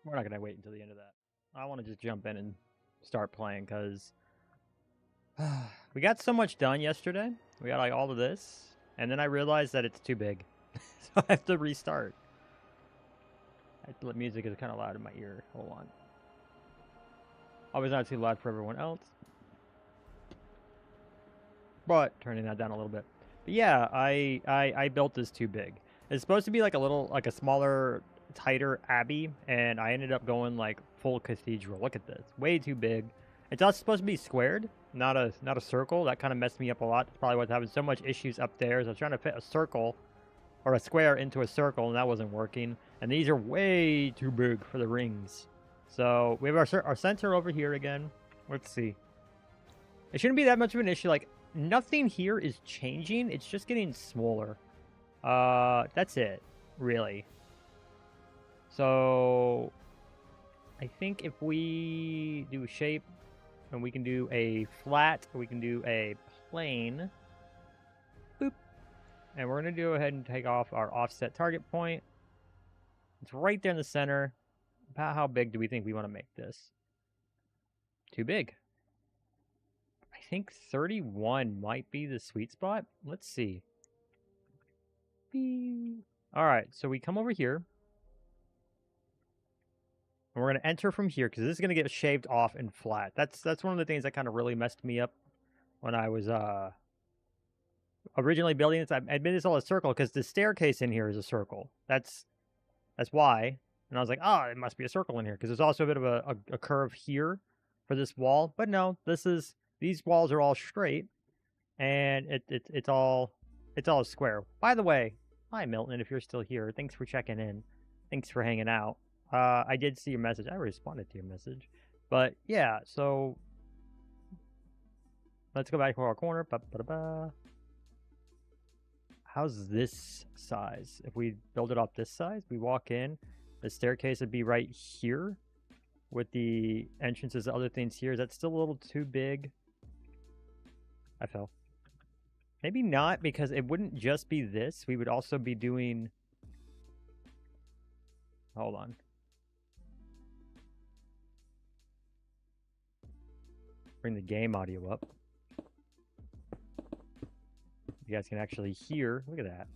we're not going to wait until the end of that. I want to just jump in and start playing because we got so much done yesterday. We got like all of this, and then I realized that it's too big, so I have to restart. The music is kind of loud in my ear. Hold on. Always not too loud for everyone else, but turning that down a little bit. But yeah, I built this too big. It's supposed to be like a smaller, tighter abbey, and I ended up going like full cathedral. Look at this, way too big. It's also supposed to be squared, not a circle. That kind of messed me up a lot. That's probably what's having so much issues up there. So I was trying to fit a circle or a square into a circle, and that wasn't working. And these are way too big for the rings. So we have our center over here again. Let's see. It shouldn't be that much of an issue. Like, nothing here is changing. It's just getting smaller. That's it, really. So I think if we do a shape, and we can do a flat, or we can do a plane. Boop. And we're going to go ahead and take off our offset target point. It's right there in the center. About how big do we think we want to make this? Too big. I think 31 might be the sweet spot. Let's see. All right, so we come over here. And we're going to enter from here because this is going to get shaved off and flat. That's one of the things that kind of really messed me up when I was originally building this. I made this all a circle because the staircase in here is a circle. That's why. And I was like, oh, it must be a circle in here because there's also a bit of a curve here for this wall. But no, these walls are all straight, and it's all square. By the way, hi Milton, if you're still here, thanks for checking in. Thanks for hanging out. I did see your message. I responded to your message. But yeah, so let's go back to our corner. How's this size? If we build it off this size, we walk in, the staircase would be right here with the entrances and other things here. Is that still a little too big? I fell. Maybe not, because it wouldn't just be this. We would also be doing... Hold on. Bring the game audio up. You guys can actually hear. Look at that.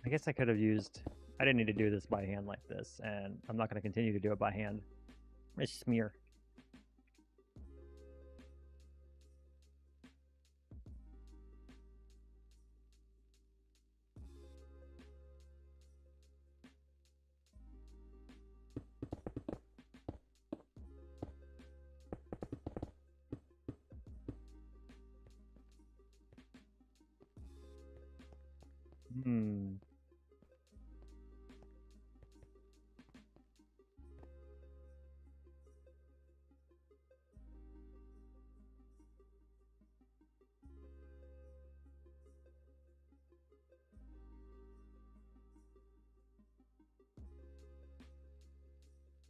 I guess I could have used... I didn't need to do this by hand like this, and I'm not going to continue to do it by hand. It's smear.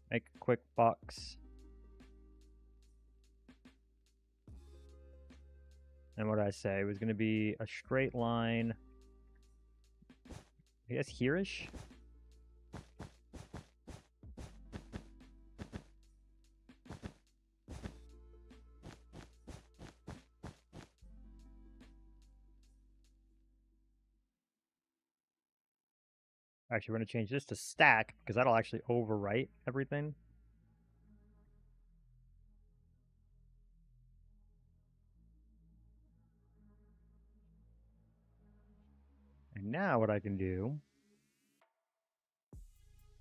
Make a quick box. And what did I say? It was going to be a straight line. I guess here-ish? Actually, we're going to change this to stack because that'll actually overwrite everything. And now what I can do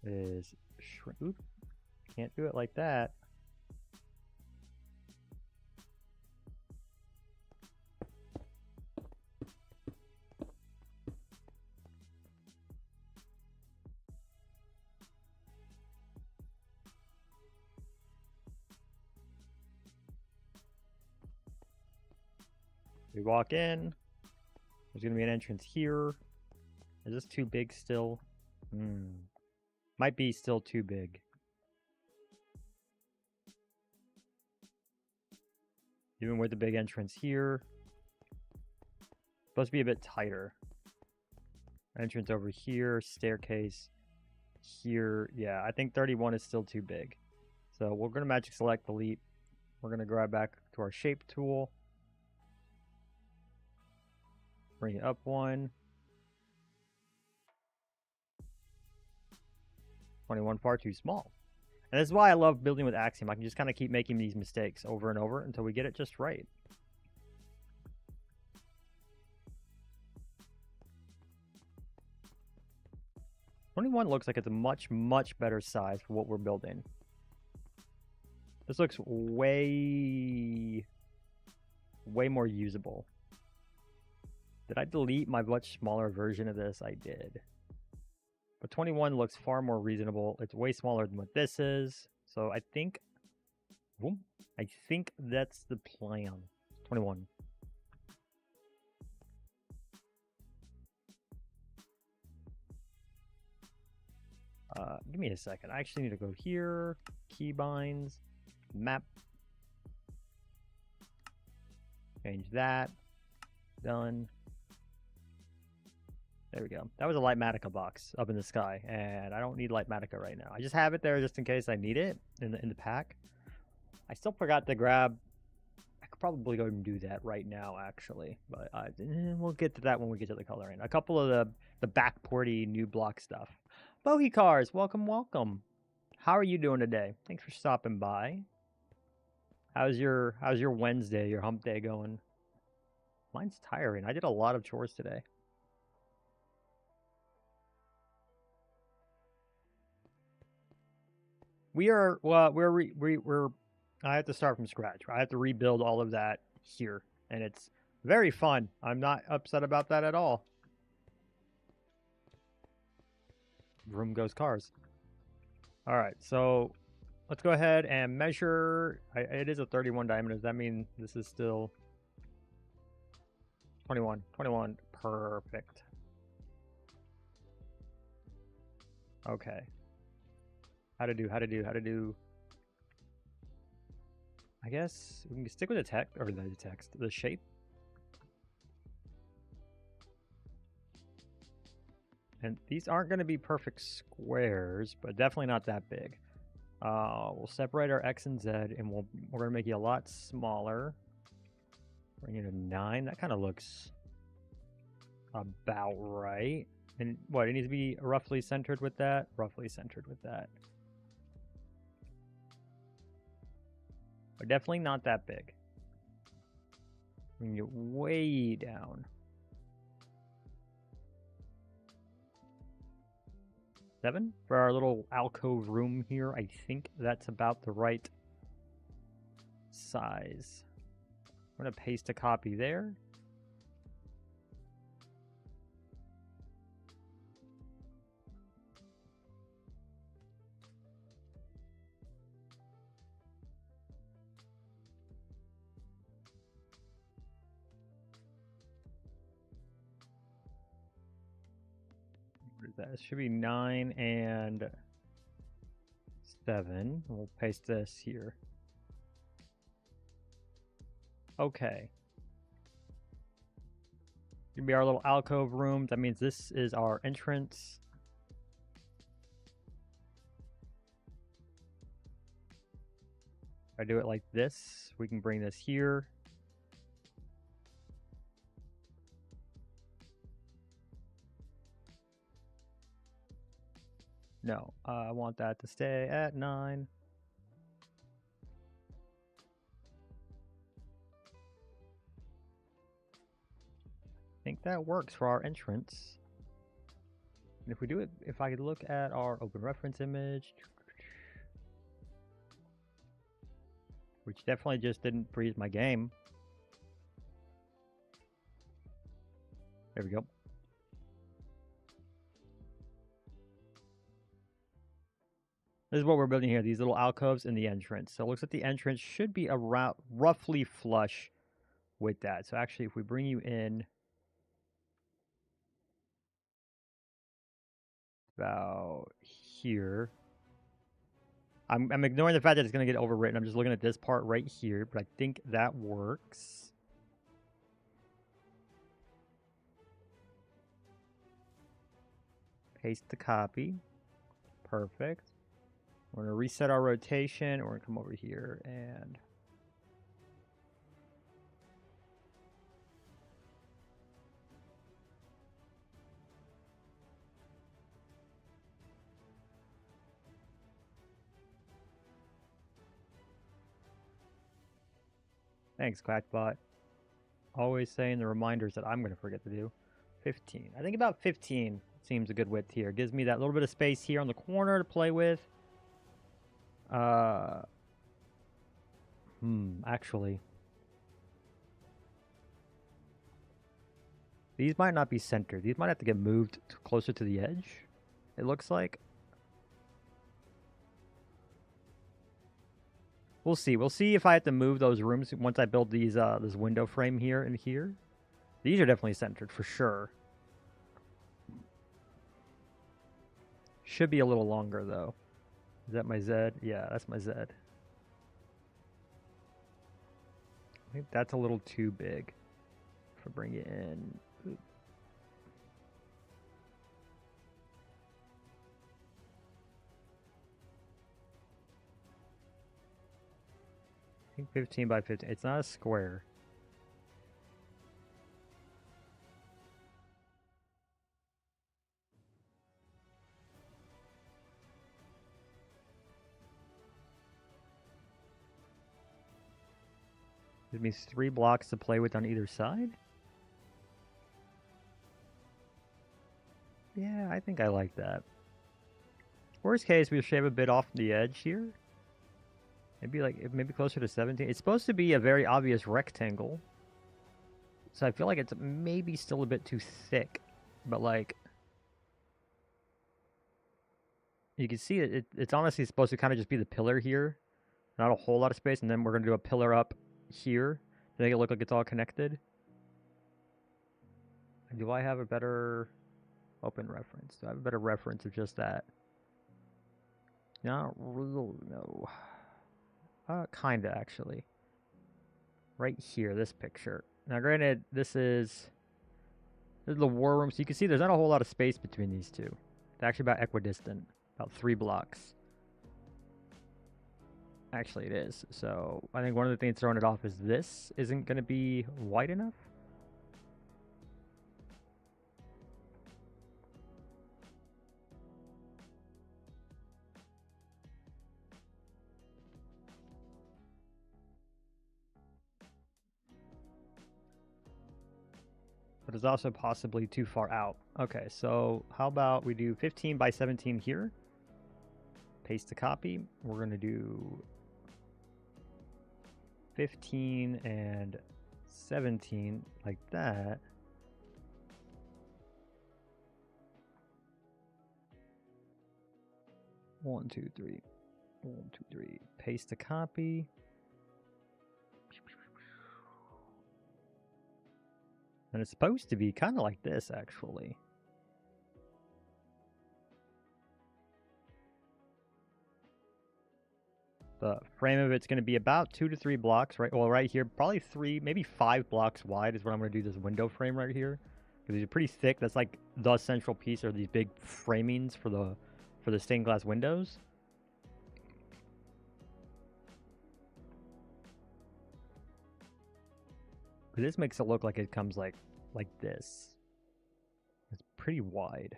is shrink. Oop, can't do it like that. We walk in. There's going to be an entrance here. Is this too big still? Might be still too big. Even with the big entrance here. Supposed to be a bit tighter. Entrance over here, staircase here. Yeah, I think 31 is still too big. So we're going to magic select delete. We're going to grab back to our shape tool. Bring it up one. 21 far too small. And this is why I love building with Axiom. I can just kind of keep making these mistakes over and over until we get it just right. $21 looks like it's a much, much better size for what we're building. This looks way more usable. Did I delete my much smaller version of this? I did. But 21 looks far more reasonable. It's way smaller than what this is. So I think that's the plan. 21. Give me a second. I actually need to go here, keybinds, map. Change that. Done. There we go. That was a Lightmatica box up in the sky, and I don't need Lightmatica right now. I just have it there just in case I need it in the pack. I still forgot to grab. I could probably go and do that right now, actually, but we'll get to that when we get to the coloring. A couple of the backporty new block stuff. Bohi Cars, welcome, welcome. How are you doing today? Thanks for stopping by. How's your Wednesday, your hump day going? Mine's tiring. I did a lot of chores today. We're I have to start from scratch. I have to rebuild all of that here, and it's very fun. I'm not upset about that at all. Room goes cars. All right, so let's go ahead and measure. It is a 31 diameter. Does that mean this is still 21? 21, perfect. Okay. How to do. I guess we can stick with the text, or the shape. And these aren't going to be perfect squares, but definitely not that big. We'll separate our X and Z, and we're going to make it a lot smaller. Bring it to 9. That kind of looks about right. And what, it needs to be roughly centered with that? Roughly centered with that. But definitely not that big. Bring it way down. 7 for our little alcove room here. I think that's about the right size. I'm going to paste a copy there. That should be 9 and 7. We'll paste this here. Okay. Gonna be our little alcove room. That means this is our entrance. If I do it like this, we can bring this here. No, I want that to stay at 9. I think that works for our entrance. And if we do it, if I could look at our open reference image, which definitely just didn't freeze my game. There we go. This is what we're building here, these little alcoves in the entrance. So it looks like the entrance should be around roughly flush with that. So actually, if we bring you in about here, I'm ignoring the fact that it's going to get overwritten. I'm just looking at this part right here, but I think that works. Paste the copy. Perfect. We're going to reset our rotation. We're going to come over here and... Thanks, Quackbot. Always saying the reminders that I'm going to forget to do. 15. I think about 15 seems a good width here. Gives me that little bit of space here on the corner to play with. Actually. These might not be centered. These might have to get moved closer to the edge, it looks like. We'll see. We'll see if I have to move those rooms once I build these this window frame here and here. These are definitely centered for sure. Should be a little longer though. Is that my Z? Yeah, that's my Z. I think that's a little too big. If I bring it in. I think 15 by 15. It's not a square. Gives me 3 blocks to play with on either side. Yeah, I think I like that. Worst case, we'll shave a bit off the edge here. Maybe closer to 17. It's supposed to be a very obvious rectangle. So I feel like it's maybe still a bit too thick. But like... You can see it's honestly supposed to kind of just be the pillar here. Not a whole lot of space. And then we're going to do a pillar up here to make it look like it's all connected. Do I have a better open reference? Do I have a better reference of just that? Not really, no. Kinda, actually. Right here, this picture. Now, granted, this is the war room, so you can see there's not a whole lot of space between these two. It's actually about equidistant, about 3 blocks. Actually, it is. So, I think one of the things throwing it off is this isn't going to be wide enough. But it's also possibly too far out. Okay, so how about we do 15 by 17 here. Paste the copy. We're going to do 15 and 17 like that. One, two, three. 1, 2, 3. Paste the copy. And it's supposed to be kind of like this, actually. The frame of it's going to be about 2 to 3 blocks, right? Well, right here, probably 3, maybe 5 blocks wide is what I'm going to do this window frame right here. Because these are pretty thick. That's like the central piece, or these big framings for the stained glass windows. This makes it look like it comes like this. It's pretty wide.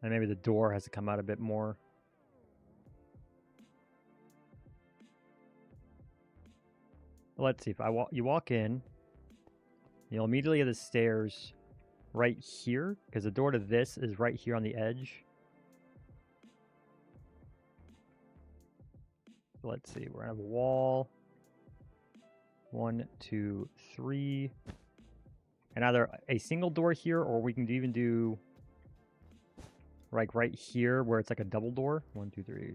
And maybe the door has to come out a bit more. Let's see. If you walk in, you'll immediately have the stairs right here, because the door to this is right here on the edge. let's see, we're gonna have a wall. 1, 2, 3. And either a single door here, or we can even do like right here where it's like a double door. 1, 2, 3.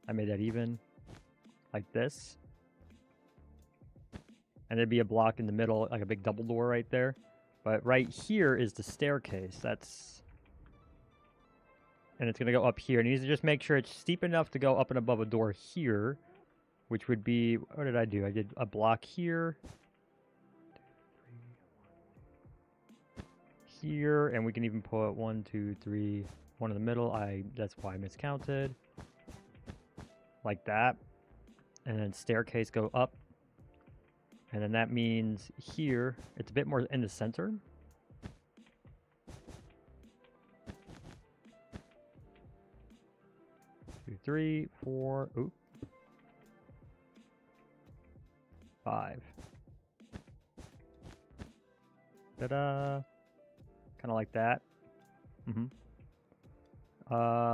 I made that even like this. And there'd be a block in the middle, like a big double door right there. But right here is the staircase. And it's going to go up here. And you need to just make sure it's steep enough to go up and above a door here. Which would be, what did I do? I did a block here. Here. And we can even put 1, 2, 3, 1 in the middle. That's why I miscounted. Like that. And then staircase go up. And then that means here, it's a bit more in the center. Two, 3, 4, ooh. 5. Ta-da! Kind of like that.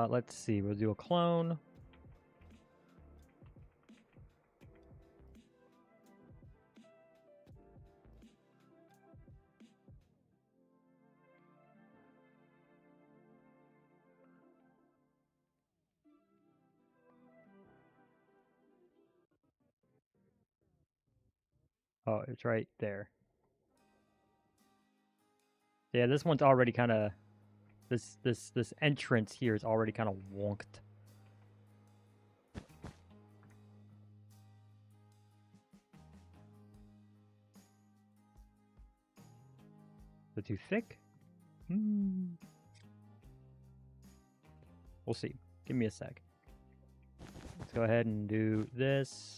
Let's see, we'll do a clone. Oh, it's right there. Yeah, this one's already kind of this entrance here is already kind of wonked. Is it too thick? We'll see. Give me a sec. Let's go ahead and do this.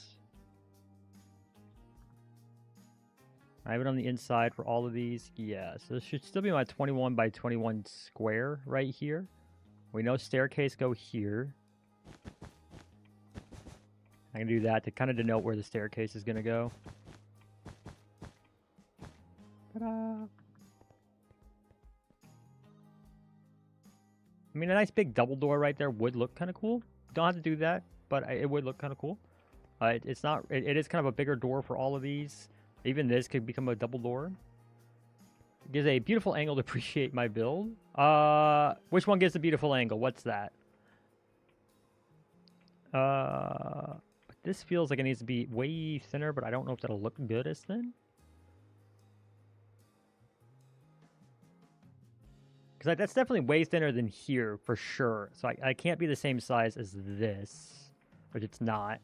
I have it on the inside for all of these. Yeah, so this should still be my 21 by 21 square right here. We know staircase go here. I can do that to kind of denote where the staircase is going to go. Ta-da! I mean, a nice big double door right there would look kind of cool. Don't have to do that, but it would look kind of cool. It's not. It is kind of a bigger door for all of these. Even this could become a double door. It gives a beautiful angle to appreciate my build. Which one gives a beautiful angle? What's that? This feels like it needs to be way thinner, but I don't know if that'll look good as thin. Because that's definitely way thinner than here, for sure. So I can't be the same size as this, which it's not.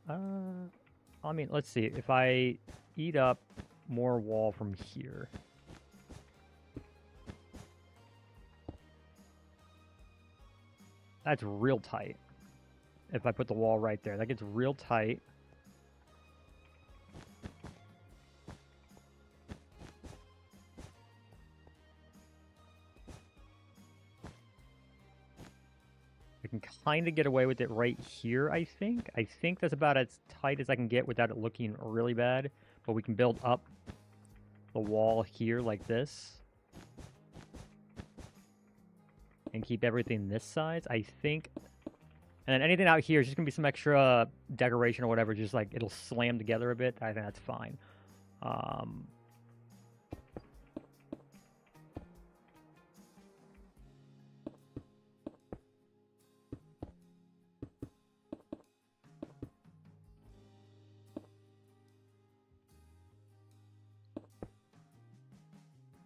I mean, let's see. If I eat up more wall from here. That's real tight. If I put the wall right there, that gets real tight. I can kind of get away with it right here, I think. I think that's about as tight as I can get without it looking really bad. But we can build up the wall here like this. And keep everything this size, I think. And then anything out here is just going to be some extra decoration or whatever. Just like it'll slam together a bit. I think that's fine.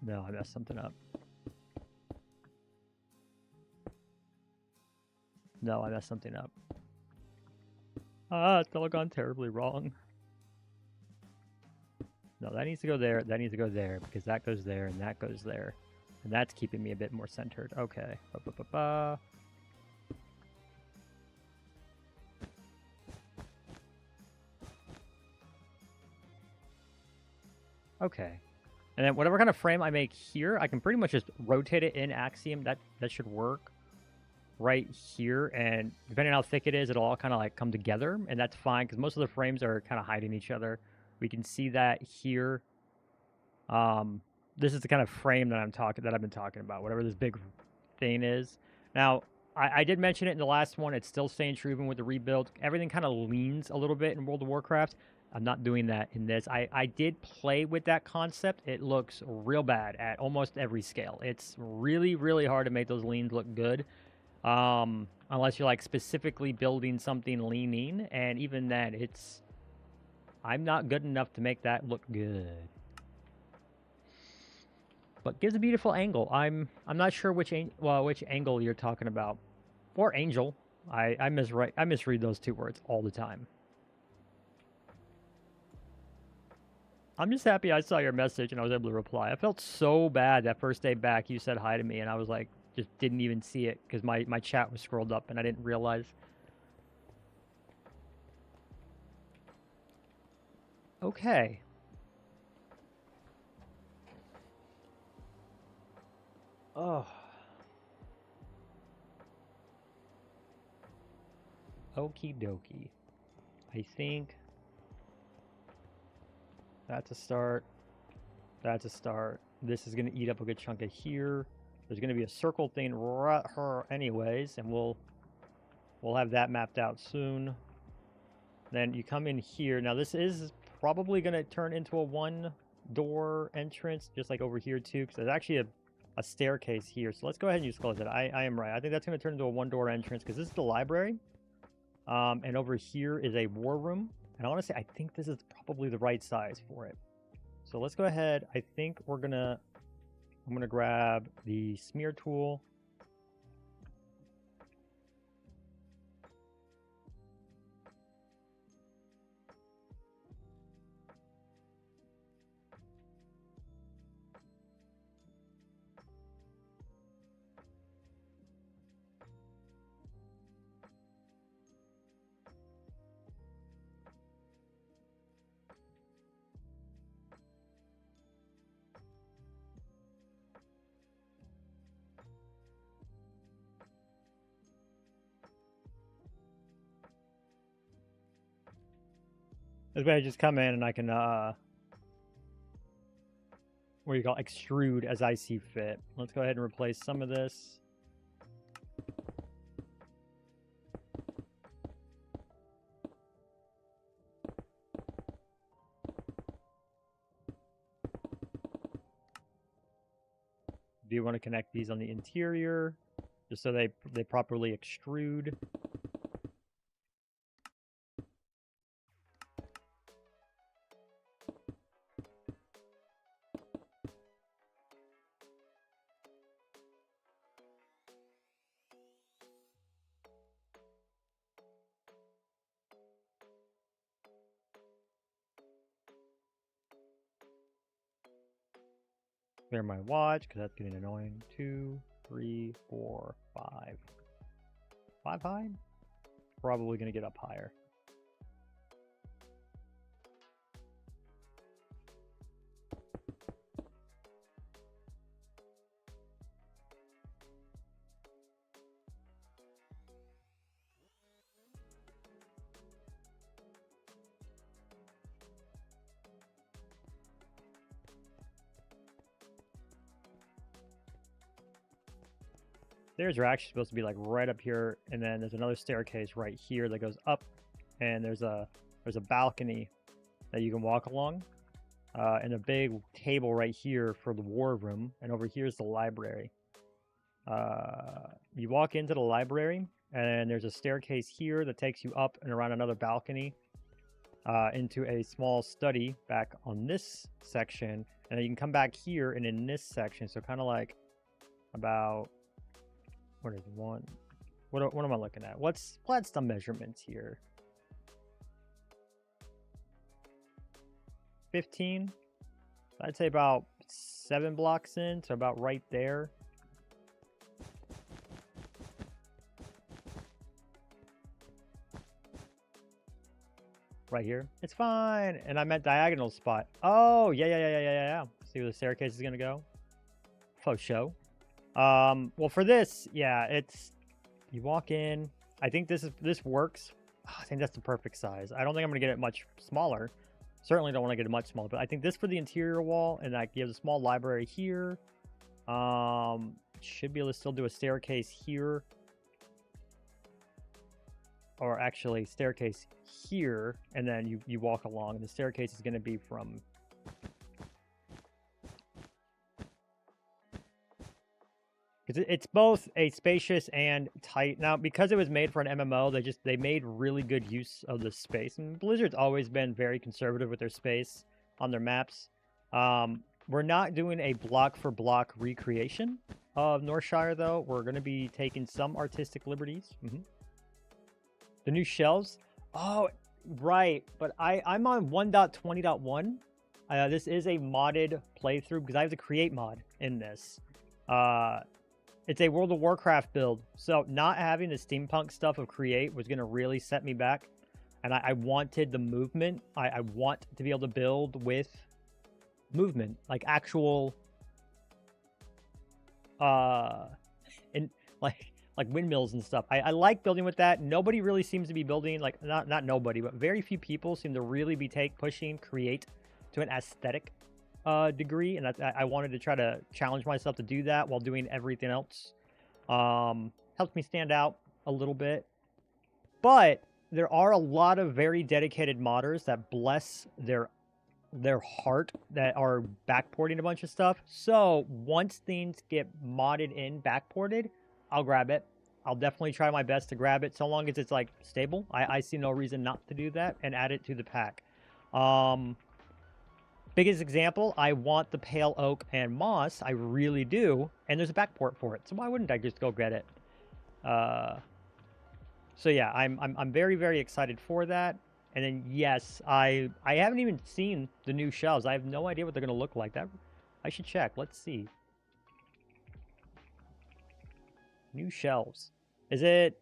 No, I messed something up. No, I messed something up. It's all gone terribly wrong. No, that needs to go there. That needs to go there because that goes there and that goes there. And that's keeping me a bit more centered. Okay. Okay. And then whatever kind of frame I make here, I can pretty much just rotate it in Axiom. That should work right here. And depending on how thick it is, it'll all kind of like come together. And that's fine because most of the frames are kind of hiding each other. We can see that here. This is the kind of frame that I've been talking about. Whatever this big thing is. Now, I did mention it in the last one. It's still staying true even with the rebuild. Everything kind of leans a little bit in World of Warcraft. I'm not doing that in this. I did play with that concept. It looks real bad at almost every scale. It's really, really hard to make those leans look good. Unless you're like specifically building something leaning, and even then, I'm not good enough to make that look good. But gives a beautiful angle. I'm not sure which angle you're talking about, or angel. I misread those two words all the time. I'm just happy I saw your message and I was able to reply. I felt so bad that first day back. You said hi to me and I was like, just didn't even see it because my chat was scrolled up and I didn't realize. Okay. Oh. Okie dokie. I think that's a start. That's a start. This is going to eat up a good chunk of here. There's going to be a circle thing right here anyways, and we'll have that mapped out soon. Then you come in here. Now this is probably going to turn into a one-door entrance, just like over here too, because there's actually a staircase here. So let's go ahead and just close it. I am right. I think that's going to turn into a one-door entrance because this is the library. And over here is a war room. And I want to say, I think this is probably the right size for it. So let's go ahead. I think I'm going to grab the smear tool. This way I just come in and I can, what do you call it? Extrude as I see fit. Let's go ahead and replace some of this. Do you want to connect these on the interior just so they properly extrude? Clear my watch because that's getting annoying. 2, 3, 4, 5. 5 high? Probably going to get up higher. Stairs are actually supposed to be like right up here, and then there's another staircase right here that goes up, and there's a balcony that you can walk along, and a big table right here for the war room, and over here is the library. You walk into the library, and there's a staircase here that takes you up and around another balcony into a small study back on this section, and then you can come back here and in this section, so kind of like about... What is one? What am I looking at? What's some measurements here? 15. I'd say about 7 blocks in, so about right there. Right here. It's fine. And I meant diagonal spot. Oh, yeah. See where the staircase is gonna go? Faux show. Well, for this, yeah, it's, you walk in. I think this works. I think that's the perfect size. I don't think I'm gonna get it much smaller. Certainly don't want to get it much smaller, but I think this for the interior wall, and that gives a small library here. And should be able to still do a staircase here. Or actually, staircase here, and then you walk along. And the staircase is going to be from... It's both a spacious and tight. Now, because it was made for an MMO, they made really good use of the space. And Blizzard's always been very conservative with their space on their maps. We're not doing a block-for-block recreation of Northshire, though. We're going to be taking some artistic liberties. The new shelves? Oh, right. But I'm on 1.20.1. This is a modded playthrough because I have the create mod in this. It's a World of Warcraft build, so not having the steampunk stuff of create was going to really set me back. And I wanted the movement. I want to be able to build with movement, like actual, and like windmills and stuff. I like building with that. Nobody really seems to be building, like not nobody, but very few people seem to really be pushing create to an aesthetic degree, and I wanted to try to challenge myself to do that while doing everything else. Helps me stand out a little bit, but there are a lot of very dedicated modders that bless their heart that are backporting a bunch of stuff. So once things get modded in, backported, I'll grab it. I'll definitely try my best to grab it, so long as it's like stable. I see no reason not to do that and add it to the pack. Biggest example, I want the pale oak and moss. I really do, and there's a backport for it. So why wouldn't I just go get it? So yeah, I'm very, very excited for that. And then yes, I haven't even seen the new shelves. I have no idea what they're gonna look like. That I should check. Let's see. New shelves. Is it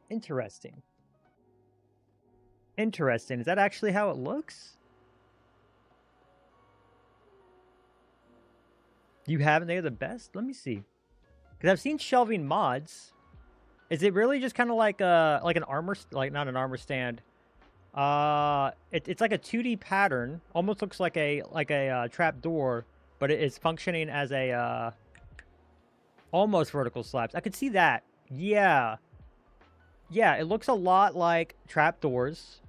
interesting? Interesting. Is that actually how it looks? You haven't? They're the best? Let me see. Because I've seen shelving mods. Is it really just kind of like an armor, like not an armor stand? It's like a 2D pattern. Almost looks like a trap door, but it is functioning as a almost vertical slabs. I could see that. Yeah. Yeah, it looks a lot like trap doors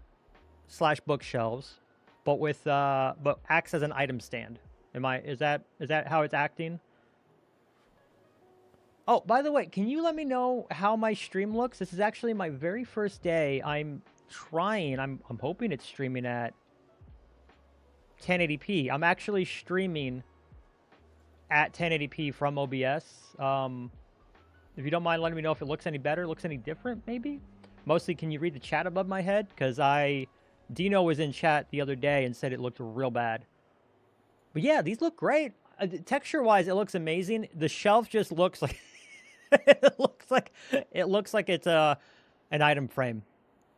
/ bookshelves, but with but acts as an item stand. Is that how it's acting? Oh, by the way, can you let me know how my stream looks? This is actually my very first day. I'm hoping it's streaming at 1080p. I'm actually streaming at 1080p from OBS. If you don't mind letting me know if it looks any better, looks any different, maybe? Mostly, can you read the chat above my head? Because Dino was in chat the other day and said it looked real bad. But yeah, these look great. Texture-wise, it looks amazing. The shelf just looks like it looks like it's an item frame.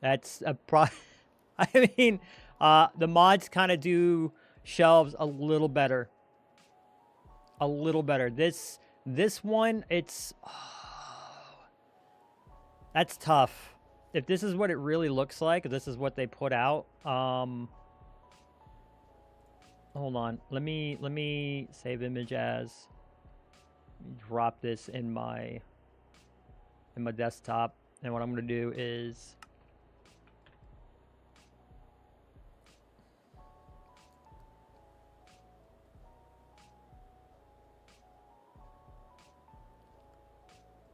That's a I mean, the mods kind of do shelves a little better. A little better. This one, it's that's tough. If this is what it really looks like, if this is what they put out, hold on. Let me save image as. Let me drop this in my desktop, and what I'm going to do is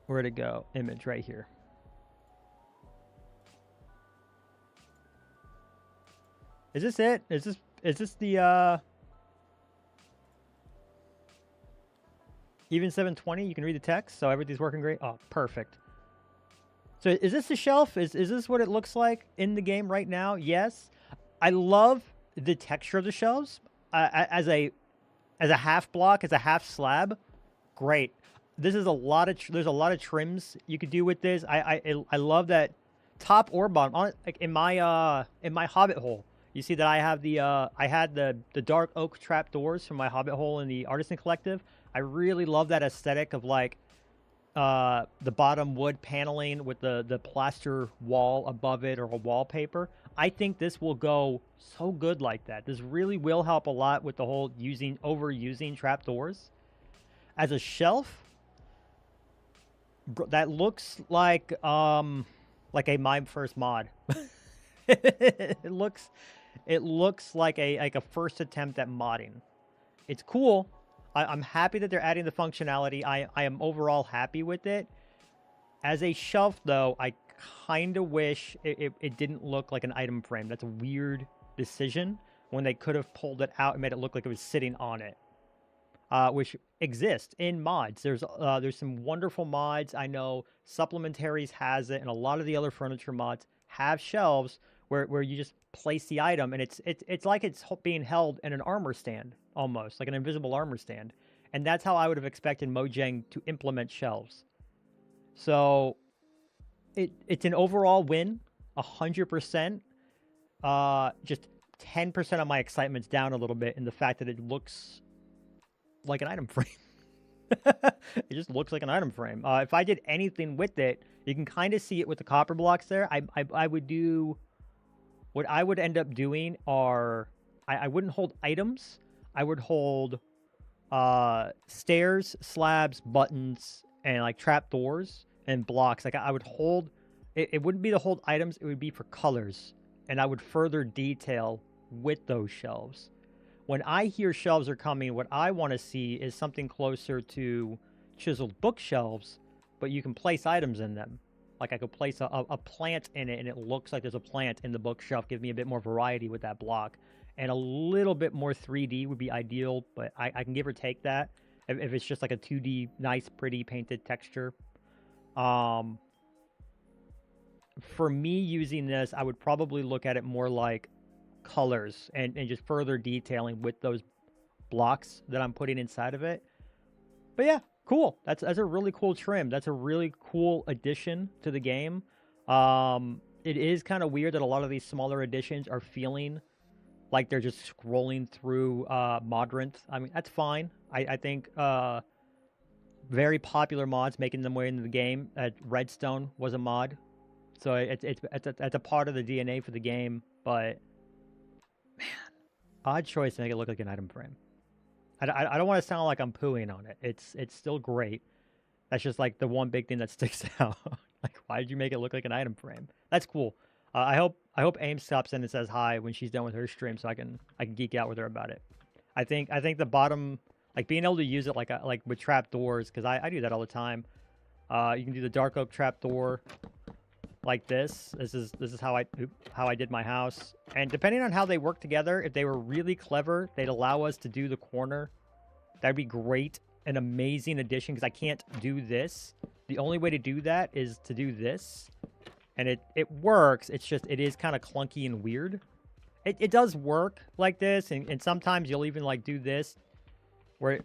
where'd it go? Image right here. Is this it? Is this the even 720? You can read the text, so everything's working great. Oh, perfect. So is this the shelf? Is this what it looks like in the game right now? Yes. I love the texture of the shelves as a half block, as a half slab. Great. This is there's a lot of trims you could do with this. I love that top or bottom. Like in my hobbit hole, you see that I have I had the dark oak trap doors from my hobbit hole in the Artisan Collective. I really love that aesthetic of like the bottom wood paneling with the plaster wall above it or a wallpaper. I think this will go so good like that. This really will help a lot with the whole overusing trap doors. As a shelf, that looks like a my first mod. it looks like a first attempt at modding. It's cool. I'm happy that they're adding the functionality. I am overall happy with it. As a shelf, though, I kind of wish it didn't look like an item frame. That's a weird decision when they could have pulled it out and made it look like it was sitting on it, which exists in mods. There's some wonderful mods. I know Supplementaries has it, and a lot of the other furniture mods have shelves where you just place the item, and it's like it's being held in an armor stand, almost like an invisible armor stand. And that's how I would have expected Mojang to implement shelves. So it's an overall win, 100%. Just 10% of my excitement's down a little bit in the fact that it looks like an item frame. It just looks like an item frame. If I did anything with it, you can kind of see it with the copper blocks there. I would do... What I would end up doing are... I wouldn't hold items. I would hold stairs, slabs, buttons, and like trapdoors and blocks. Like I would hold... It wouldn't be to hold items. It would be for colors. And I would further detail with those shelves. When I hear shelves are coming, what I want to see is something closer to chiseled bookshelves, but you can place items in them. Like I could place a plant in it, and it looks like there's a plant in the bookshelf. Give me a bit more variety with that block. And a little bit more 3D would be ideal, but I can give or take that. If it's just like a 2D, nice, pretty painted texture. For me using this, I would probably look at it more like colors and just further detailing with those blocks that I'm putting inside of it. But yeah, cool. That's a really cool trim. That's a really cool addition to the game. It is kind of weird that a lot of these smaller additions are feeling like they're just scrolling through Modrinth. I mean, that's fine. I think very popular mods making them way into the game. Redstone was a mod. So it's a part of the DNA for the game, but man, odd choice to make it look like an item frame. I don't want to sound like I'm pooing on it. It's still great. That's just like the one big thing that sticks out. Like, why did you make it look like an item frame? That's cool. I hope Aim stops in and says hi when she's done with her stream, so I can geek out with her about it. I think the bottom, like being able to use it like with trap doors, because I do that all the time. You can do the dark oak trap door. Like this is how I did my house. And depending on how they work together, if they were really clever, they'd allow us to do the corner. That'd be great. An amazing addition, because I can't do this. The only way to do that is to do this. And it works. It's just, it is kind of clunky and weird. It does work like this, and sometimes you'll even like do this where,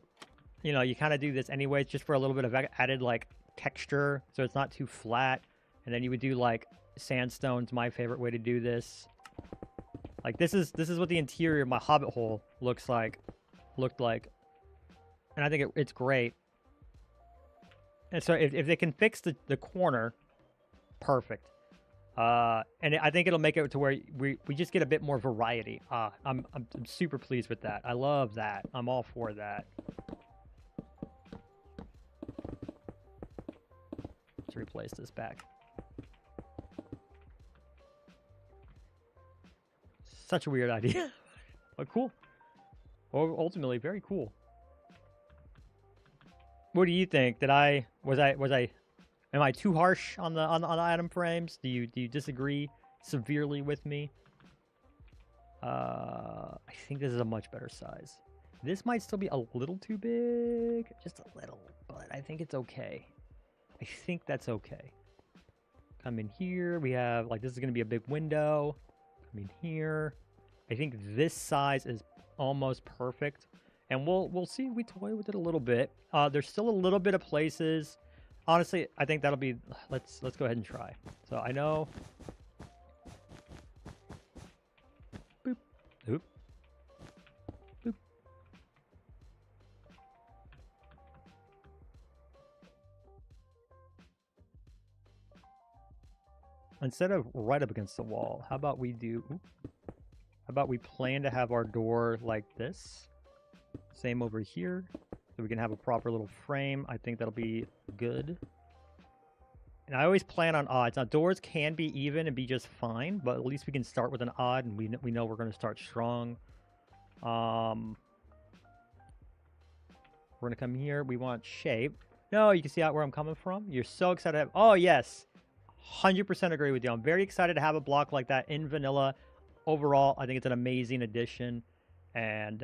you know, you kind of do this anyways just for a little bit of added like texture, so it's not too flat. And then you would do like sandstone's my favorite way to do this. Like this is what the interior of my hobbit hole looked like. And I think it's great. And so if they can fix the corner, perfect. And I think it'll make it to where we just get a bit more variety. I'm super pleased with that. I love that. I'm all for that. Let's replace this back. Such a weird idea, but cool. Well, ultimately, very cool. What do you think? Am I too harsh on the item frames? Do you disagree severely with me? I think this is a much better size. This might still be a little too big, just a little, but I think it's okay. I think that's okay. Come in here. We have like this is gonna be a big window. Come in here. I think this size is almost perfect, and we'll see. We toy with it a little bit. There's still a little bit of places. Honestly, I think that'll be. Let's go ahead and try. So I know. Boop. Oop. Boop. Instead of right up against the wall, how about we do... Oop, how about we plan to have our door like this? Same over here. so we can have a proper little frame. I think that'll be good. And I always plan on odds. Now, doors can be even and be just fine, but at least we can start with an odd, and we know we're going to start strong. We're going to come here. We want shape. No, you can see out where I'm coming from. You're so excited to have... Oh, yes. 100% agree with you. I'm very excited to have a block like that in vanilla. Overall, I think it's an amazing addition. And,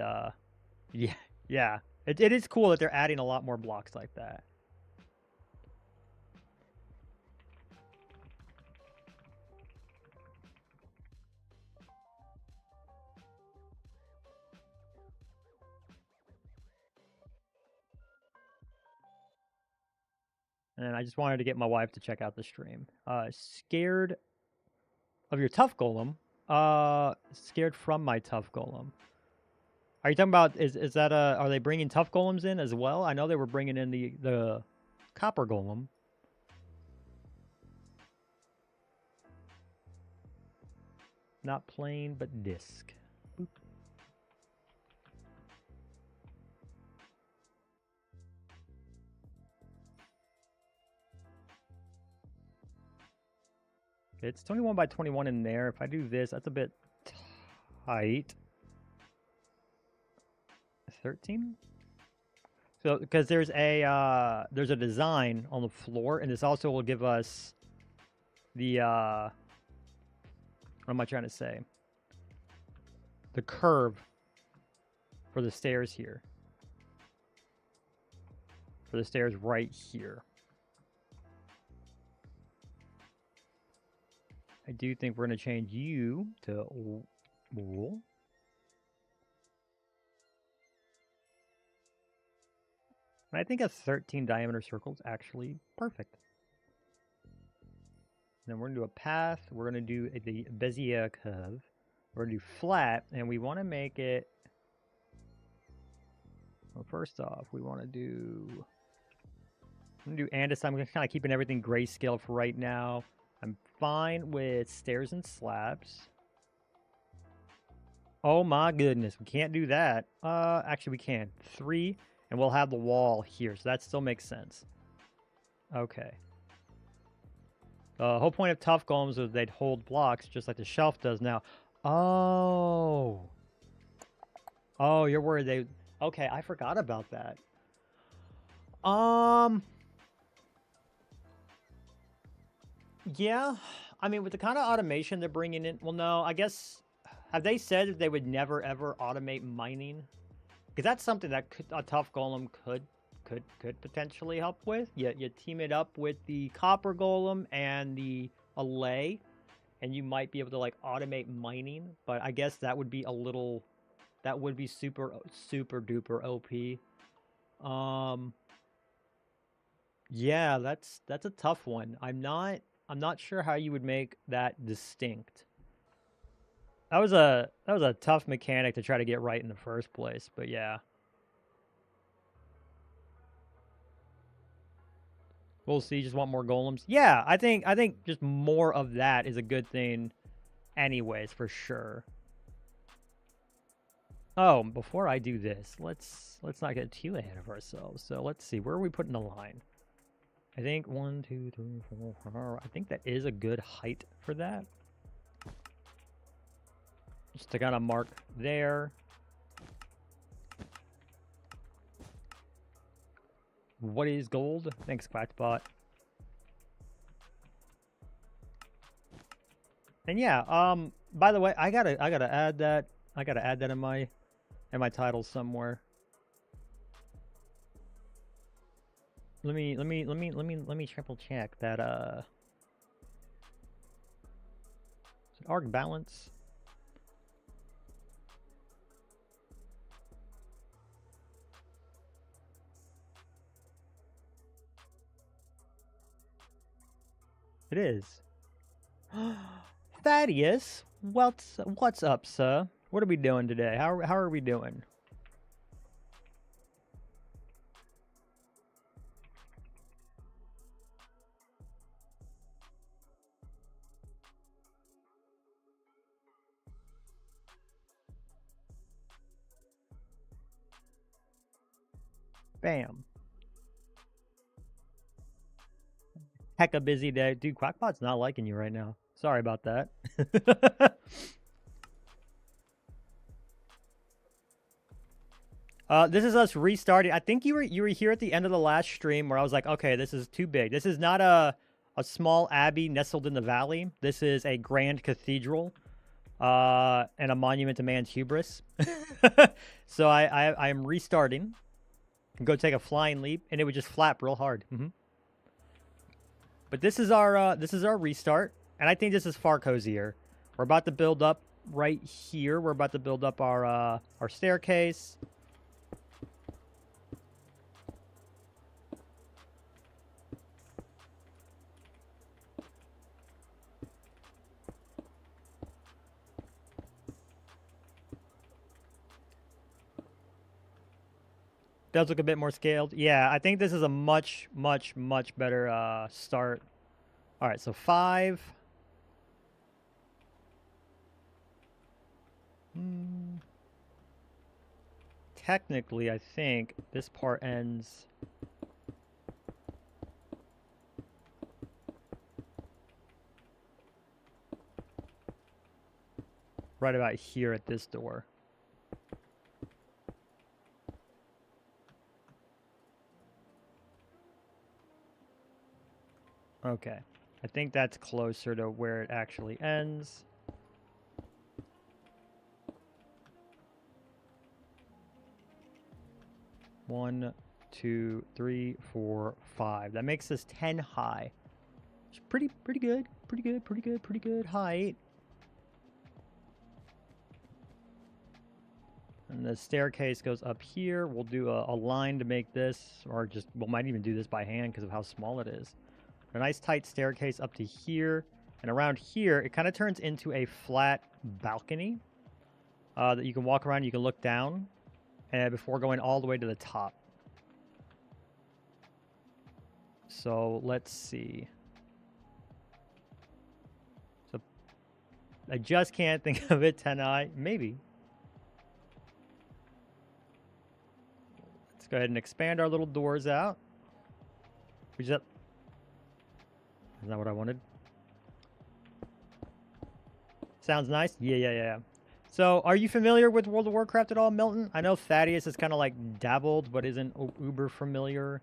yeah. It is cool that they're adding a lot more blocks like that. And I just wanted to get my wife to check out the stream. Scared of your tough golem. Scared from my tough golem. Are you talking about, is that are they bringing tough golems in as well? I know they were bringing in the copper golem. Not plain, but disc. Boop. It's 21 by 21 in there. If I do this, that's a bit tight. 13? So, because there's a design on the floor, and this also will give us the what am I trying to say? The curve for the stairs here. For the stairs right here. I do think we're going to change you to wool. And I think a 13 diameter circle is actually perfect. Then we're going to do a path. We're going to do the Bezier curve. We're going to do flat, and we want to make it... Well, first off, we want to do... I'm going to do andesite. I'm just kind of keeping everything grayscale for right now. I'm fine with stairs and slabs. Oh my goodness, we can't do that. Actually we can. 3, and we'll have the wall here, so that still makes sense. Okay. The whole point of tough golems is they'd hold blocks, just like the shelf does now. Oh. Oh, you're worried they... Okay, I forgot about that. Yeah, I mean, with the kind of automation they're bringing in... Well, no, I guess... Have they said that they would never, ever automate mining? Because that's something that a tough golem could potentially help with. You team it up with the copper golem and the allay, and you might be able to, like, automate mining. But I guess that would be a little... That would be super duper OP. Yeah, that's a tough one. I'm not sure how you would make that distinct. That was a tough mechanic to try to get right in the first place, but yeah. We'll see. Just want more golems. Yeah, I think just more of that is a good thing anyways, for sure. Oh, before I do this, let's not get too ahead of ourselves. So let's see, where are we putting the line? I think 1, 2, 3, 4, 5. I think that is a good height for that. Just to kind of mark there. What is gold? Thanks, Quackbot. And yeah, by the way, I gotta add that. I gotta add that in my title somewhere. Let me triple check that. Is it arc balance? It is. Thaddeus, what's up, sir? What are we doing today? How are we doing? Bam. Heck a busy day. Dude, Quackbot's not liking you right now. Sorry about that. This is us restarting. I think you were here at the end of the last stream where I was like, okay, this is too big. This is not a small abbey nestled in the valley. This is a grand cathedral and a monument to man's hubris. So I am restarting. Go take a flying leap, and it would just flap real hard. But this is our restart, and I think this is far cozier. We're about to build up right here. We're about to build up our staircase. Does look a bit more scaled. Yeah, I think this is a much, much, much better start. All right, so 5. Technically, I think this part ends right about here at this door. Okay, I think that's closer to where it actually ends. One, 2, 3, 4, 5. That makes us 10 high. It's pretty good. Pretty good height. And the staircase goes up here. We'll do a line to make this, or just, we might even do this by hand because of how small it is. A nice tight staircase up to here, and around here it kind of turns into a flat balcony that you can walk around. You can look down, and before going all the way to the top. So let's see. So I just can't think of it. 10 high, maybe. Let's go ahead and expand our little doors out. We just. Isn't that what I wanted? Sounds nice. Yeah. So, are you familiar with World of Warcraft at all, Milton? I know Thaddeus is kind of like dabbled, but isn't uber familiar.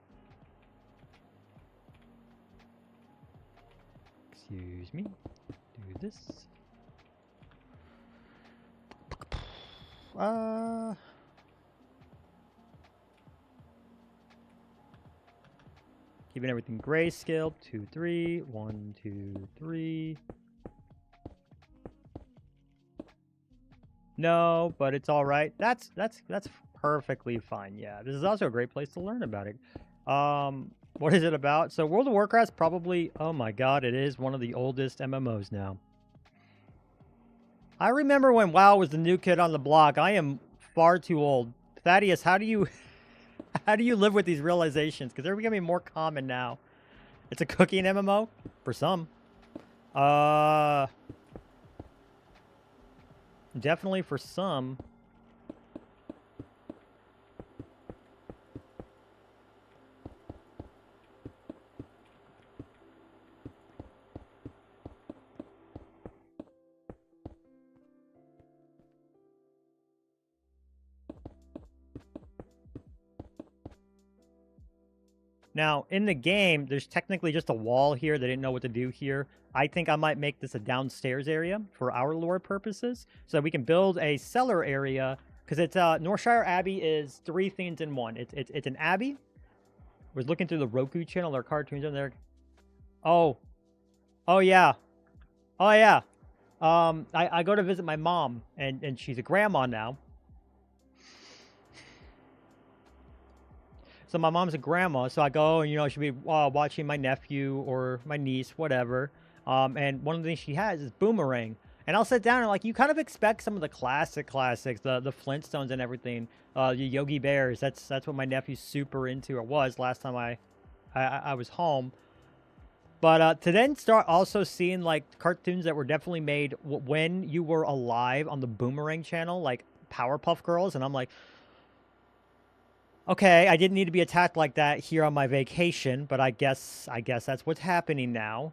Excuse me. Do this. Keeping everything grayscale. 2, 3. 1, 2, 3. No, but it's all right. That's perfectly fine. Yeah, this is also a great place to learn about it. What is it about? So World of Warcraft's probably, oh my god, it is one of the oldest MMOs now. I remember when WoW was the new kid on the block. I am far too old. Thaddeus, how do you live with these realizations? Because they're becoming more common now. It's a cooking MMO for some. Definitely for some. Now, in the game, there's technically just a wall here. They didn't know what to do here. I think I might make this a downstairs area for our lore purposes. So we can build a cellar area. Because it's Northshire Abbey is 3 things in one. It's an abbey. I was looking through the Roku channel. There are cartoons on there. Oh yeah. I go to visit my mom. And she's a grandma now. So my mom's a grandma, so I go and, you know, she'll be watching my nephew or my niece, whatever. And one of the things she has is Boomerang. And I'll sit down and, like, you kind of expect some of the classics, the Flintstones and everything, the Yogi Bears. That's what my nephew's super into, or was last time I was home. But to then start also seeing, like, cartoons that were definitely made when you were alive on the Boomerang channel, like Powerpuff Girls, and I'm like, Okay, I didn't need to be attacked like that here on my vacation, but I guess that's what's happening now.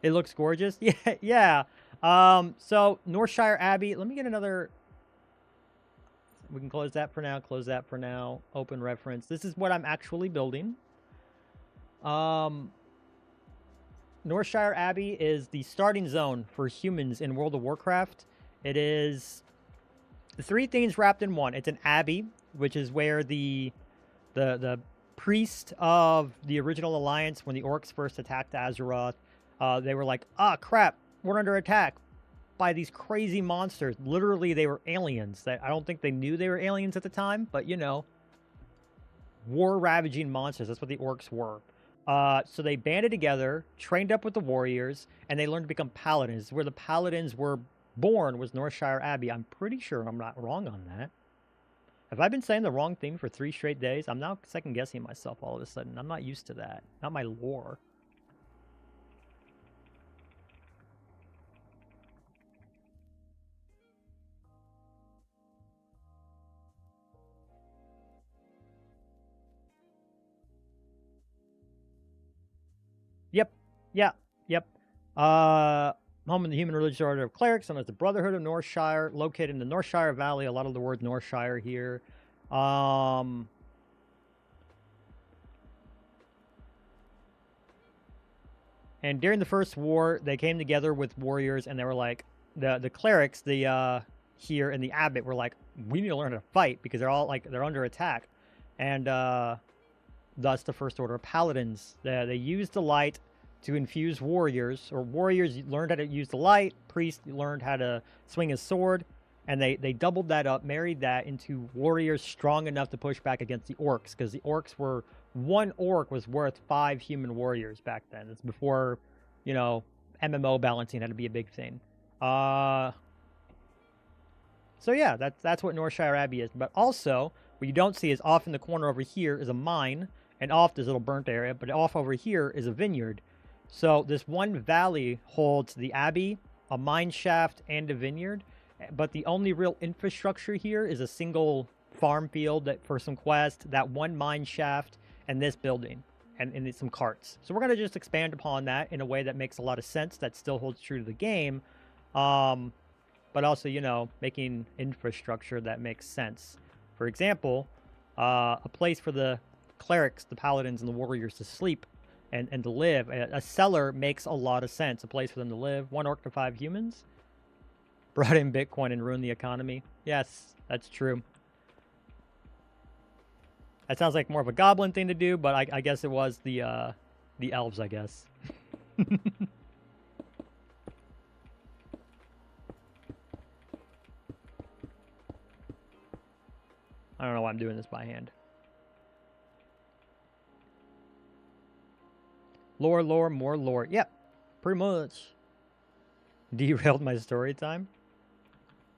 It looks gorgeous. Yeah, yeah. So Northshire Abbey. Let me get another. We can close that for now. Close that for now. Open reference. This is what I'm actually building. Northshire Abbey is the starting zone for humans in World of Warcraft. It is three things wrapped in one. It's an abbey, which is where the priest of the original alliance, when the orcs first attacked Azeroth, they were like, ah, crap, we're under attack by these crazy monsters. Literally, they were aliens. I don't think they knew they were aliens at the time, but you know, war-ravaging monsters. That's what the orcs were. So they banded together, trained up with the warriors, and they learned to become paladins. Where the paladins were born was Northshire Abbey. I'm pretty sure I'm not wrong on that. Have I been saying the wrong thing for 3 straight days? I'm now second-guessing myself all of a sudden. I'm not used to that. Not my lore. Yep. Yeah. Yep. Home of the human religious order of clerics, known as the Brotherhood of Northshire, located in the Northshire Valley. A lot of the word Northshire here. And during the first war, they came together with warriors, and they were like, the clerics, here in the abbot were like, we need to learn how to fight because they're all like they're under attack, and thus the first order of paladins. They used the light to infuse warriors, or warriors learned how to use the light. Priests learned how to swing his sword, and they doubled that up, married that into warriors strong enough to push back against the orcs, because the orcs were, one orc was worth 5 human warriors back then. It's before, you know, MMO balancing had to be a big thing. So yeah, that's what Northshire Abbey is. But also, what you don't see is off in the corner over here is a mine, and off this little burnt area, but off over here is a vineyard. So this one valley holds the abbey, a mine shaft, and a vineyard. But the only real infrastructure here is a single farm field that for some quest, that one mine shaft, and this building, and some carts. So we're going to just expand upon that in a way that makes a lot of sense, that still holds true to the game. But also, you know, making infrastructure that makes sense. For example, a place for the clerics, the paladins, and the warriors to sleep and to live. A cellar makes a lot of sense. A place for them to live. 1 orc to 5 humans. Brought in Bitcoin and ruined the economy. Yes, that's true. That sounds like more of a goblin thing to do, but I guess it was the elves, I guess. I don't know why I'm doing this by hand. Lore, lore, more lore. Yep, pretty much. Derailed my story time.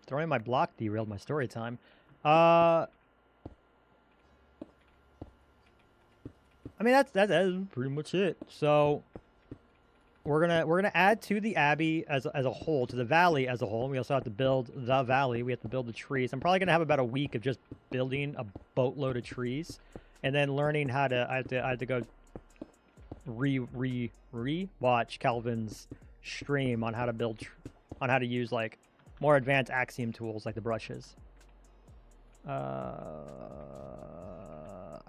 Throwing my block derailed my story time. I mean that's pretty much it. So we're gonna add to the abbey as a whole, to the valley as a whole. We also have to build the valley. We have to build the trees. I'm probably gonna have about a week of just building a boatload of trees, and then learning how to. I have to go re-watch Calvin's stream on how to build, on how to use like more advanced Axiom tools like the brushes.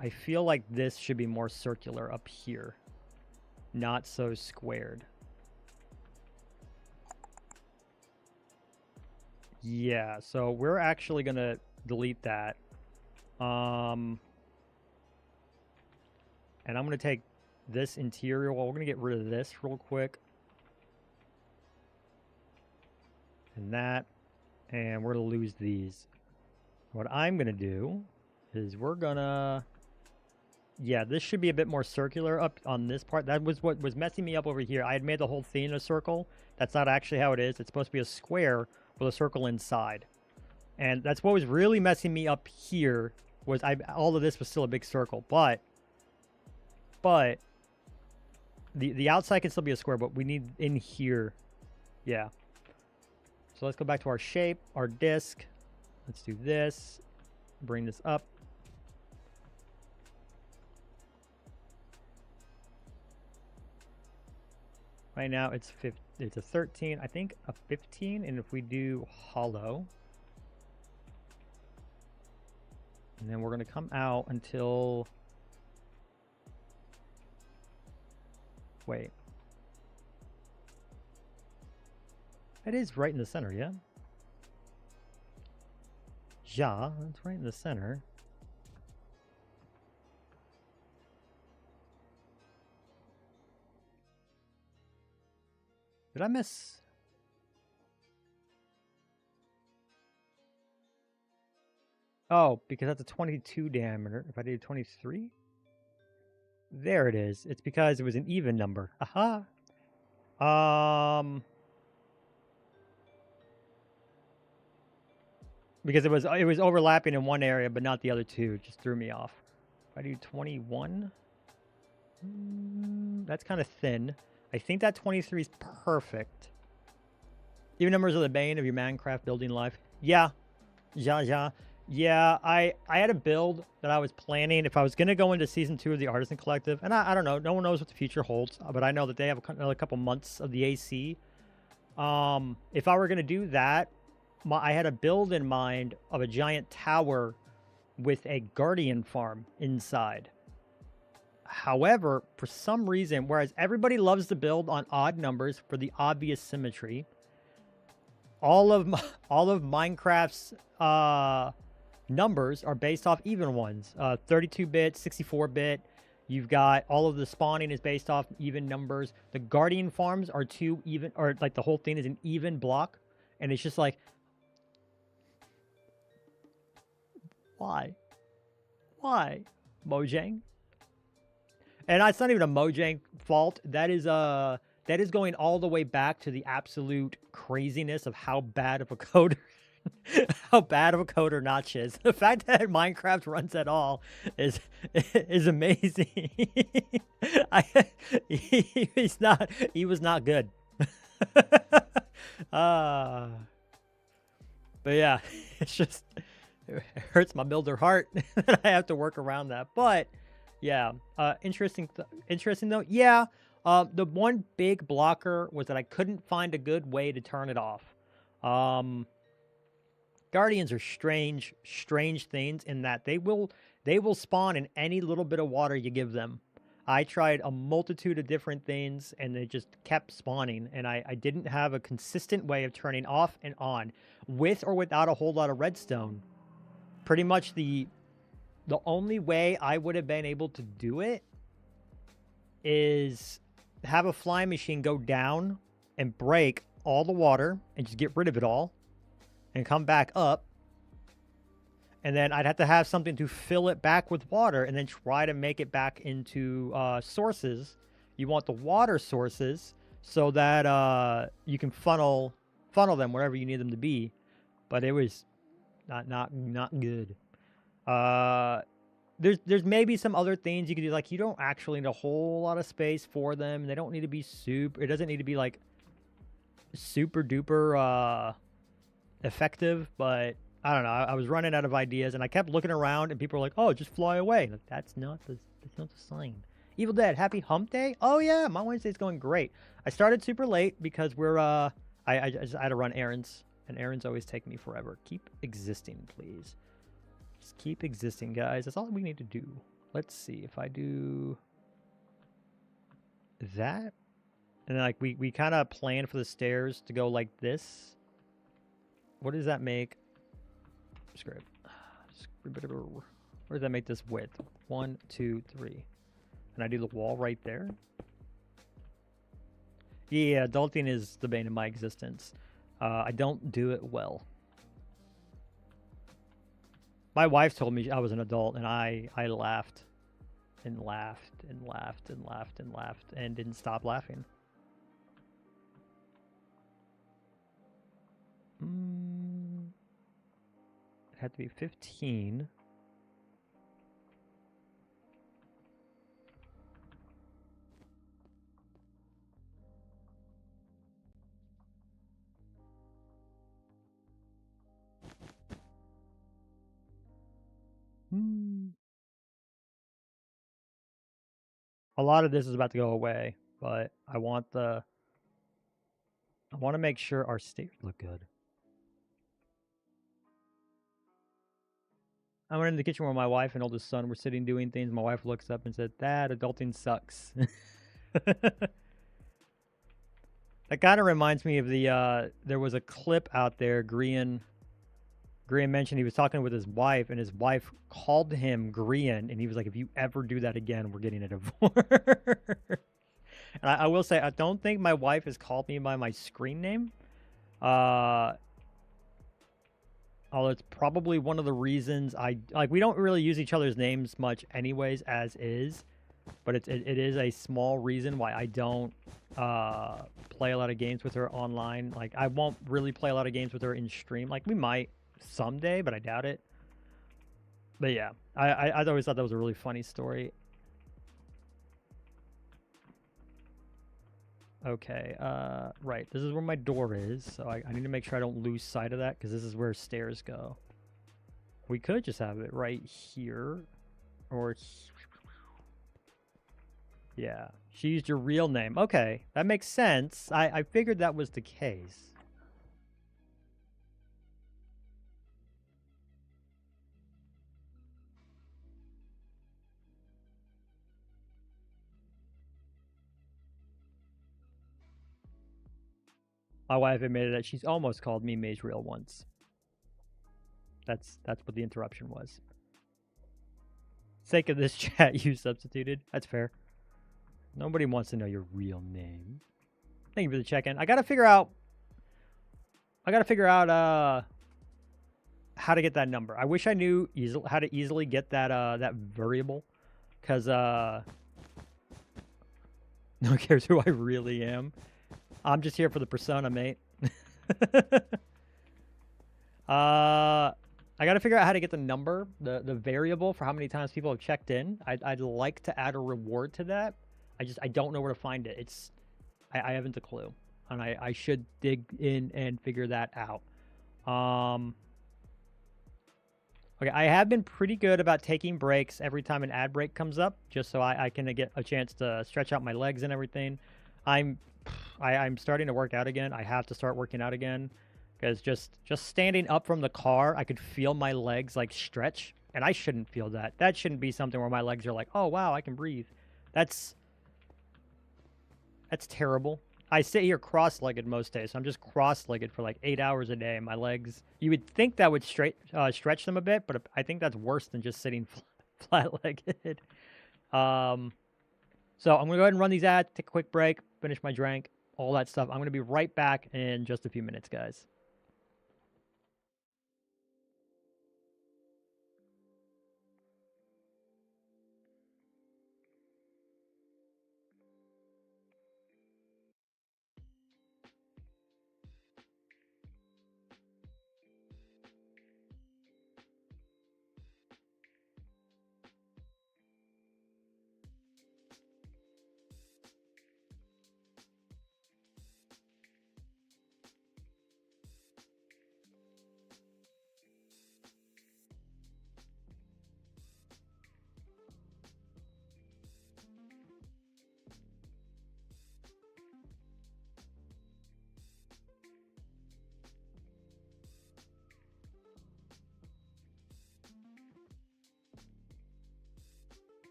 I feel like this should be more circular up here, not so squared. Yeah, so we're actually gonna delete that. And I'm gonna take this interior wall. We're gonna get rid of this real quick. And that. And we're gonna lose these. What I'm gonna do is we're gonna... Yeah, this should be a bit more circular up on this part. That was what was messing me up over here. I had made the whole thing a circle. That's not actually how it is. It's supposed to be a square with a circle inside. And that's what was really messing me up here, was all of this was still a big circle. But the outside can still be a square, but we need in here. Yeah. So let's go back to our shape, our disc. Let's do this. Bring this up. Right now it's a 13, I think a 15, and if we do hollow, and then we're gonna come out until, wait. It is right in the center, yeah? Yeah, it's right in the center. Did I miss? Oh, because that's a 22 diameter. If I did 23? There it is. It's because it was an even number. Aha! Because it was overlapping in one area, but not the other two. It just threw me off. If I do 21, that's kind of thin. I think that 23 is perfect. Even numbers are the bane of your Minecraft building life. Yeah. Yeah, I had a build that I was planning if I was going to go into Season 2 of the Artisan Collective. And I don't know. No one knows what the future holds. But I know that they have another couple months of the AC. If I were going to do that, I had a build in mind of a giant tower with a guardian farm inside. However, for some reason, whereas everybody loves to build on odd numbers for the obvious symmetry, all of Minecraft's numbers are based off even ones. 32-bit, 64-bit. You've got all of the spawning is based off even numbers. The guardian farms are two even, or like the whole thing is an even block, and it's just like, why, Mojang? And it's not even a Mojang fault. That is going all the way back to the absolute craziness of how bad of a coder Notch is. The fact that Minecraft runs at all is amazing. He was not good. But yeah, it's just, it hurts my builder heart that I have to work around that. But yeah, interesting though. Yeah, the one big blocker was that I couldn't find a good way to turn it off. Guardians are strange things in that they will spawn in any little bit of water you give them. I tried a multitude of different things and they just kept spawning, and I didn't have a consistent way of turning off and on with or without a whole lot of redstone. Pretty much the only way I would have been able to do it is have a flying machine go down and break all the water and just get rid of it all and come back up. And then I'd have to have something to fill it back with water and then try to make it back into sources. You want the water sources so that you can funnel them wherever you need them to be. But it was not good. There's maybe some other things you can do, like you don't actually need a whole lot of space for them. They don't need to be it doesn't need to be like super duper effective, but I don't know. I was running out of ideas and I kept looking around and people were like, "Oh, just fly away." Like, that's not the sign. Evil Dead, happy hump day? Oh yeah, my Wednesday's going great. I started super late because we're I just had to run errands, and errands always take me forever. Keep existing, please. Just keep existing, guys. That's all we need to do. Let's see if I do that. And then, like, we kind of planned for the stairs to go like this. What does that make? Script. Where does that make this width? 1, 2, 3. And I do the wall right there. Yeah, adulting is the bane of my existence. I don't do it well. My wife told me I was an adult, and I laughed and laughed and laughed and laughed and laughed and didn't stop laughing. It had to be 15. A lot of this is about to go away, but I want the I want to make sure our stairs look good. I went in the kitchen where my wife and oldest son were sitting doing things. My wife looks up and said, "Dad, adulting sucks." That kind of reminds me of the, there was a clip out there, Grian mentioned he was talking with his wife, and his wife called him Grian, and he was like, if you ever do that again, we're getting a divorce. And I will say, I don't think my wife has called me by my screen name. Although it's probably one of the reasons we don't really use each other's names much anyways, as is. But it is a small reason why I don't play a lot of games with her online. Like, I won't really play a lot of games with her in stream. Like, we might someday, but I doubt it. But yeah, I always thought that was a really funny story. Okay, right. This is where my door is, so I need to make sure I don't lose sight of that, because this is where stairs go. We could just have it right here, or... Yeah, she used your real name. Okay, that makes sense. I figured that was the case. My wife admitted that she's almost called me Maze Real once. That's what the interruption was. Sake of this chat, you substituted. That's fair. Nobody wants to know your real name. Thank you for the check-in. I gotta figure out how to get that number. I wish I knew how to easily get that that variable, because no one cares who I really am. I'm just here for the persona, mate. I gotta figure out how to get the number, the variable for how many times people have checked in. I'd like to add a reward to that. I don't know where to find it. I haven't a clue, and I should dig in and figure that out. Okay, I have been pretty good about taking breaks every time an ad break comes up, just so I can get a chance to stretch out my legs and everything. I'm starting to work out again. I have to start working out again, because just standing up from the car, I could feel my legs like stretch, and I shouldn't feel that. That shouldn't be something where my legs are like, oh wow, I can breathe. That's terrible. I sit here cross-legged most days, so I'm just cross-legged for like 8 hours a day. And my legs, you would think that would stretch them a bit, but I think that's worse than just sitting flat-legged. So I'm gonna go ahead and run these ads, take a quick break, finish my drink, all that stuff. I'm gonna be right back in just a few minutes, guys.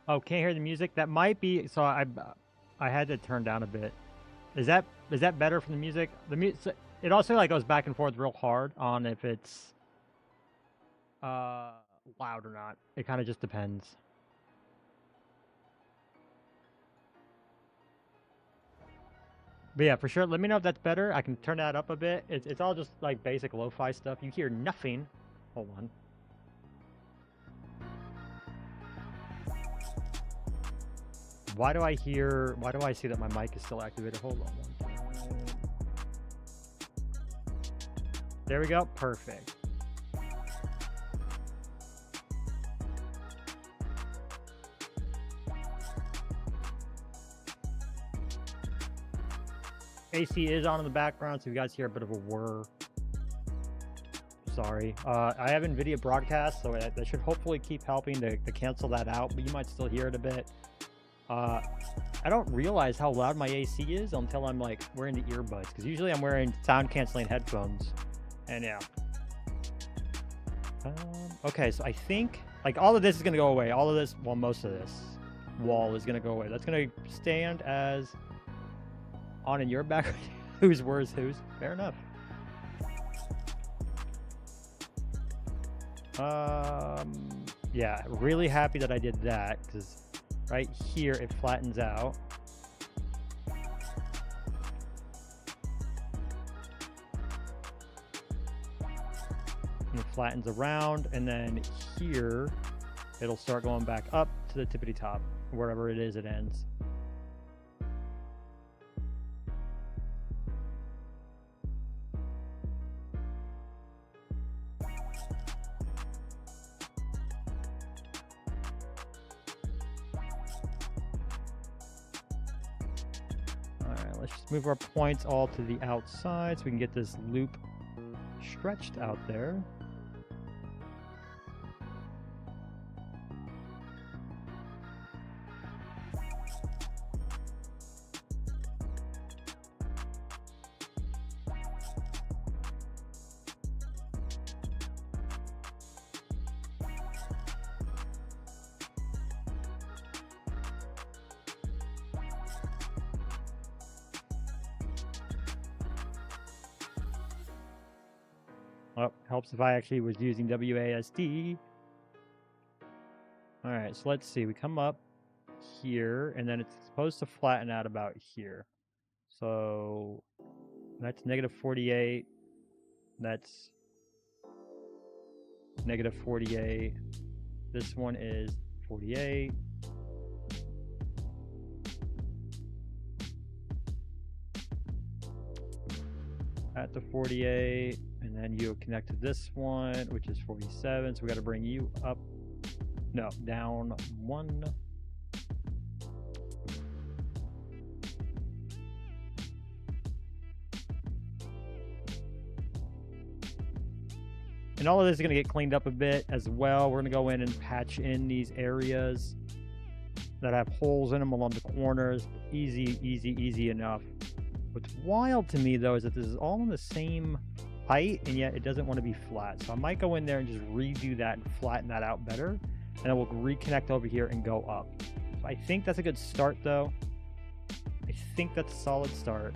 Oh, can't hear the music? That might be, so I had to turn down a bit. Is that better from the music? The music, it also like goes back and forth real hard on if it's loud or not. It kind of just depends. But yeah, for sure, let me know if that's better. I can turn that up a bit. It's all just like basic lo-fi stuff. You hear nothing. Hold on. Why do I see that my mic is still activated? Hold on one second. There we go. Perfect. AC is on in the background, so if you guys hear a bit of a whir, sorry. I have NVIDIA broadcast, so that should hopefully keep helping to cancel that out, but you might still hear it a bit. I don't realize how loud my AC is until I'm like wearing the earbuds, because usually I'm wearing sound canceling headphones, and yeah. Okay, so I think like all of this is gonna go away. All of this, well, most of this wall is gonna go away. That's gonna stand as on in your background. Whose words whose? Fair enough. Yeah, really happy that I did that, because right here it flattens out. And it flattens around, and then here it'll start going back up to the tippity top, wherever it is it ends. Let's just move our points all to the outside so we can get this loop stretched out there. Oh, helps if I actually was using WASD. All right, so let's see. We come up here, and then it's supposed to flatten out about here. So that's -48. That's -48. This one is 48. At the 48, and then you connect to this one, which is 47. So we got to bring you up, no, down 1. And all of this is going to get cleaned up a bit as well. We're going to go in and patch in these areas that have holes in them along the corners. Easy enough. What's wild to me, though, is that this is all on the same height, and yet it doesn't want to be flat. So I might go in there and just redo that and flatten that out better, and then we'll reconnect over here and go up. So I think that's a good start, though. I think that's a solid start.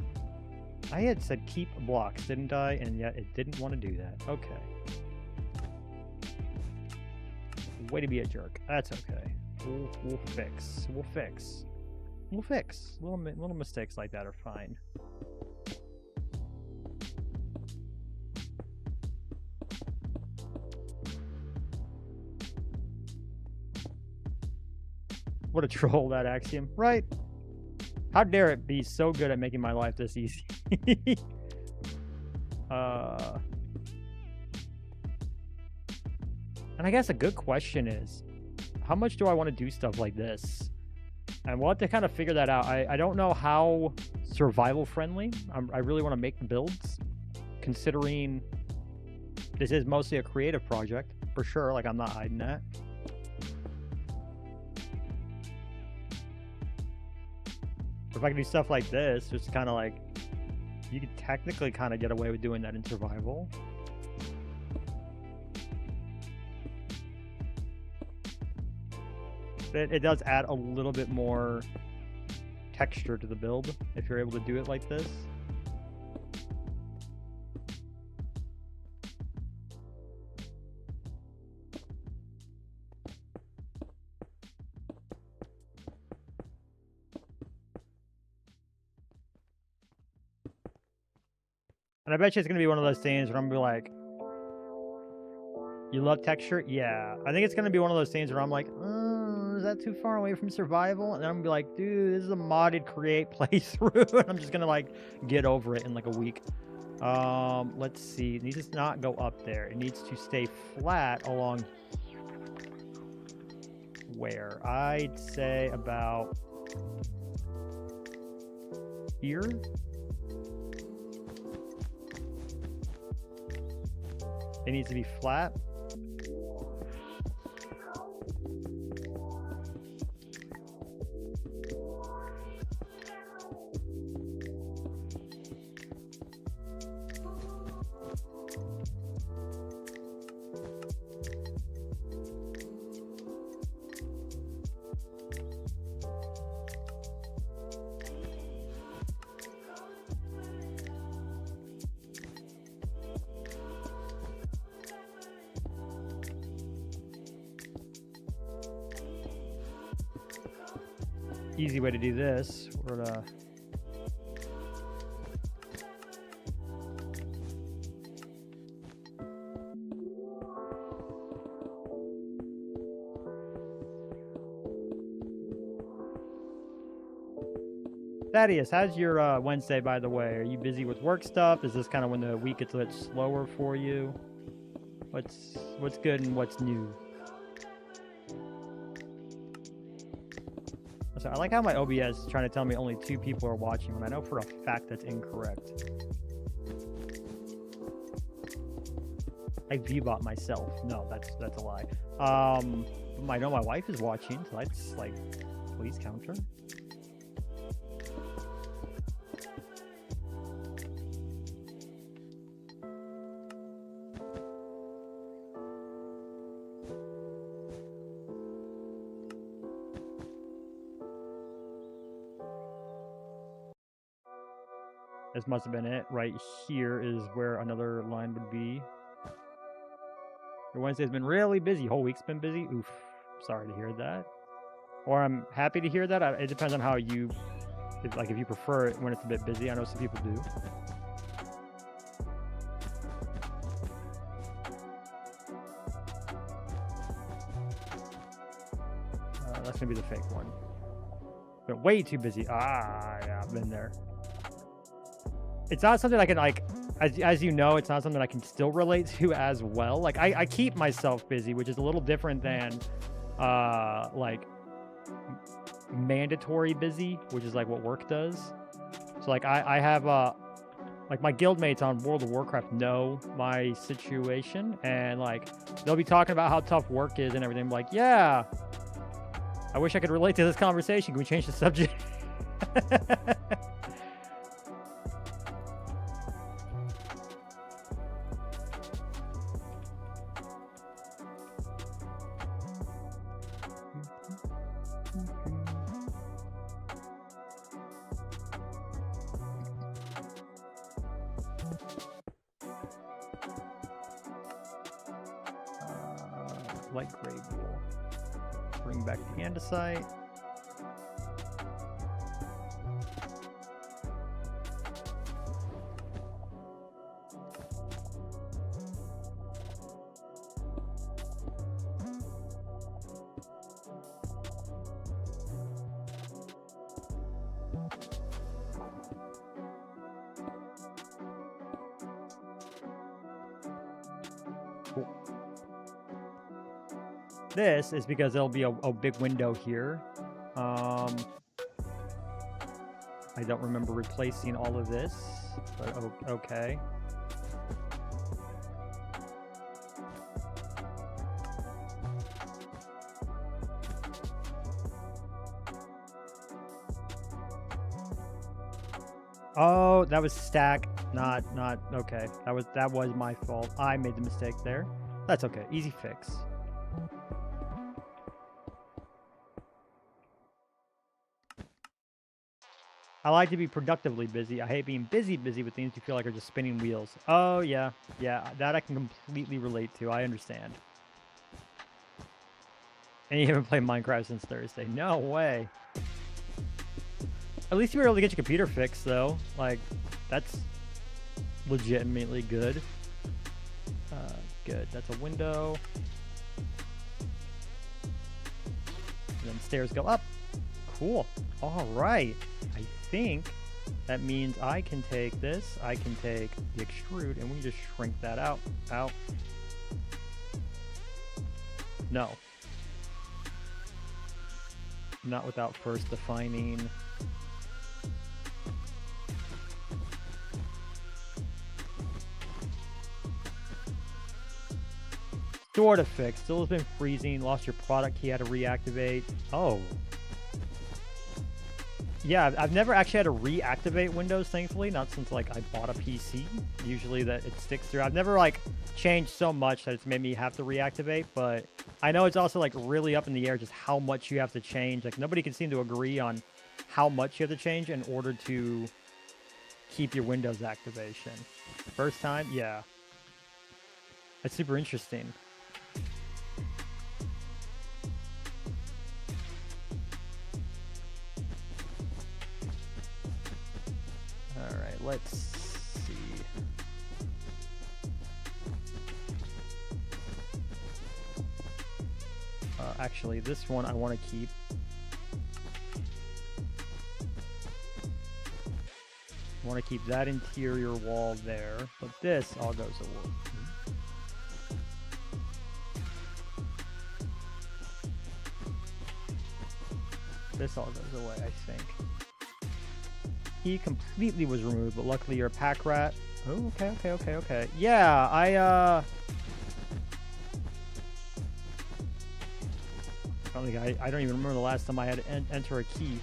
I had said keep blocks, didn't I? And yet it didn't want to do that. Okay. Way to be a jerk. That's okay. We'll fix. We'll fix. We'll fix. Little mistakes like that are fine. What a troll, that Axiom. Right? How dare it be so good at making my life this easy? And I guess a good question is, how much do I want to do stuff like this? And we'll have to kind of figure that out. I don't know how survival friendly I really want to make the builds, considering this is mostly a creative project, for sure. Like, I'm not hiding that. If I can do stuff like this, just kind of like, you could technically kind of get away with doing that in survival. It does add a little bit more texture to the build if you're able to do it like this. And I bet you it's going to be one of those things where I'm going to be like, you love texture? Yeah. I think it's going to be one of those things where I'm like, is that too far away from survival? And then I'm going to be like, dude, this is a modded create playthrough. And I'm just going to like get over it in like a week. Let's see. It needs to not go up there. It needs to stay flat along where? I'd say about here. It needs to be flat. Easy way to do this. We're gonna Thaddeus, how's your Wednesday, by the way? Are you busy with work stuff? Is this kind of when the week gets a bit slower for you? What's good and what's new? So I like how my OBS is trying to tell me only 2 people are watching when I know for a fact that's incorrect. I V-bot myself. No, that's a lie. I know my wife is watching, so that's like, please count her. This must have been it. Right here is where another line would be. Your Wednesday's been really busy. Whole week's been busy. Oof. Sorry to hear that. Or I'm happy to hear that. It depends on how you, if you prefer it when it's a bit busy. I know some people do. That's gonna be the fake one. Been way too busy. Yeah, I've been there. It's not something I can, like, as you know, it's not something I can still relate to as well. Like, I keep myself busy, which is a little different than, like, mandatory busy, which is, like, what work does. So, like, I have, like, my guildmates on World of Warcraft know my situation, and, like, they'll be talking about how tough work is and everything. I'm like, yeah, I wish I could relate to this conversation. Can we change the subject? Light gray wool. Bring back the andesite. Cool. This is because there'll be a big window here. I don't remember replacing all of this, but okay. Oh, that was stack, not okay. That was my fault. I made the mistake there. That's okay. Easy fix. I like to be productively busy. I hate being busy with things you feel like are just spinning wheels. Oh, yeah. Yeah, that I can completely relate to. I understand. And you haven't played Minecraft since Thursday. No way. At least you were able to get your computer fixed, though. Like, that's legitimately good. Good. That's a window. And then stairs go up. Cool. All right. I think that means I can take this. I can take the extrude, and we just shrink that out. Out. No. Not without first defining. Sort of fixed. Still has been freezing. Lost your product key. Had to reactivate. Oh. Yeah, I've never actually had to reactivate Windows, thankfully. Not since, like, I bought a PC. Usually that it sticks through. I've never, like, changed so much that it's made me have to reactivate, but I know it's also, like, really up in the air just how much you have to change. Like, nobody can seem to agree on how much you have to change in order to keep your Windows activation. First time? Yeah. That's super interesting. Alright, let's see. Actually, this one I want to keep. I want to keep that interior wall there, but this all goes away. This all goes away, I think. He completely was removed, but luckily you're a pack rat. Oh, okay. Yeah, I don't think I don't even remember the last time I had to enter a key.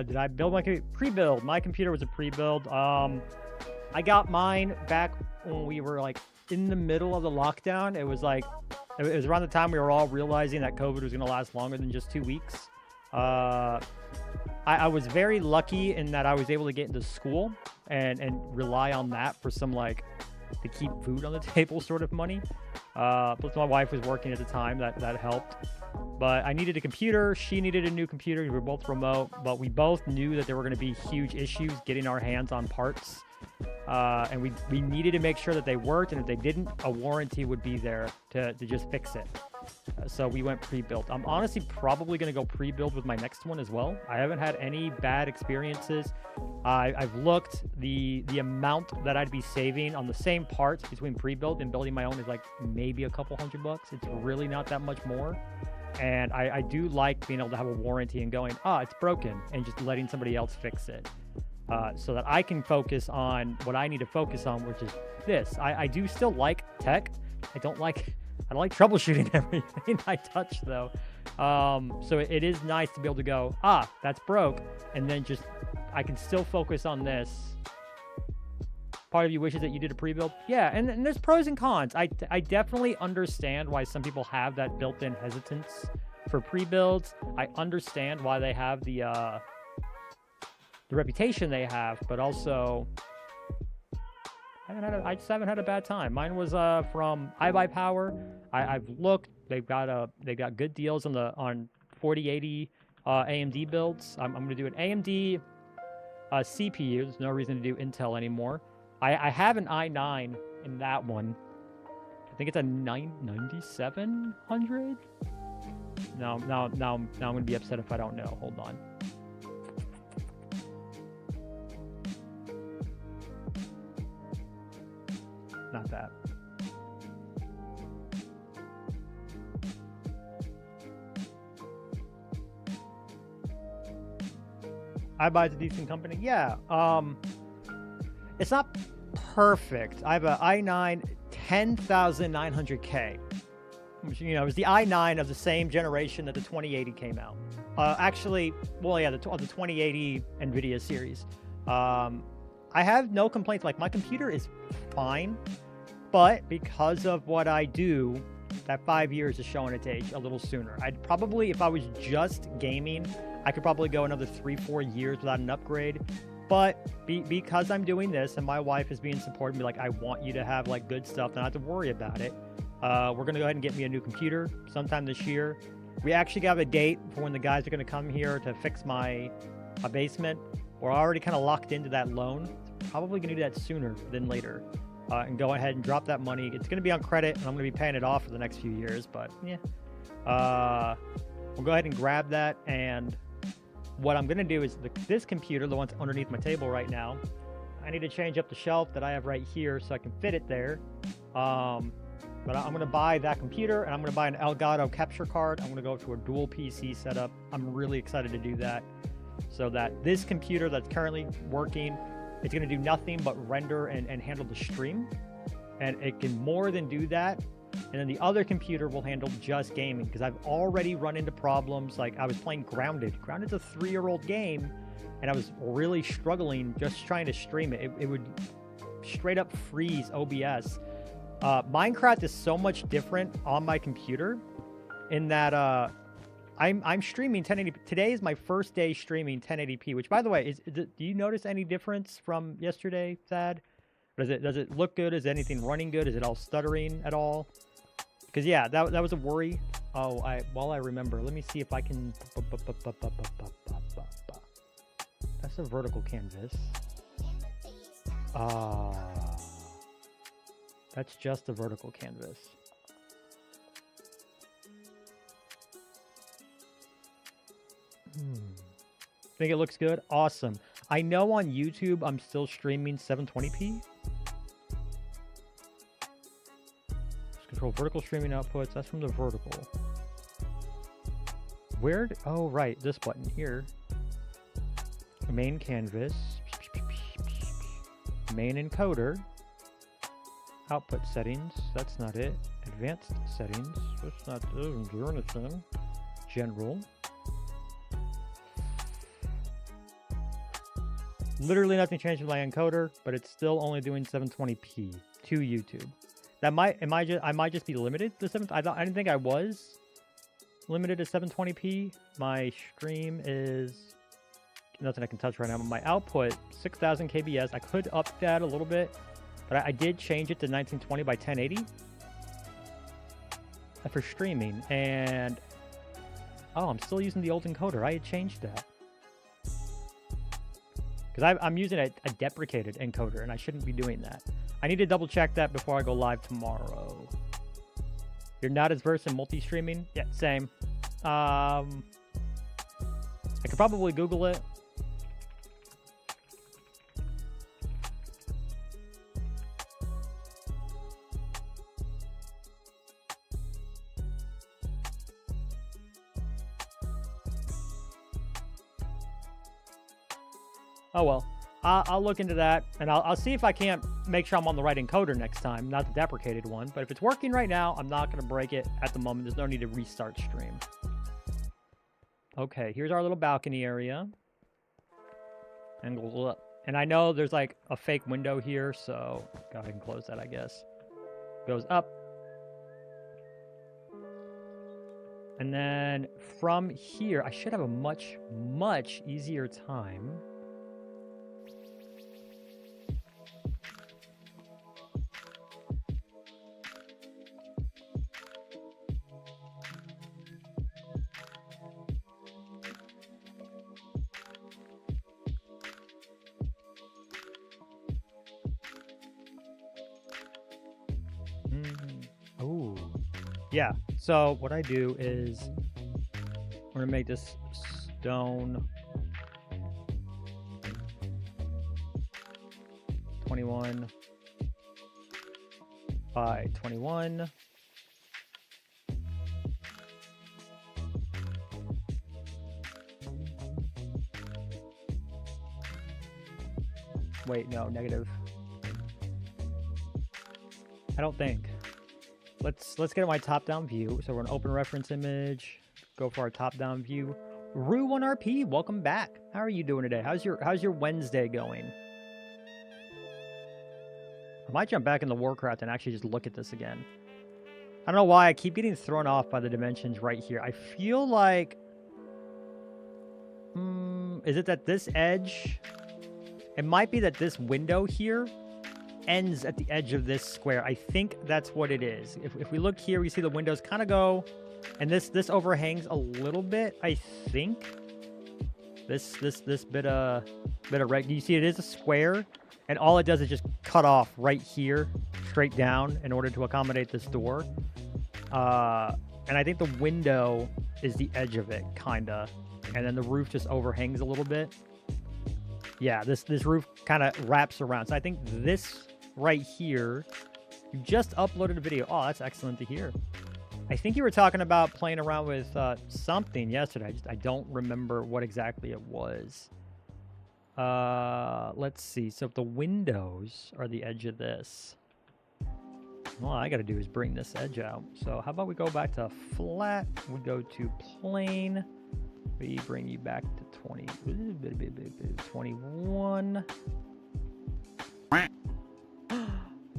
Did I build my pre-build? My computer was a pre-build. I got mine back when we were like in the middle of the lockdown. It was like it was around the time we were all realizing that COVID was going to last longer than just 2 weeks. I was very lucky in that I was able to get into school and rely on that for some like to keep food on the table sort of money. Plus my wife was working at the time. That helped. But I needed a computer. She needed a new computer. We were both remote, but we both knew that there were going to be huge issues getting our hands on parts. And we needed to make sure that they worked, and if they didn't, a warranty would be there to just fix it. So we went pre-built. I'm honestly probably going to go pre-build with my next one as well. I haven't had any bad experiences. I've looked. The amount that I'd be saving on the same parts between pre-built and building my own is like maybe a couple $100. It's really not that much more. And I do like being able to have a warranty and going, it's broken, and just letting somebody else fix it. So that I can focus on what I need to focus on, which is this. I do still like tech. I don't like troubleshooting everything I touch, though. So it is nice to be able to go, that's broke, and then just I can still focus on this. Part of you wishes that you did a pre-build. Yeah, and there's pros and cons. I definitely understand why some people have that built-in hesitance for pre-builds. I understand why they have the reputation they have, but also I just haven't had a bad time. Mine was from iBuyPower. I've looked. They've got good deals on 4080 AMD builds. I'm going to do an AMD CPU. There's no reason to do Intel anymore. I have an i9 in that one. think it's a 9700. Now I'm gonna be upset if I don't know. Hold on. Not that. I buy a decent company. Yeah. It's not perfect. I have a i9 10900K, which, you know, is the i9 of the same generation that the 2080 came out. Actually, well, yeah, the 2080 NVIDIA series. I have no complaints. Like, my computer is fine, but because of what I do, that 5 years is showing its age a little sooner. I'd probably, if I was just gaming, I could probably go another 3-4 years without an upgrade. But because I'm doing this and my wife is being supportive, me like, I want you to have like good stuff, not have to worry about it. We're gonna go ahead and get me a new computer sometime this year. We actually got a date for when the guys are gonna come here to fix my basement. We're already kind of locked into that loan. Probably gonna do that sooner than later, and go ahead and drop that money. It's gonna be on credit, and I'm gonna be paying it off for the next few years. But yeah, we'll go ahead and grab that. And what I'm going to do is this computer, the one underneath my table right now, I need to change up the shelf that I have right here so I can fit it there. But I'm going to buy that computer, and I'm going to buy an Elgato capture card. I'm going to go to a dual PC setup. I'm really excited to do that, so that this computer that's currently working, it's going to do nothing but render and handle the stream. And it can more than do that. And then the other computer will handle just gaming, because I've already run into problems. Like, I was playing Grounded. Grounded's a 3-year-old game, and I was really struggling just trying to stream it. It would straight up freeze OBS. Minecraft is so much different on my computer in that I'm streaming 1080p. Today is my first day streaming 1080p, which, by the way, do you notice any difference from yesterday, Thad? Does it look good? Is anything running good? Is it all stuttering at all? Because yeah, that was a worry. Oh, while I remember, let me see if I can. That's a vertical canvas. That's just a vertical canvas. Think it looks good? Awesome. I know on YouTube I'm still streaming 720p. Control vertical streaming outputs. That's from the vertical. Where? Oh, right. This button here. Main canvas. Main encoder. Output settings. That's not it. Advanced settings. That's not. Doesn't do anything. General. Literally nothing changed with my encoder, but it's still only doing 720p to YouTube. That might, I might just be limited to 7. I didn't think I was limited to 720p. My stream is nothing I can touch right now. But my output 6,000 kbs. I could up that a little bit, but I did change it to 1920 by 1080 for streaming. And oh, I'm still using the old encoder. I had changed that because I'm using a deprecated encoder, and I shouldn't be doing that. I need to double check that before I go live tomorrow. You're not as versed in multi-streaming? Yeah, same. I could probably Google it. Oh well. I'll look into that, and I'll see if I can't make sure I'm on the right encoder next time, not the deprecated one. But if it's working right now, I'm not going to break it at the moment. There's no need to restart stream. Okay, here's our little balcony area. And I know there's like a fake window here, so go ahead and close that, I guess. Goes up. And then from here, I should have a much, much easier time. yeah. So what I do is I'm gonna make this stone 21 by 21. Wait, no, negative. I don't think. Let's get my top-down view. So we're an open reference image. Go for our top-down view. Rue1RP, welcome back. How are you doing today? How's your Wednesday going? I might jump back into Warcraft and actually just look at this again. I don't know why I keep getting thrown off by the dimensions right here. I feel like... is it that this edge... It might be that this window here ends at the edge of this square. I think that's what it is. If we look here, we see the windows kind of go... And this overhangs a little bit, I think. This bit of right. You see, it is a square, and all it does is just cut off right here, straight down, in order to accommodate this door. And I think the window is the edge of it, kinda, and then the roof just overhangs a little bit. Yeah, this roof kind of wraps around. So I think this right here. You just uploaded a video. Oh, that's excellent to hear. I think you were talking about playing around with something yesterday. I don't remember what exactly it was. Let's see. So if the windows are the edge of this, all I got to do is bring this edge out. So how about we go back to flat? We go to plane. We bring you back to 21.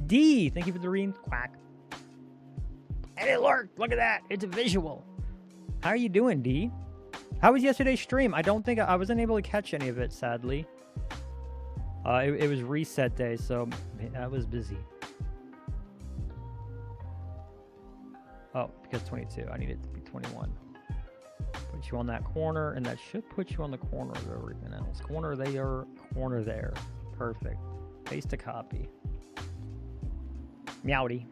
D, thank you for the ream. Quack. And it lurked. Look at that. It's a visual. How are you doing, D? How was yesterday's stream? I don't think I wasn't able to catch any of it, sadly. It was reset day, so I was busy. Oh, because 22. I need it to be 21. Put you on that corner, and that should put you on the corner of everything else. Corner there, corner there. Perfect. Paste to copy. Meowdy.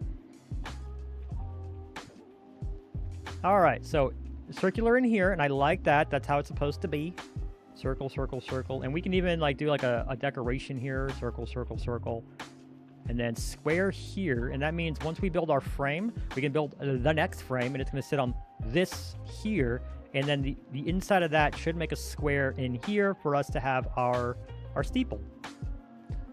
All right, so circular in here, and I like that. That's how it's supposed to be. Circle, circle, circle. And we can even like do like a decoration here. Circle, circle, circle. And then square here. And that means once we build our frame, we can build the next frame, and it's going to sit on this here. And then the inside of that should make a square in here for us to have our steeple.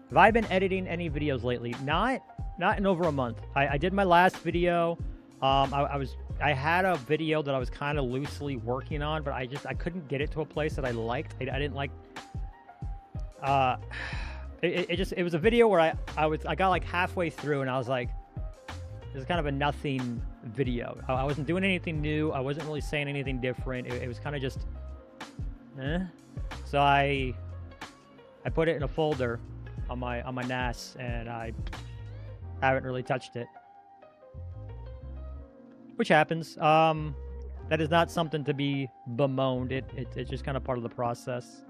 Have I been editing any videos lately? Not in over a month. I did my last video. I had a video that I was kind of loosely working on, but I couldn't get it to a place that I liked. I didn't like. It was a video where I got like halfway through, and I was like, this is kind of a nothing video. I wasn't doing anything new. I wasn't really saying anything different. It was kind of just, So I put it in a folder on my NAS, and I haven't really touched it. Which happens. That is not something to be bemoaned. It's just kind of part of the process.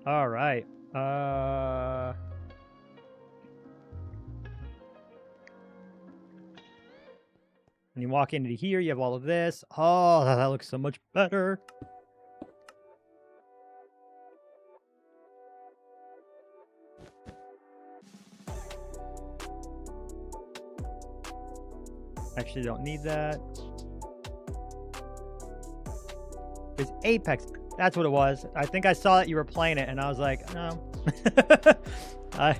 All right. When you walk into here, you have all of this. Oh, that looks so much better. Actually, don't need that. It's Apex. That's what it was. I think I saw that you were playing it, and I was like, no. I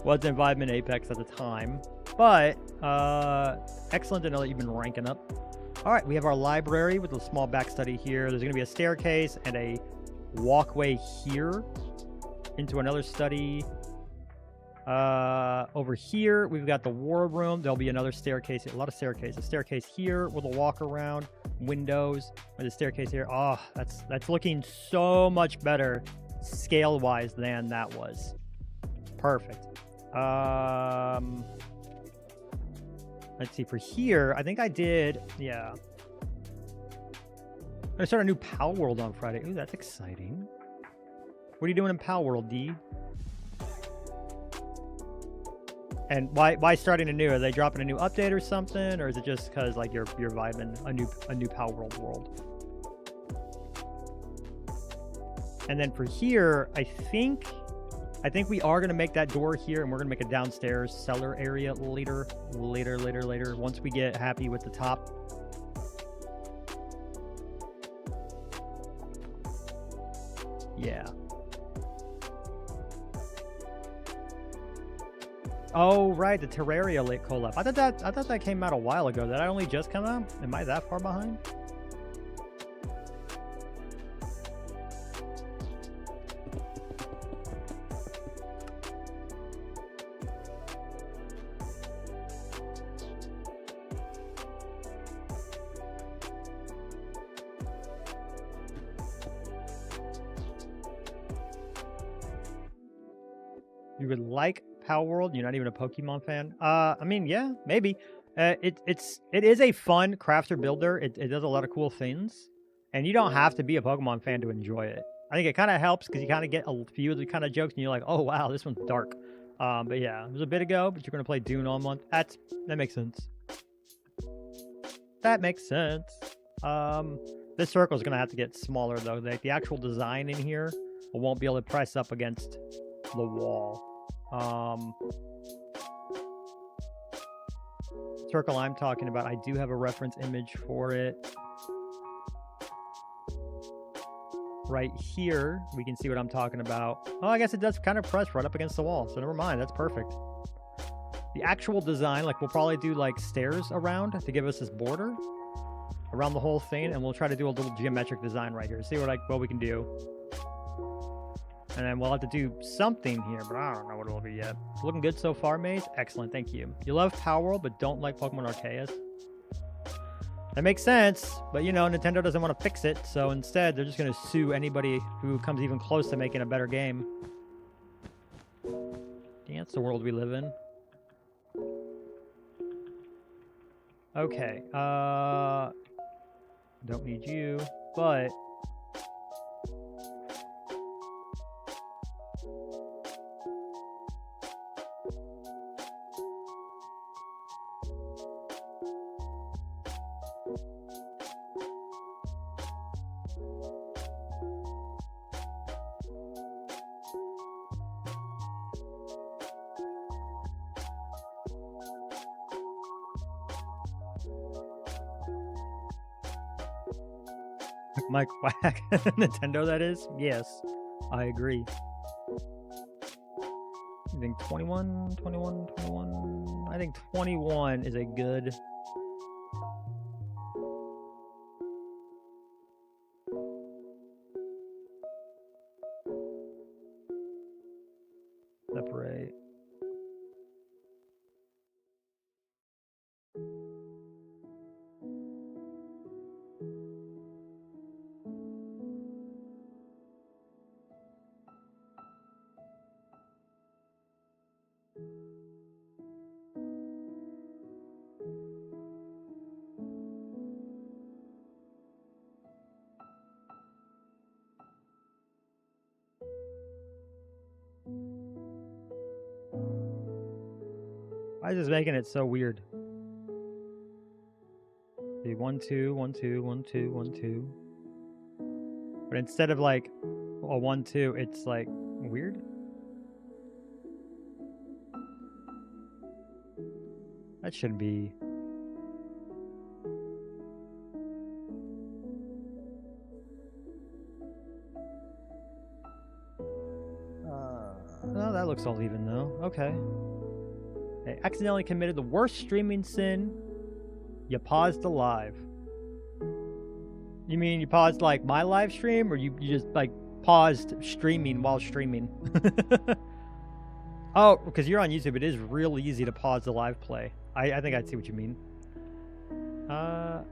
wasn't vibing Apex at the time. But, excellent to know that you've been ranking up. All right, we have our library with a small back study here. There's going to be a staircase and a walkway here into another study. Over here, we've got the war room. There'll be another staircase, a lot of staircases. A staircase here with a walk around, windows, with a staircase here. Oh, that's looking so much better scale-wise than that was. Perfect. Let's see, for here, I think I did, yeah. I'm gonna start a new Pal World on Friday. Ooh, that's exciting. What are you doing in Pal World, D? And why starting anew? Are they dropping a new update or something, or is it just because like you're vibing a new Power World? And then for here, I think we are gonna make that door here, and we're gonna make a downstairs cellar area later. Once we get happy with the top. Yeah. Oh right, the Terraria late collab. I thought that came out a while ago. Did that only just come out? Am I that far behind? You would like Power World? You're not even a Pokemon fan? I mean, yeah, maybe. It is a fun crafter builder. It does a lot of cool things, and you don't have to be a Pokemon fan to enjoy it. I think it kind of helps because you kind of get a few of the kind of jokes, and you're like, oh wow, this one's dark. But yeah, it was a bit ago. But you're gonna play Dune all month. That makes sense. That makes sense. This circle is gonna have to get smaller though. Like the actual design in here, I won't be able to press up against the wall. Circle I'm talking about, I do have a reference image for it. Right here, we can see what I'm talking about. Oh, I guess it does kind of press right up against the wall, so never mind, that's perfect. The actual design, like we'll probably do like stairs around to give us this border around the whole thing, and we'll try to do a little geometric design right here. See what we can do. And then we'll have to do something here, but I don't know what it'll be yet. It's looking good so far, Maze. Excellent, thank you. You love Power World, but don't like Pokemon Arceus. That makes sense, but you know, Nintendo doesn't want to fix it, so instead they're just going to sue anybody who comes even close to making a better game. That's the world we live in. Okay, don't need you, but... Mike Whack. Nintendo, that is? Yes, I agree. I think 21? I think 21 is a good... Separate. Why is this making it so weird? Okay, 1, 2, 1, 2, 1, 2, 1, 2. But instead of like a 1, 2, it's like weird. That shouldn't be. No, that looks all even though. Okay. I accidentally committed the worst streaming sin. You paused the live. You mean you paused like my live stream, or you just like paused streaming while streaming? Oh, because you're on YouTube, it is real easy to pause the live play. I think I see what you mean. How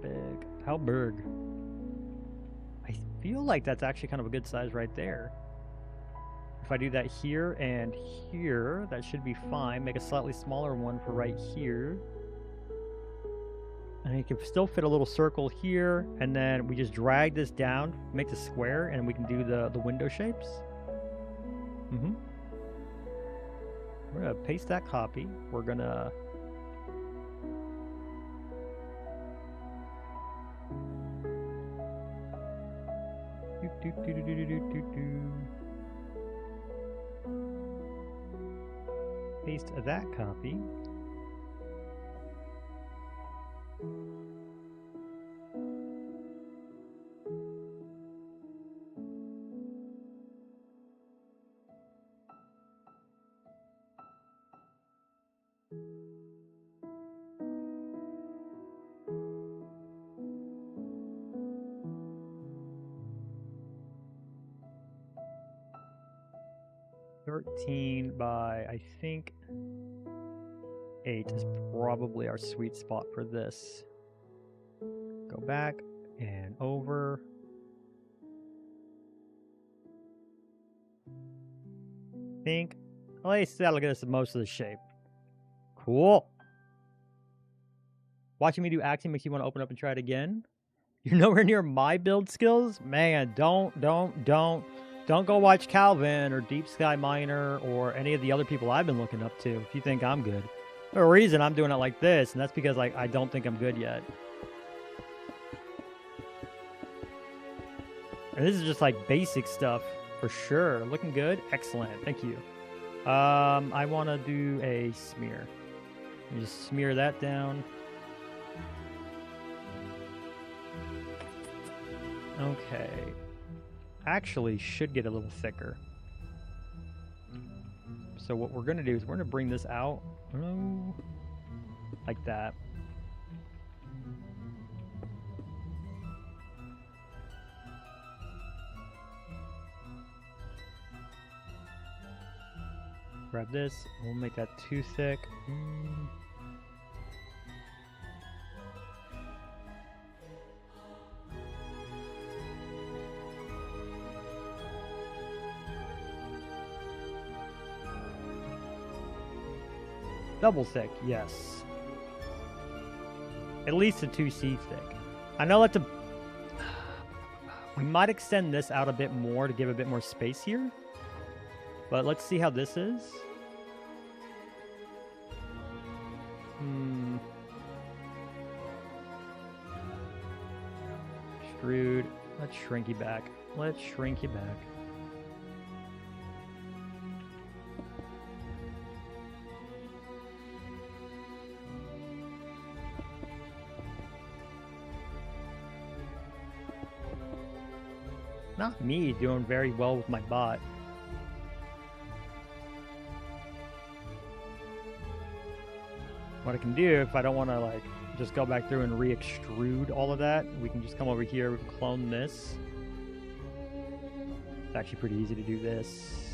big? How big? I feel like that's actually kind of a good size right there. If I do that here and here, that should be fine. Make a slightly smaller one for right here. And you can still fit a little circle here, and then we just drag this down, make the square, and we can do the window shapes. we're gonna paste that copy. We're gonna paste that copy. By I think 8 is probably our sweet spot for this. Go back and over. Think at least that'll get us most of the shape. Cool. Watching me do Axiom makes you want to open up and try it again. You're nowhere near my build skills, man. Don't go watch Calvin or Deep Sky Miner or any of the other people I've been looking up to if you think I'm good. There's a reason I'm doing it like this, and that's because I don't think I'm good yet. And this is just like basic stuff for sure. Looking good. Excellent. Thank you. I want to do a smear. Just smear that down. Okay. Actually should get a little thicker. So what we're gonna do is we're gonna bring this out like that. Grab this, we'll make that too thick. Double thick, yes. At least a 2C thick. I know that's a... We might extend this out a bit more to give a bit more space here. But let's see how this is. Extrude. Let's shrink you back. Let's shrink you back. Not me doing very well with my bot. What I can do, if I don't want to like just go back through and re-extrude all of that, we can just come over here, we can clone this. It's actually pretty easy to do this.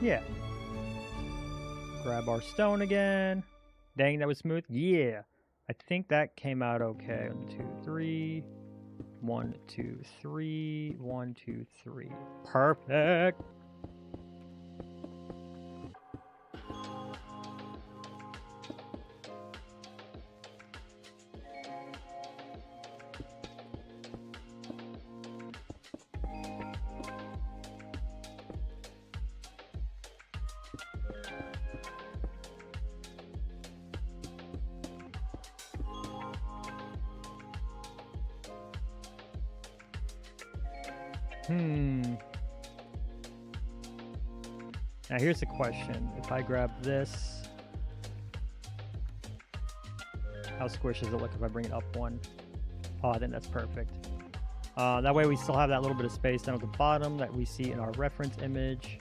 Yeah. Grab our stone again. Dang, that was smooth. Yeah. I think that came out okay. 1, 2, 3. 1, 2, 3. 1, 2, 3. Perfect. Now here's the question. If I grab this, how squishy does it look if I bring it up one? Oh, I think that's perfect. That way we still have that little bit of space down at the bottom that we see in our reference image.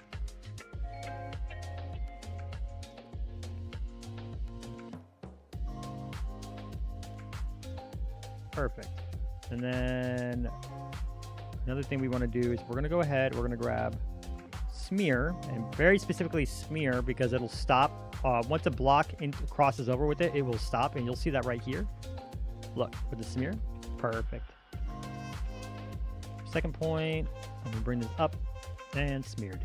Perfect. And then another thing we want to do is we're going to go ahead, we're going to grab smear, and very specifically smear because it'll stop. Once a block crosses over with it, it will stop, and you'll see that right here. Look, with the smear. Perfect. Second point, I'm going to bring this up And smeared.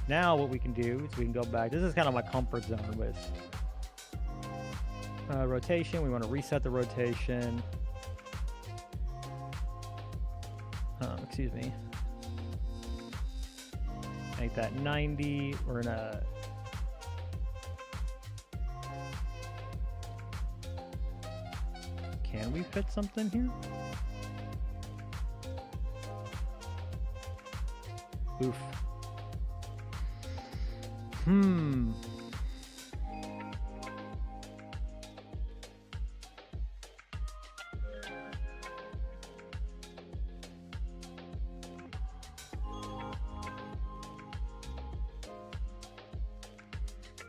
Now what we can do is we can go back. This is kind of my comfort zone with rotation. We want to reset the rotation. Excuse me. Make that 90. We're gonna can we fit something here? Oof.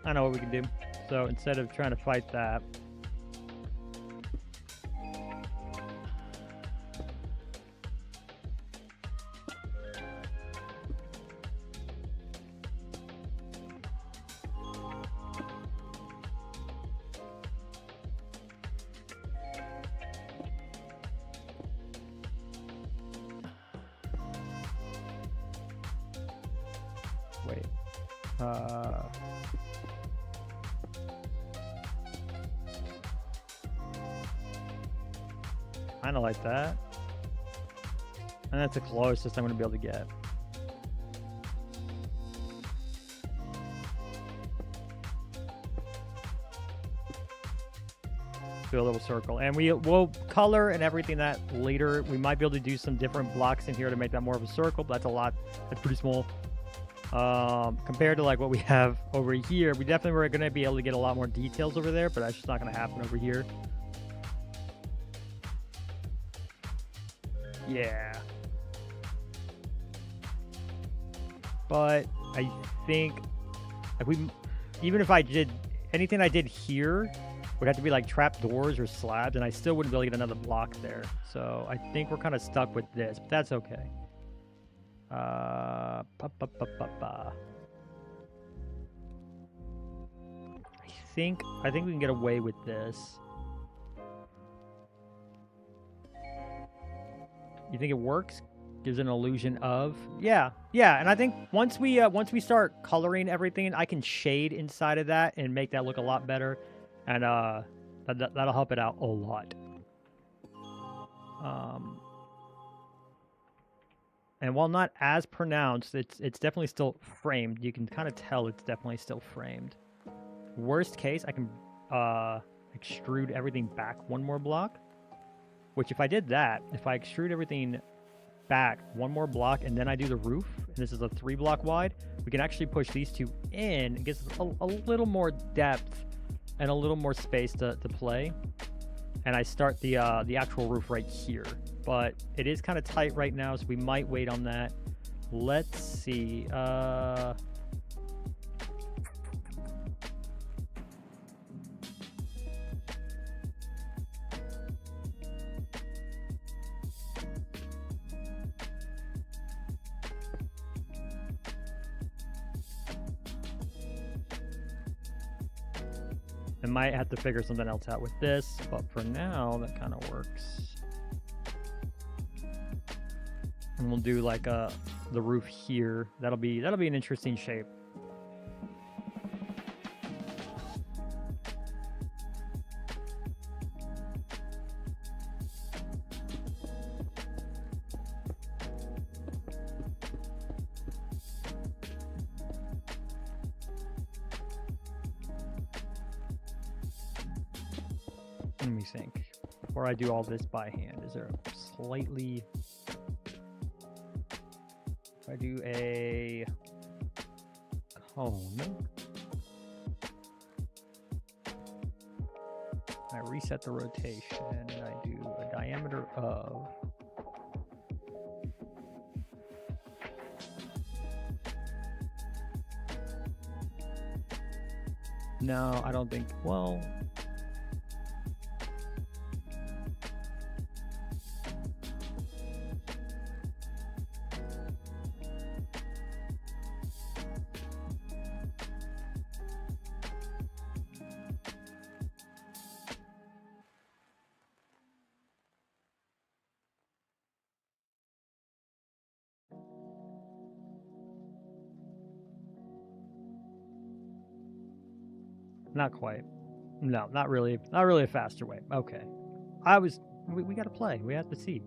I know what we can do. So instead of trying to fight that, wait. Kind of like that. And that's the closest I'm going to be able to get. Do a little circle. And will color and everything that later. We might be able to do some different blocks in here to make that more of a circle, but that's a lot. That's pretty small. Compared to like what we have over here, we definitely were going to be able to get a lot more details over there, but that's just not going to happen over here. Yeah. But I think if even if I did anything I did here would have to be like trap doors or slabs, and I still wouldn't be able to get another block there. So I think we're kind of stuck with this, but that's okay. I think we can get away with this. You think it works? Gives an illusion of yeah, and I think once we start coloring everything, I can shade inside of that and make that look a lot better, and that'll help it out a lot. And while not as pronounced, it's definitely still framed. You can kind of tell it's definitely still framed. Worst case, I can extrude everything back one more block. Which if I did that, if I extrude everything back one more block and then I do the roof, and this is a 3 block wide, we can actually push these two in. It gives us a little more depth and a little more space to play. And I start the actual roof right here. But it is kind of tight right now, so we might wait on that. Let's see. I might have to figure something else out with this, but for now, that kind of works. And we'll do like the roof here. That'll be an interesting shape. Let me think. Before I do all this by hand, is there a slightly... If I do a cone, I reset the rotation, and I do a diameter of... No, I don't think... Well... Not quite. No, not really a faster way. Okay. We gotta play. We have to see.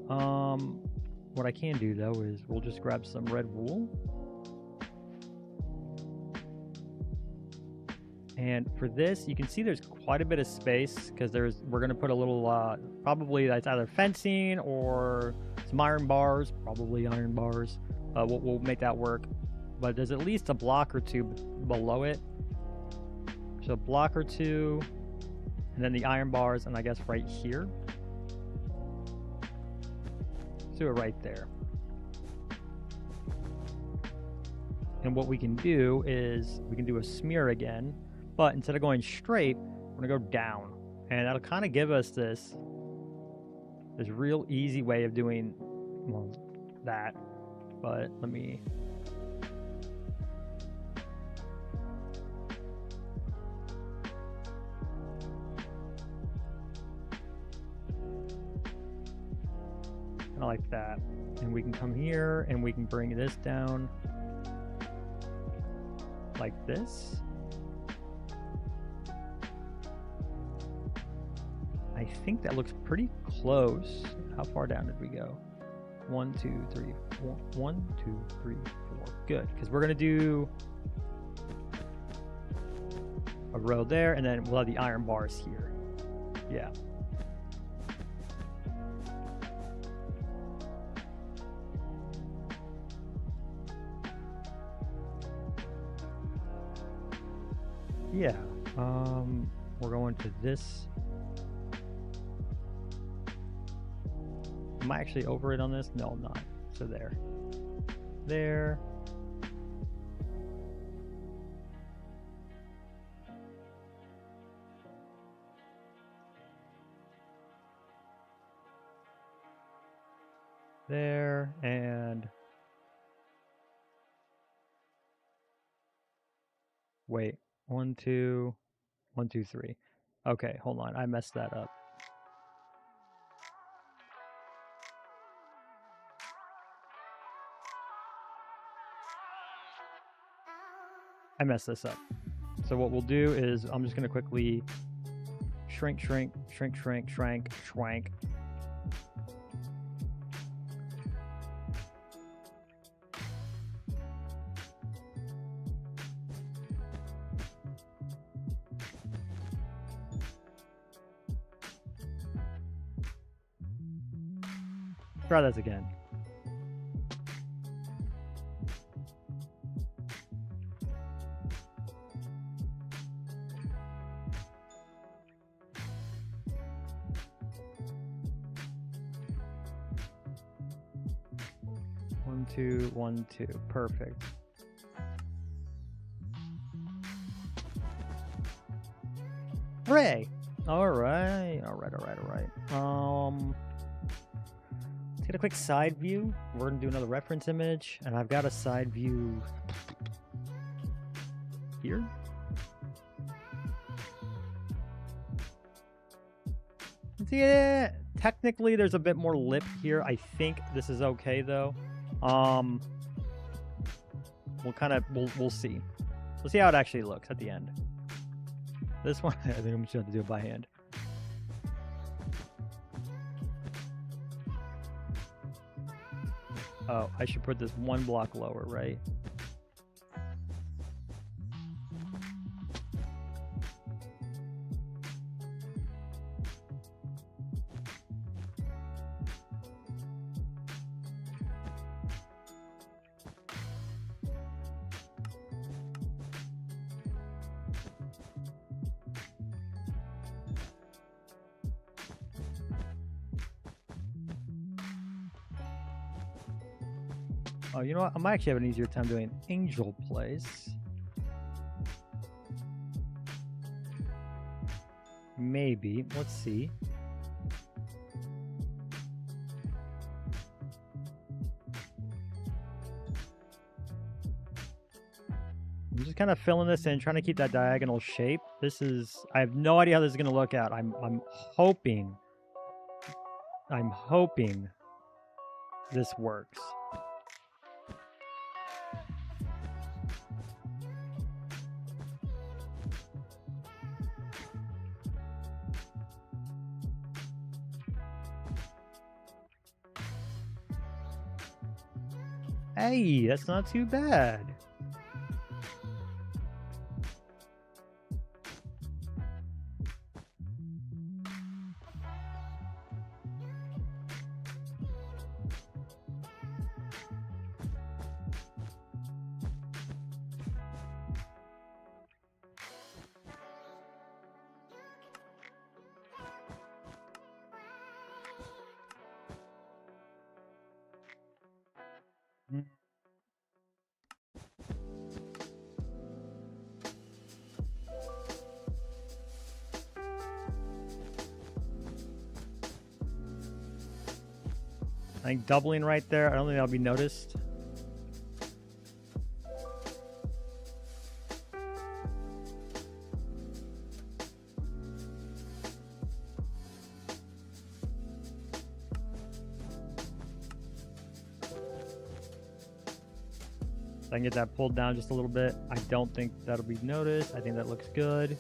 What I can do though is we'll just grab some red wool. And for this, you can see there's quite a bit of space because we're gonna put a little probably that's either fencing or some iron bars, probably iron bars. We'll make that work. But there's at least a block or two below it. So a block or two, and then the iron bars, and I guess right here. Let's do it right there. And what we can do is we can do a smear again, but instead of going straight, we're gonna go down, and that'll kind of give us this real easy way of doing, well, that. But let me. Kind of like that, and we can come here and we can bring this down like this. I think that looks pretty close. How far down did we go? 1, 2, 3, 4. 1, 2, 3, 4. Good, because we're gonna do a row there, and then we'll have the iron bars here. Yeah. Yeah. We're going to this. Am I actually over it on this? No, I'm not. So there. There. There, and wait, 1, 2, 1, 2, 3. Okay, hold on, I messed that up. I messed this up. So what we'll do is I'm just gonna quickly shrink. Try this again. One, two, 1, 2. Perfect. Hooray! All right. Let's get a quick side view. We're gonna do another reference image, and I've got a side view here. Yeah, technically there's a bit more lip here. I think this is okay though. We'll see. We'll see how it actually looks at the end. This one, I think I'm just gonna have to do it by hand. Oh, I should put this 1 block lower, right? Oh, you know what? I might actually have an easier time doing angel place. Maybe. Let's see. I'm just kind of filling this in, trying to keep that diagonal shape. I have no idea how this is going to look out. I'm hoping this works. Hey, that's not too bad. I think doubling right there, I don't think that'll be noticed. I can get that pulled down just a little bit. I don't think that'll be noticed. I think that looks good.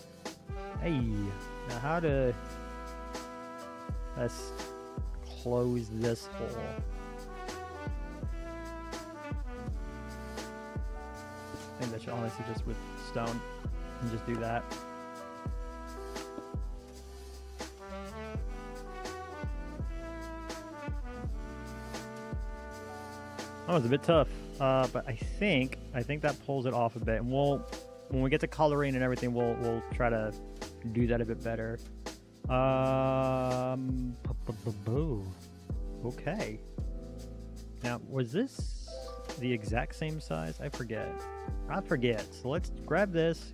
Hey, now how to... Let's close this hole. I think that should honestly just with stone and just do that. That was a bit tough, but I think that pulls it off a bit, and when we get to coloring and everything, we'll try to do that a bit better. Okay. Now, was this the exact same size? I forget. So let's grab this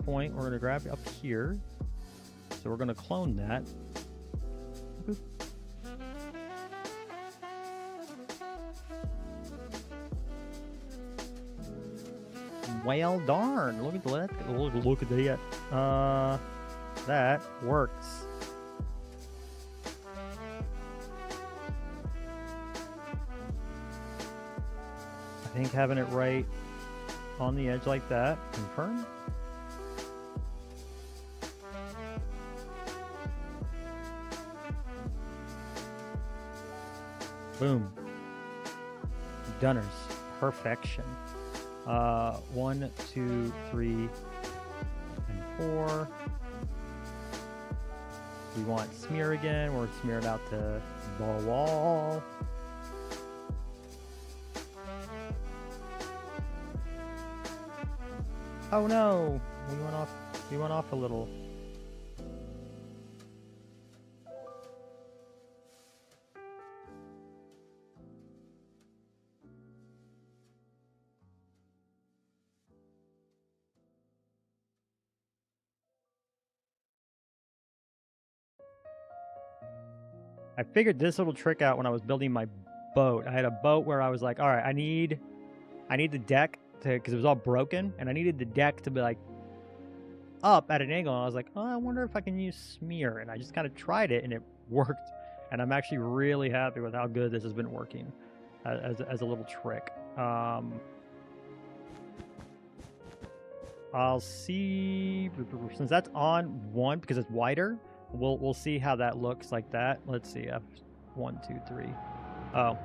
point. We're gonna grab up here. So we're gonna clone that. Boop. Well, darn! Look at that! Look at that! That works. I think having it right on the edge like that. Confirm. Boom. Dunners. Perfection. 1, 2, 3, and 4. We want smear again. We're smearing out to the wall. Oh no! We went off a little. I figured this little trick out when I was building my boat. I had a boat where I was like, all right, I need the deck to, because it was all broken, and I needed the deck to be like up at an angle. And I was like, oh, I wonder if I can use smear. And I just kind of tried it, and it worked. And I'm actually really happy with how good this has been working as a little trick. I'll see, since that's on 1 because it's wider. We'll see how that looks like that. Let's see. 1, 2, 3. Oh,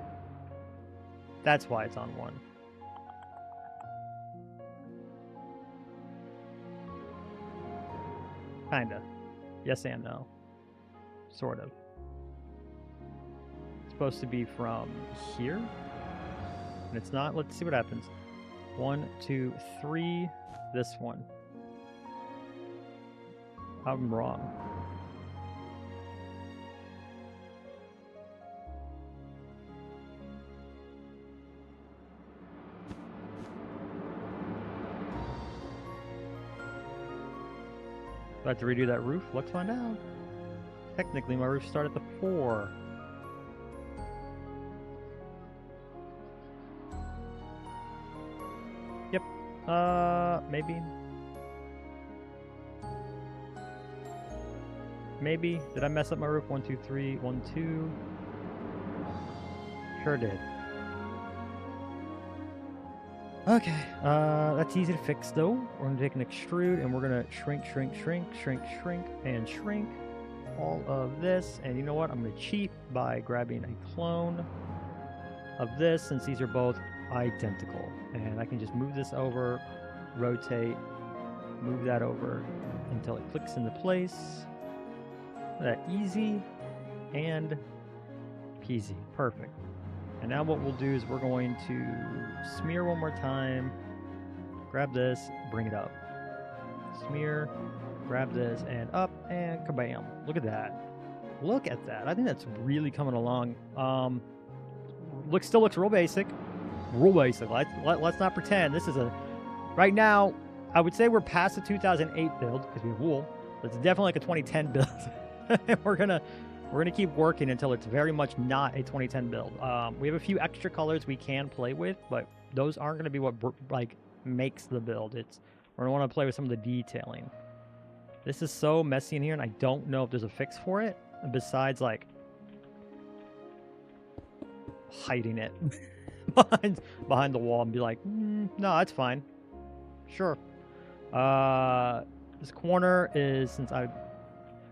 that's why it's on 1. Kinda. Yes and no. Sort of. It's supposed to be from here, and it's not. Let's see what happens. 1, 2, 3. This one. I'm wrong. Do I have to redo that roof? Let's find out. Technically, my roof started at the 4. Yep. Maybe. Maybe. Did I mess up my roof? 1, 2, 3. 1, 2. Sure did. Okay, that's easy to fix though. We're gonna take an extrude and we're gonna shrink and shrink all of this. And you know what? I'm gonna cheat by grabbing a clone of this, since these are both identical. And I can just move this over, rotate, move that over until it clicks into place. That easy and peasy. Perfect. And now what we'll do is we're going to smear one more time, grab this, bring it up. Smear, grab this, and up, and kabam. Look at that. Look at that. I think that's really coming along. Still looks real basic. Real basic. Let's not pretend. This is a... Right now, I would say we're past the 2008 build, because we have wool. But it's definitely like a 2010 build. We're gonna keep working until it's very much not a 2010 build. We have a few extra colors we can play with, but those aren't gonna be what like makes the build. We're gonna want to play with some of the detailing. This is so messy in here, and I don't know if there's a fix for it besides like hiding it behind the wall and be like, no, that's fine. Sure. This corner is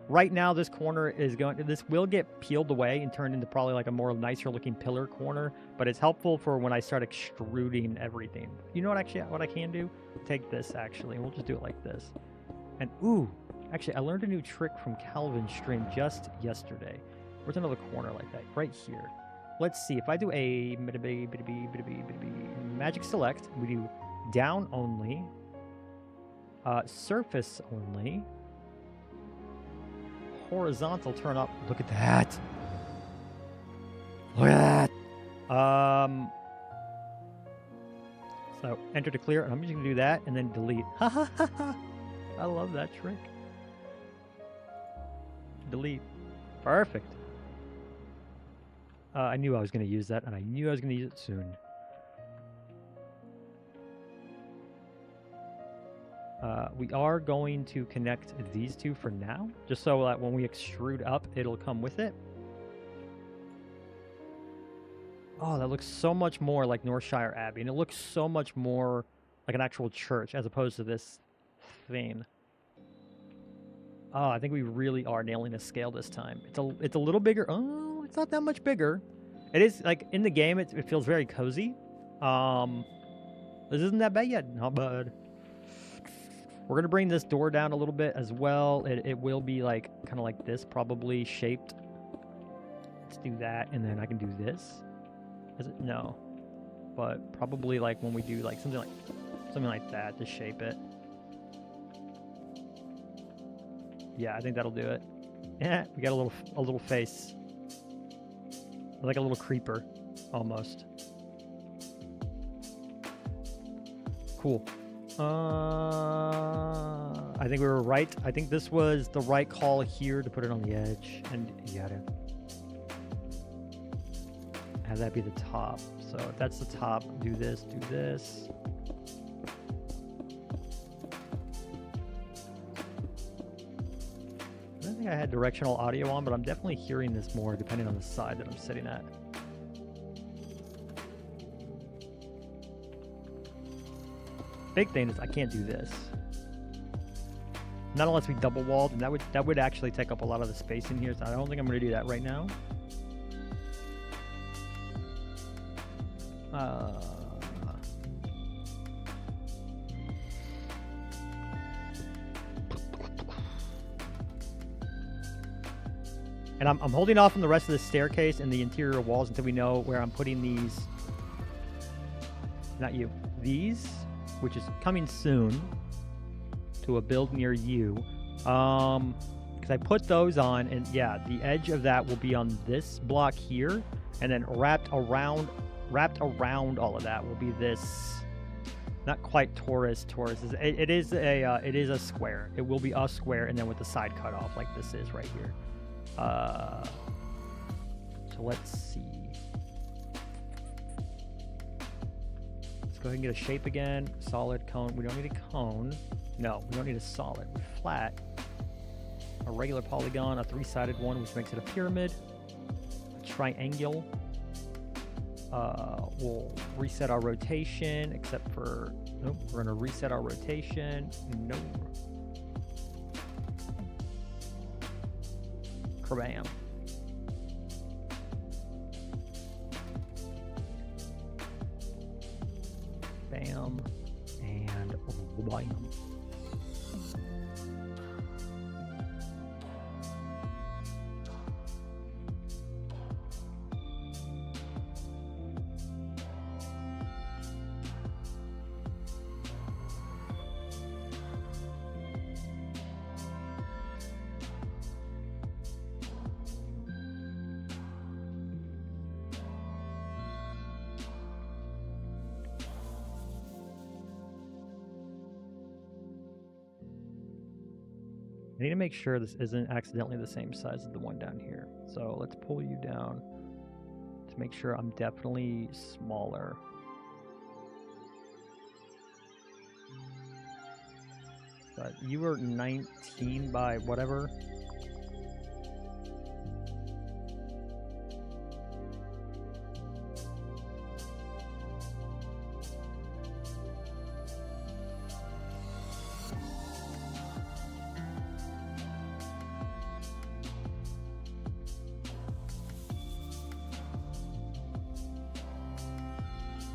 right now this corner is this will get peeled away and turned into probably like a more nicer looking pillar corner, but it's helpful for when I start extruding everything. You know what I can do? Take this actually, and we'll just do it like this. And ooh, actually I learned a new trick from Calvin's stream just yesterday. Where's another corner like that? Right here. Let's see if I do a magic select, we do down only, surface only, horizontal turn up. Look at that. Look at that. So enter to clear, and I'm just gonna do that and then delete. Ha ha ha ha. I love that trick. Delete. Perfect. I knew I was gonna use that, and I knew I was gonna use it soon. We are going to connect these two for now, just so that when we extrude up, it'll come with it. Oh, that looks so much more like Northshire Abbey, and it looks so much more like an actual church as opposed to this thing. Oh, I think we really are nailing the scale this time. It's a little bigger. Oh, it's not that much bigger. It is, like, in the game, it feels very cozy. This isn't that bad yet. Not bad. We're going to bring this door down a little bit as well. It will be, like, kind of like this, probably shaped. Let's do that, and then I can do this. Is it? No. But probably, like, when we do, like, something like that to shape it. Yeah, I think that'll do it. Yeah, we got a little face. Like a little creeper, almost. Cool. I think we were right. I think this was the right call here to put it on the edge, and you gotta have that be the top. So if that's the top, do this, do this. I don't think I had directional audio on, but I'm definitely hearing this more depending on the side that I'm sitting at. Big thing is I can't do this. Not unless we double walled, and that would actually take up a lot of the space in here, so I don't think I'm going to do that right now. And I'm holding off on the rest of the staircase and the interior walls until we know where I'm putting these. Not you. These, which is coming soon to a build near you. Because I put those on, and yeah, the edge of that will be on this block here, and then wrapped around all of that will be this. Not quite Taurus. It is a square. It will be a square, and then with the side cut off like this is right here. So let's see. Let's go ahead and get a shape again. Solid cone. We don't need a cone. No, we don't need a solid. We're flat. A regular polygon, a three-sided one, which makes it a pyramid. A triangle. We'll reset our rotation, except for... Nope, we're going to reset our rotation. No. Kabam. bam, and bam. I need to make sure this isn't accidentally the same size as the one down here. So let's pull you down to make sure I'm definitely smaller. But you were 19 by whatever.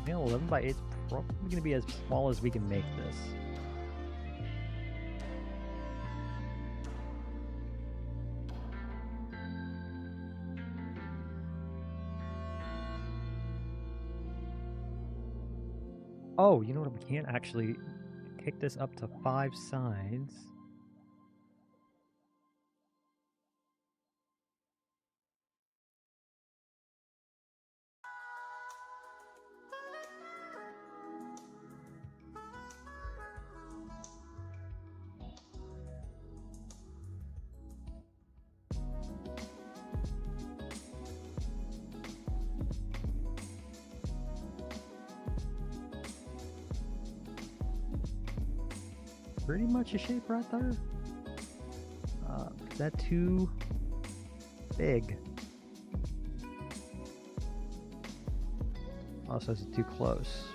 Yeah, 11 by 8 is probably going to be as small as we can make this. Oh, you know what? We can't actually kick this up to 5 sides. Pretty much a shape right there. Is that too big? Also, is it too close?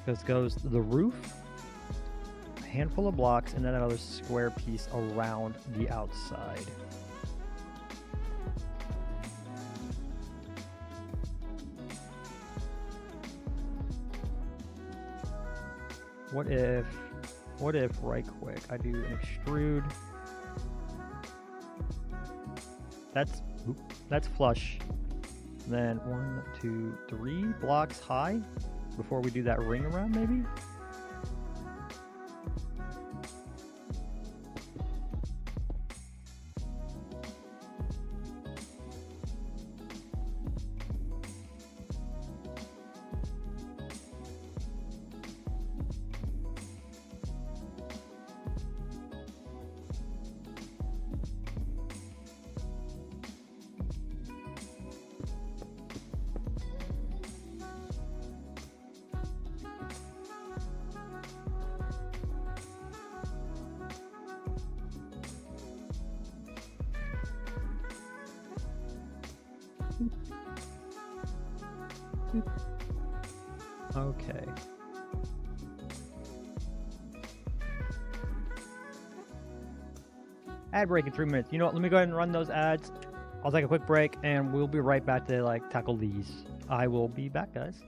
Because goes the roof, a handful of blocks, and then another square piece around the outside. What if right quick I do an extrude? That's flush. Then 1, 2, 3 blocks high before we do that ring around, maybe? Okay. Ad break in 3 minutes. You know what? Let me go ahead and run those ads. I'll take a quick break and we'll be right back to tackle these. I will be back, guys.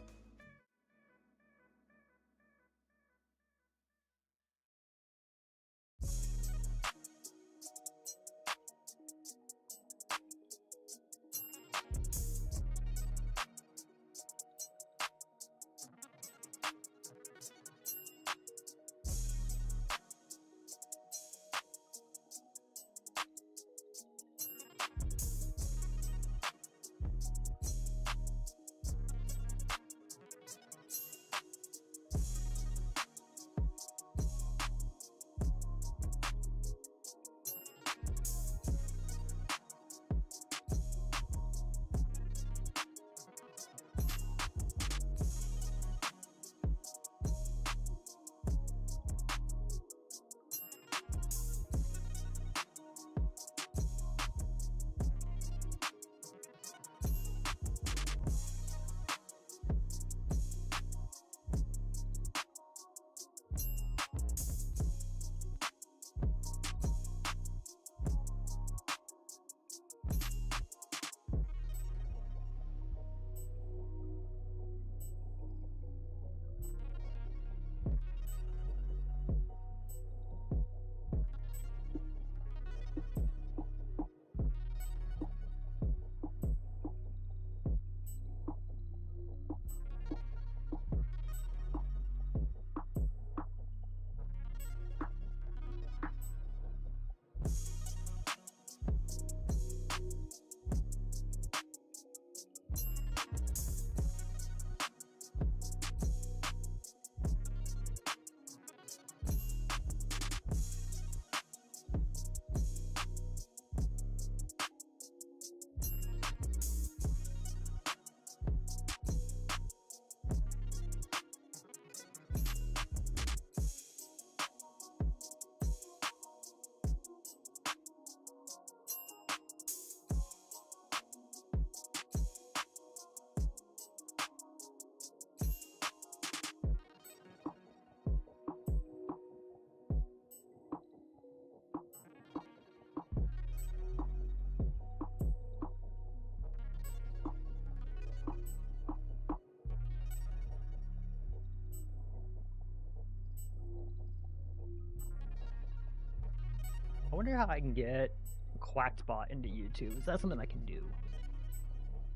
wonder how I can get Quackspot into YouTube. Is that something I can do?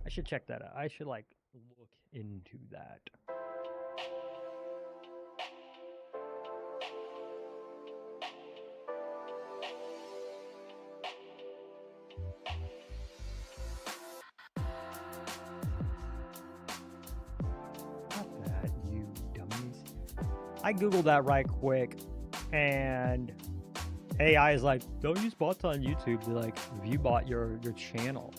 I should check that out. I should like look into that. Not that, you dummies. I googled that right quick, and AI is like, don't use bots on YouTube to like view bot your channel.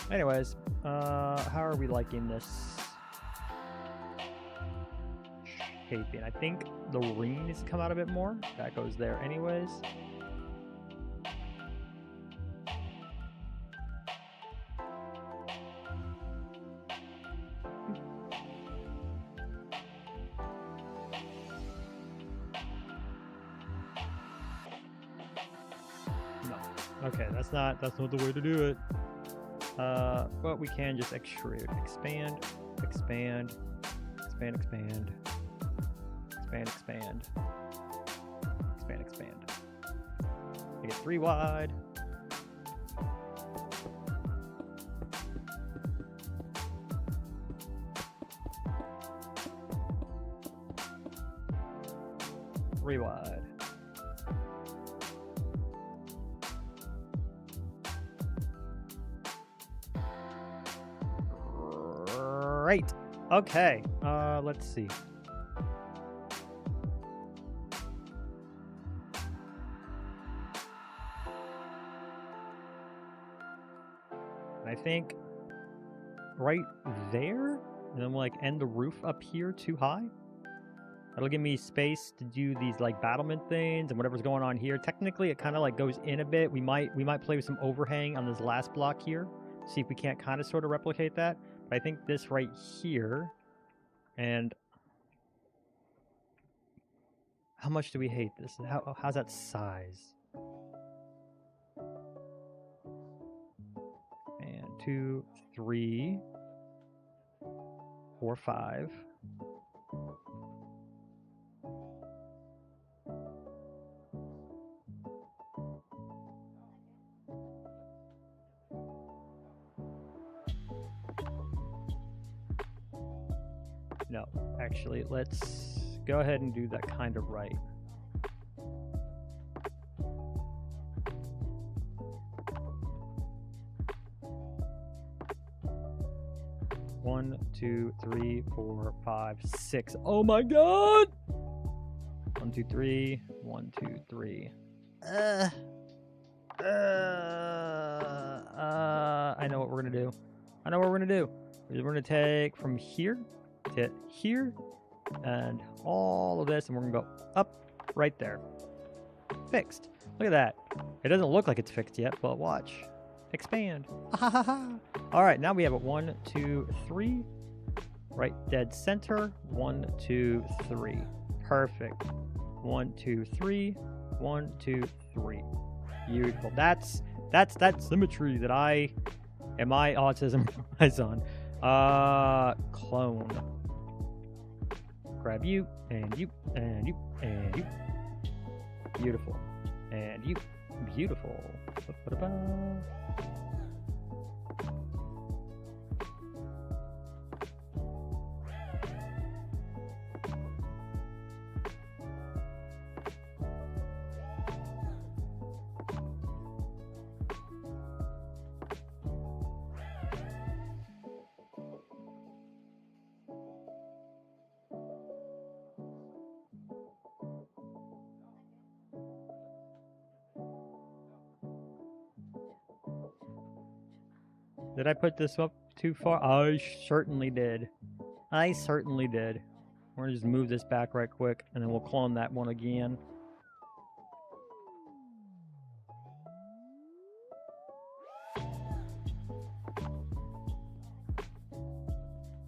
Anyways, how are we liking this shaping? I think the ring needs to come out a bit more. That goes there anyways. No. Okay, that's not the way to do it. But we can just extrude, expand, expand, expand, expand, expand, expand, expand, expand. Make it 3 wide. Three wide. Great. Okay. Let's see. I think right there, and then we'll like end the roof up here too high. That'll give me space to do these like battlement things and whatever's going on here. Technically, it kind of like goes in a bit. We might play with some overhang on this last block here. See if we can't kind of sort of replicate that. But I think this right here, and how much do we hate this? How's that size? And 2, 3, 4, 5. No, actually, let's go ahead and do that kind of right. One, 2, 3, 4, 5, 6. Oh my god! 1, 2, 3. 1, 2, 3. I know what we're gonna do. I know what we're gonna do. We're gonna take from here to here and all of this, and we're gonna go up right there. Fixed. Look at that. It doesn't look like it's fixed yet, but watch. Expand. All right, now we have a 1, 2, 3. Right dead center. 1, 2, 3. Perfect. 1, 2, 3. 1, 2, 3. Beautiful. That's that symmetry that I and my autism relies on. Clone. Grab you and you and you and you. Beautiful. And you. Beautiful. Ba-ba-da-ba. Did I put this up too far? I certainly did. I certainly did. We're gonna just move this back right quick, and then we'll clone that one again.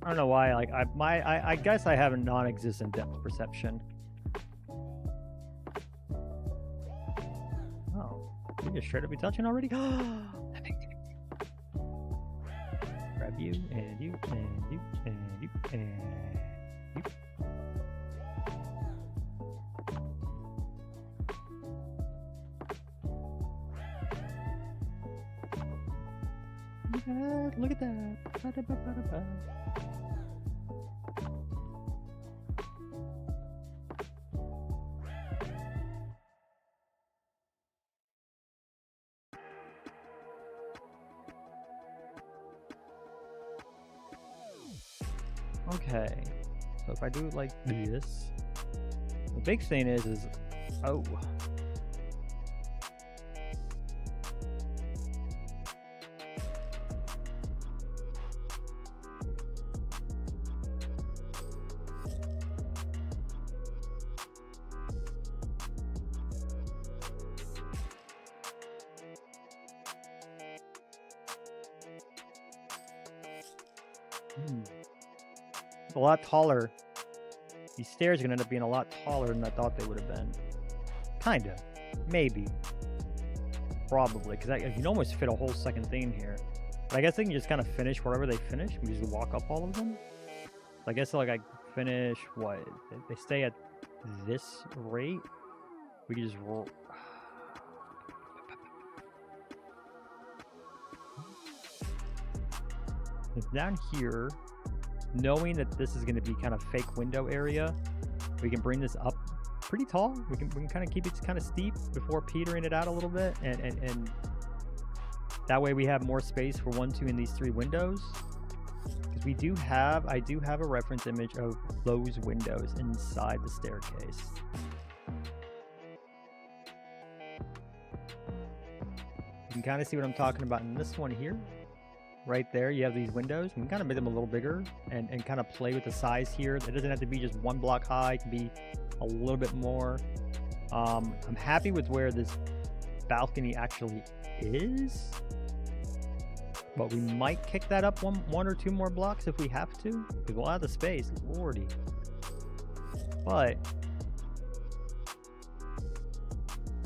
I don't know why. Like I guess I have a non-existent depth perception. Oh, you just straight up be touching already? That makes me grab you and you and you and you and you. Look at that. Okay, so if I do it like this, the big thing is oh. It's a lot taller. These stairs are gonna end up being a lot taller than I thought they would have been. Kinda. Maybe. Probably. Because you can almost fit a whole second thing here. But I guess they can just kind of finish wherever they finish. We just walk up all of them. So I guess like I finish what? They stay at this rate. We can just roll. It's down here. Knowing that this is going to be kind of fake window area, we can bring this up pretty tall. We can kind of keep it kind of steep before petering it out a little bit, and that way we have more space for 1, 2, and these 3 windows. Because I do have a reference image of those windows inside the staircase. You can kind of see what I'm talking about in this one here. Right there, you have these windows. We can kind of make them a little bigger and kind of play with the size here. It doesn't have to be just 1 block high. It can be a little bit more. I'm happy with where this balcony actually is. But we might kick that up one or 2 more blocks if we have to. Because we'll have the space. Lordy. But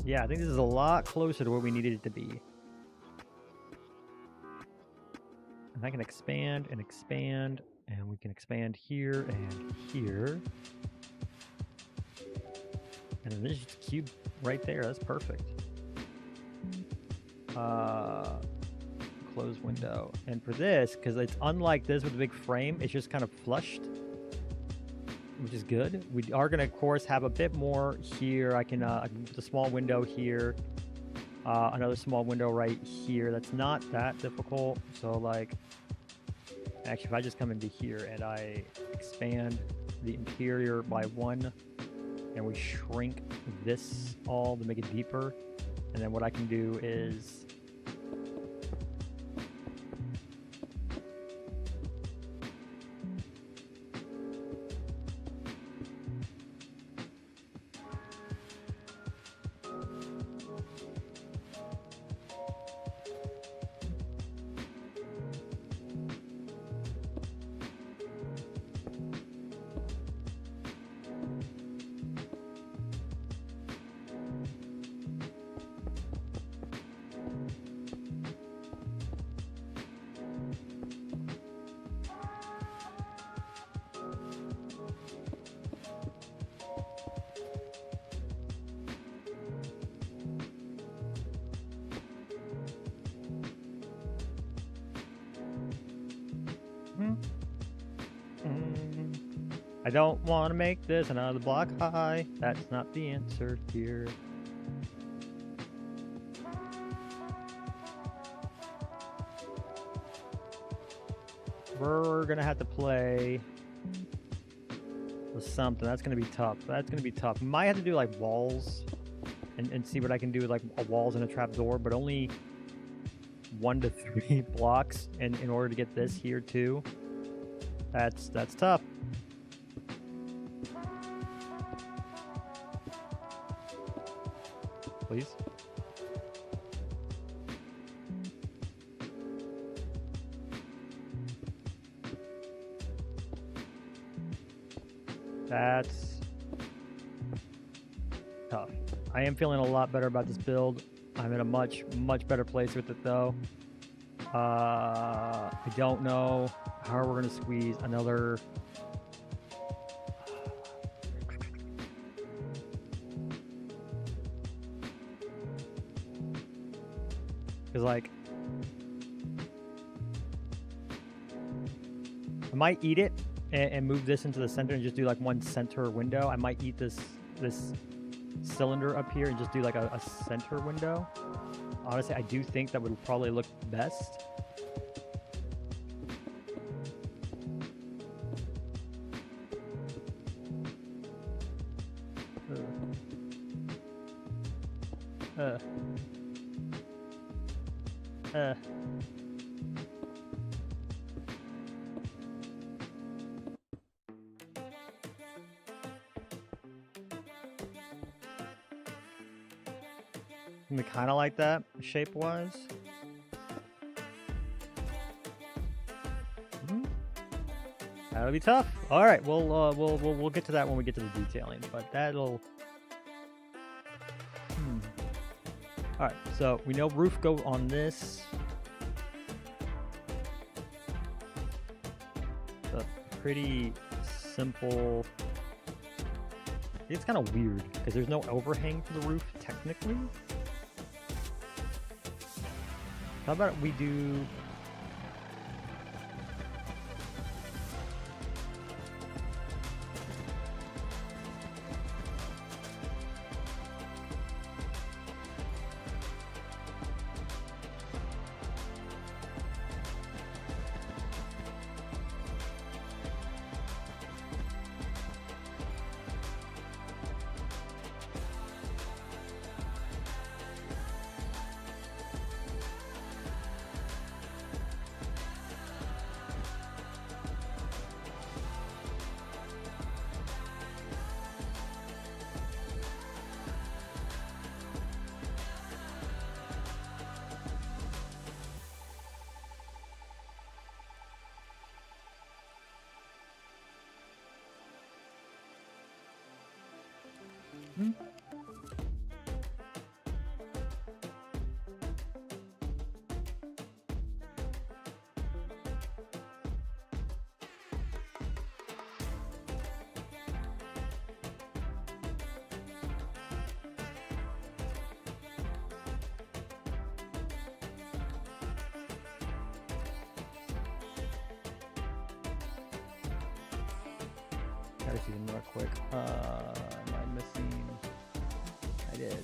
yeah, I think this is a lot closer to where we needed it to be. And I can expand and expand, and we can expand here and here. And then there's just a cube right there. That's perfect. Close window. And for this, because it's unlike this with a big frame, it's just kind of flushed, which is good. We are going to, of course, have a bit more here. I can put a small window here. Another small window right here. That's not that difficult. So like, actually, if I just come into here and I expand the interior by 1, and we shrink this all to make it deeper, and then what I can do is I don't want to make this another block high. That's not the answer here. We're gonna have to play with something. That's gonna be tough. That's gonna be tough. Might have to do like walls and see what I can do with like walls and a trapdoor, but only 1 to 3 blocks in order to get this here too. That's tough. Please. That's tough. I am feeling a lot better about this build. I'm in a much better place with it though. I don't know how we're gonna squeeze another. Because like, I might eat it and move this into the center and just do like one center window. I might eat this cylinder up here and just do like a center window. Honestly, I do think that would probably look best. Kind of like that shape-wise. That'll be tough. All right, we'll get to that when we get to the detailing, but that'll. All right, so we know roof go on this. It's a pretty simple. It's kind of weird because there's no overhang for the roof technically. How about we do... Gotta see them real quick. Am I missing? I did.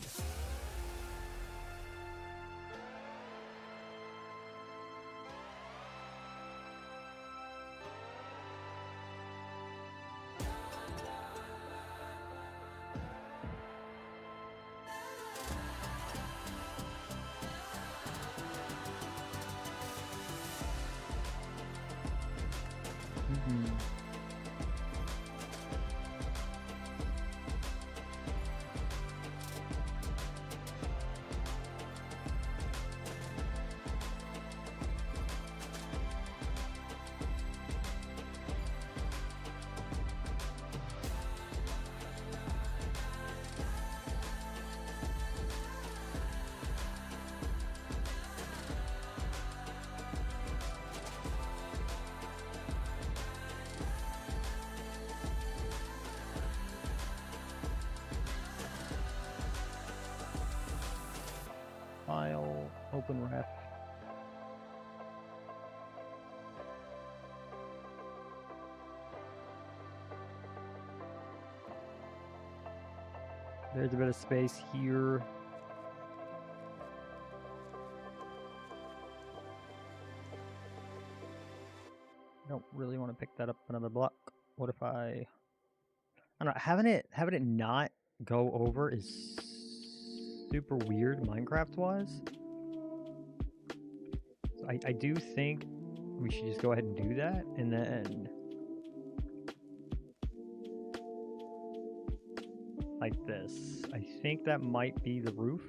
File, open ref. There's a bit of space here. Don't really want to pick that up another block. What if I don't know, having it not go over is super weird Minecraft wise. So I do think we should just go ahead and do that, and then like this. I think that might be the roof.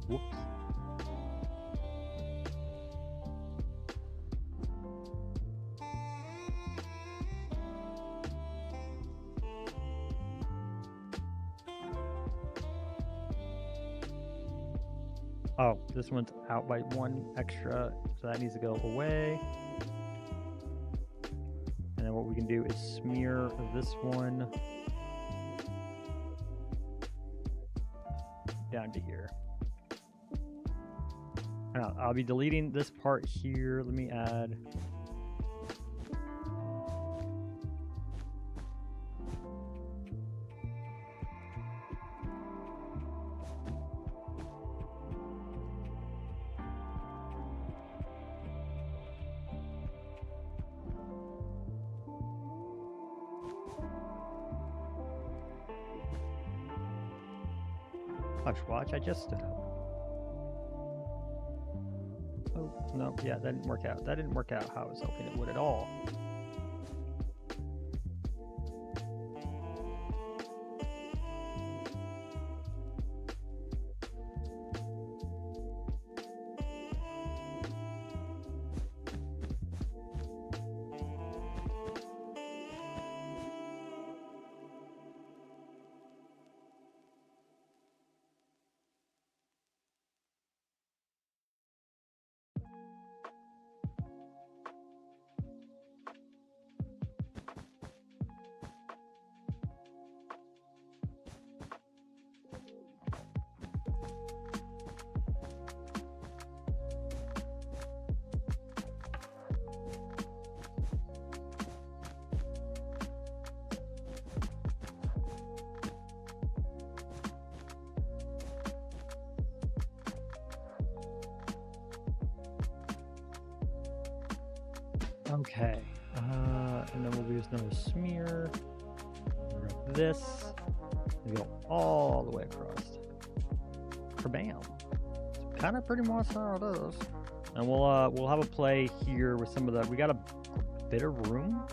Whoops. Oh, this one's out by 1 extra, so that needs to go away. And then what we can do is smear this one down to here. Now, I'll be deleting this part here. Let me add. Hush, watch, I just stood up. Oh, no, yeah, that didn't work out. That didn't work out how I was hoping it would at all. Okay, and then we'll use another smear. Grab this, and go all the way across. Kabam! It's kind of pretty much how it is. And we'll have a play here with some of the. We got a bit of room.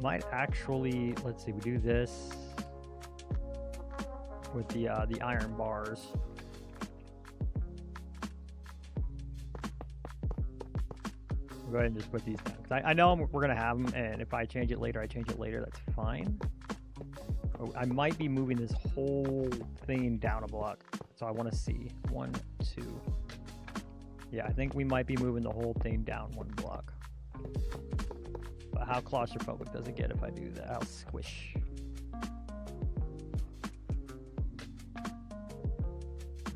Might actually, let's see, we do this with the iron bars. Go ahead and just put these down, because I know we're gonna have them, and if I change it later, I change it later. That's fine. Oh, I might be moving this whole thing down a block, so I want to see 1, 2. Yeah, I think we might be moving the whole thing down 1 block. But how claustrophobic does it get if I do that? I'll squish.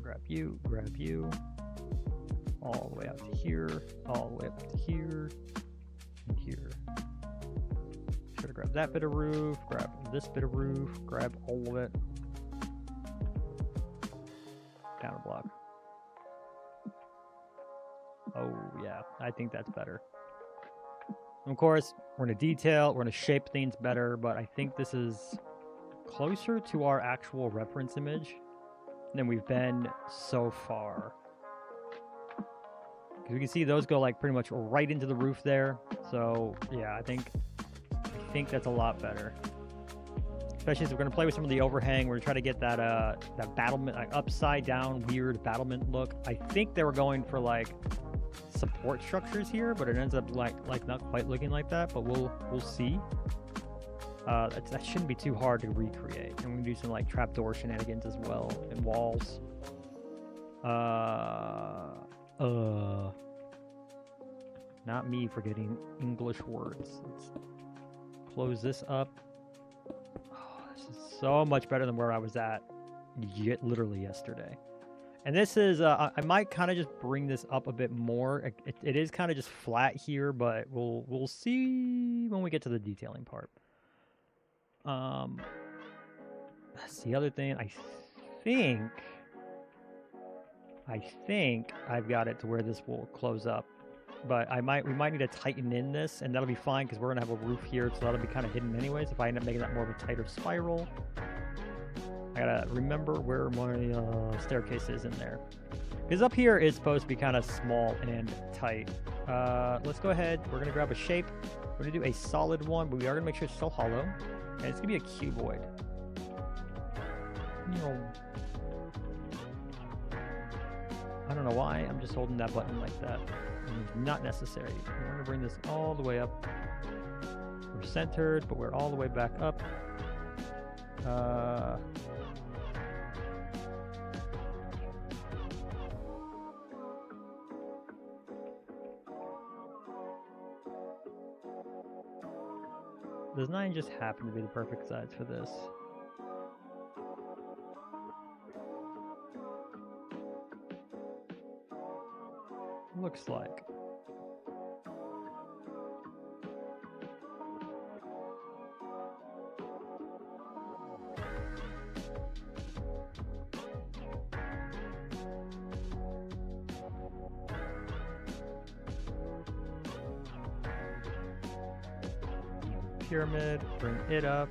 Grab you. All the way out to here, all the way up to here, and here. Should have grabbed that bit of roof, grab this bit of roof, grab all of it. Down a block. Oh yeah, I think that's better. And of course, we're gonna detail, we're gonna shape things better, but I think this is closer to our actual reference image than we've been so far. We can see those go like pretty much right into the roof there. So yeah, I think that's a lot better. Especially as we're gonna play with some of the overhang. We're gonna try to get that that battlement, like upside down weird battlement look. I think they were going for like support structures here, but it ends up like not quite looking like that. But we'll see. That shouldn't be too hard to recreate. And we can do some like trapdoor shenanigans as well and walls. Not me forgetting English words. Let's close this up. Oh, this is so much better than where I was at literally yesterday. And this is, I might kind of just bring this up a bit more. It is kind of just flat here, but we'll see when we get to the detailing part. That's the other thing. I think I've got it to where this will close up, but we might need to tighten in this, and that'll be fine because we're gonna have a roof here, so that'll be kind of hidden anyways. If I end up making that more of a tighter spiral, I gotta remember where my staircase is in there, because up here is supposed to be kind of small and tight. Let's go ahead. We're gonna grab a shape. We're gonna do a solid one, but we are gonna make sure it's still hollow, and it's gonna be a cuboid. don't know why. I'm just holding that button like that. It's not necessary. We're going to bring this all the way up. We're centered, but we're all the way back up. Does 9 just happen to be the perfect size for this? Looks like. Pyramid, bring it up,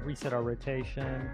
reset our rotation.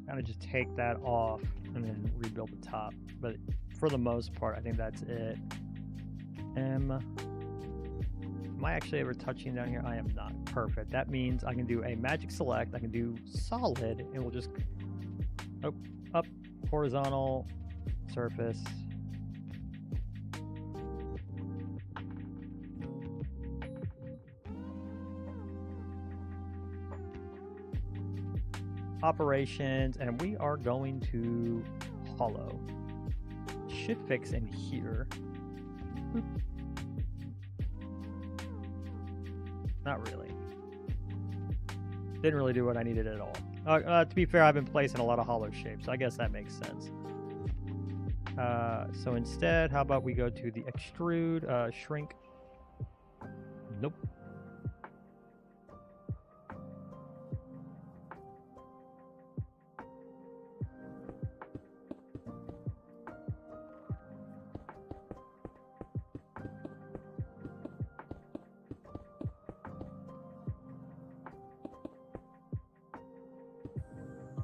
Kind of just take that off and then rebuild the top, but for the most part I think that's it. Am I actually ever touching down here? I am not. Perfect. That means I can do a magic select, I can do solid, and we'll just up horizontal surface. Operations, and we are going to hollow. Should fix in here. Boop. Not really. Didn't really do what I needed at all. To be fair, I've been placing a lot of hollow shapes, so I guess that makes sense. So instead, how about we go to the extrude, shrink. Nope.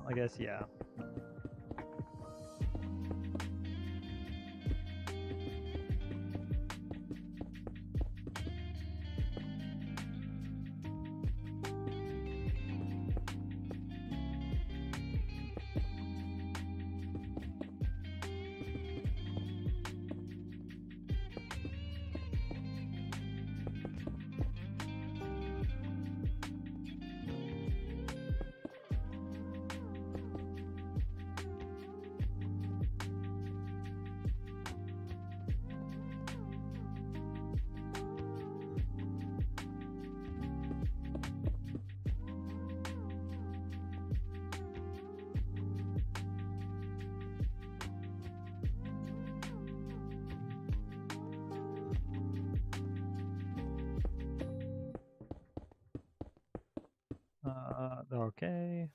I guess, yeah. Okay.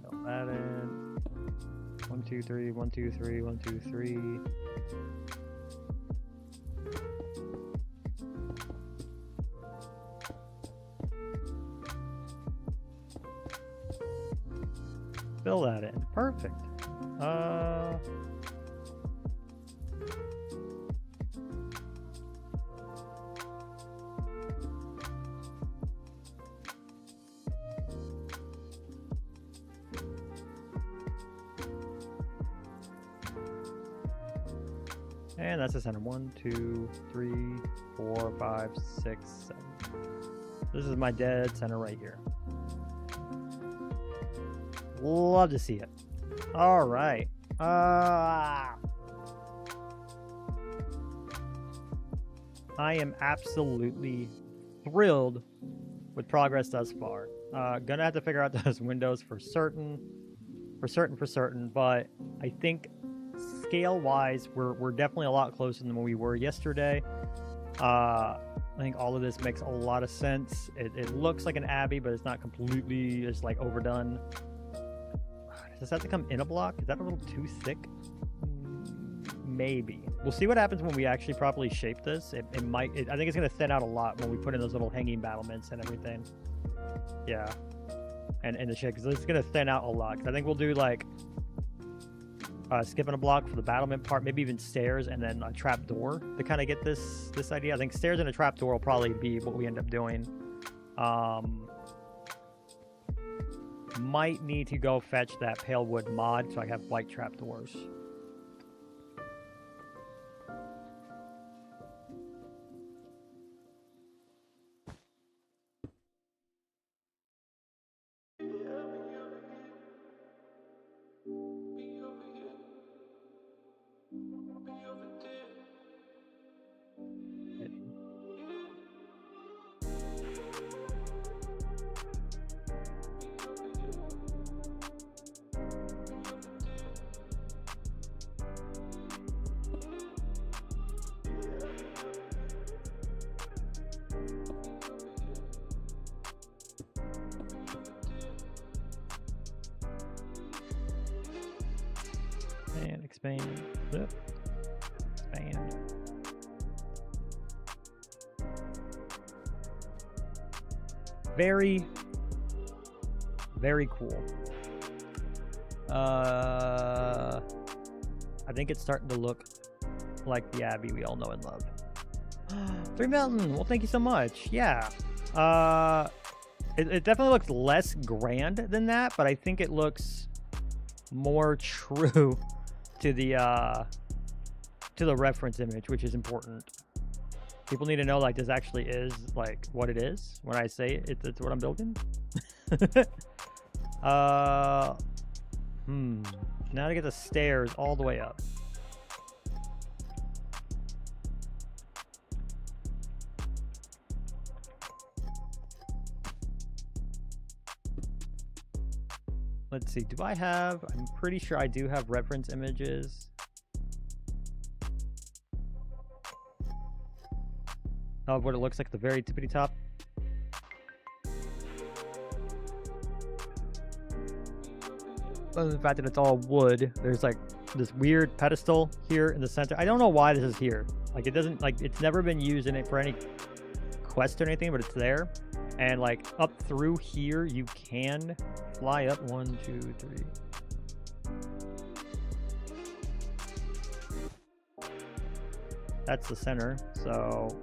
Fill that in. 1, 2, 3, 1, 2, 3, 1, 2, 3. Fill that in. Perfect. And that's the center. 1, 2, 3, 4, 5, 6, 7. This is my dead center right here. Love to see it. All right. I am absolutely thrilled with progress thus far. Gonna have to figure out those windows for certain, but I think scale-wise, we're definitely a lot closer than we were yesterday. I think all of this makes a lot of sense. It looks like an abbey, but it's not completely just like overdone. Does this have to come in a block? Is that a little too thick? Maybe. We'll see what happens when we actually properly shape this. It might. I think it's going to thin out a lot when we put in those little hanging battlements and everything. Yeah. And the shit, because it's going to thin out a lot. Because I think we'll do like skipping a block for the battlement part, maybe even stairs, and then a trap door to kind of get this idea. I think stairs and a trap door will probably be what we end up doing. Might need to go fetch that pale wood mod so I have white trap doors. And expand. Flip. Expand. Very, very cool. I think it's starting to look like the Abbey we all know and love. 3 Mountain, well, thank you so much. Yeah. It definitely looks less grand than that, but I think it looks more true to the reference image, which is important. People need to know like this actually is like what it is when I say it's what I'm building. Now to get the stairs all the way up. Let's see, do I have, I'm pretty sure I do have reference images. Of what it looks like at the very tippity top. Other than the fact that it's all wood, there's like this weird pedestal here in the center. I don't know why this is here. Like it doesn't, like it's never been used in it for any quest or anything, but it's there. And like up through here, you can fly up. 1, 2, 3. That's the center, so.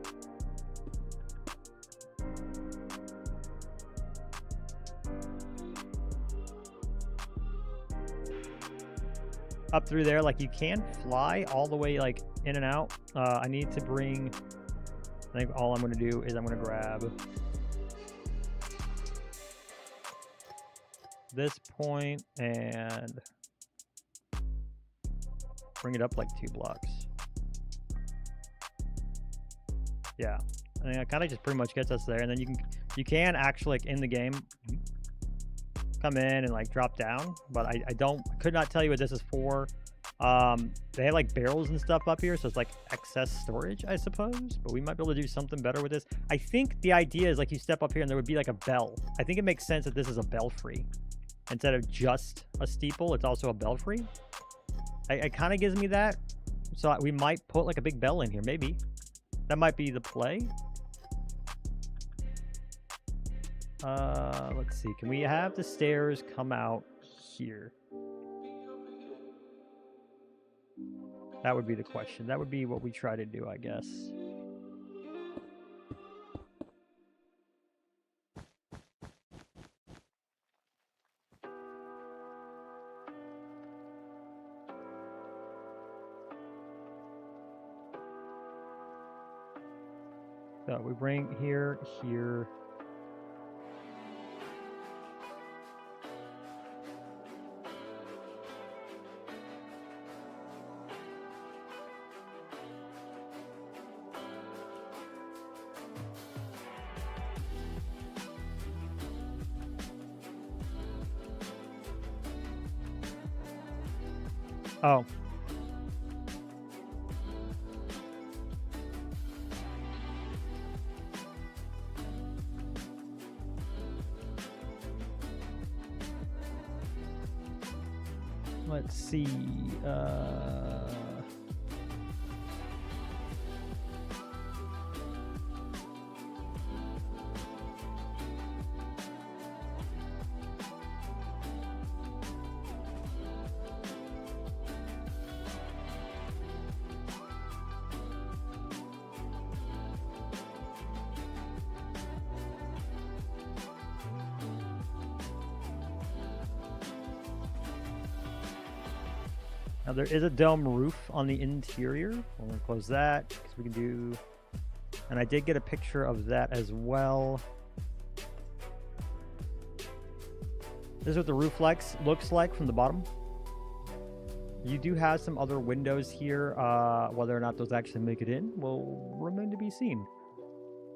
Up through there, like you can fly all the way like in and out. I need to bring, I think all I'm going to do is I'm going to grab this point and bring it up like 2 blocks. Yeah, I think that kind of just pretty much gets us there, and then you can actually like in the game come in and like drop down, but I could not tell you what this is for. They have like barrels and stuff up here, so it's like excess storage, I suppose, but we might be able to do something better with this. I think the idea is like you step up here and there would be like a bell. I think it makes sense that this is a belfry instead of just a steeple. It's also a belfry. It kind of gives me that, so we might put like a big bell in here. Maybe that might be the play. Let's see, can we have the stairs come out here? That would be the question. That would be what we try to do, I guess. So we bring here, here. Oh. Let's see. Now there is a dome roof on the interior. I'm gonna close that because we can do, and I did get a picture of that as well. This is what the roof looks like from the bottom. You do have some other windows here. Whether or not those actually make it in will remain to be seen.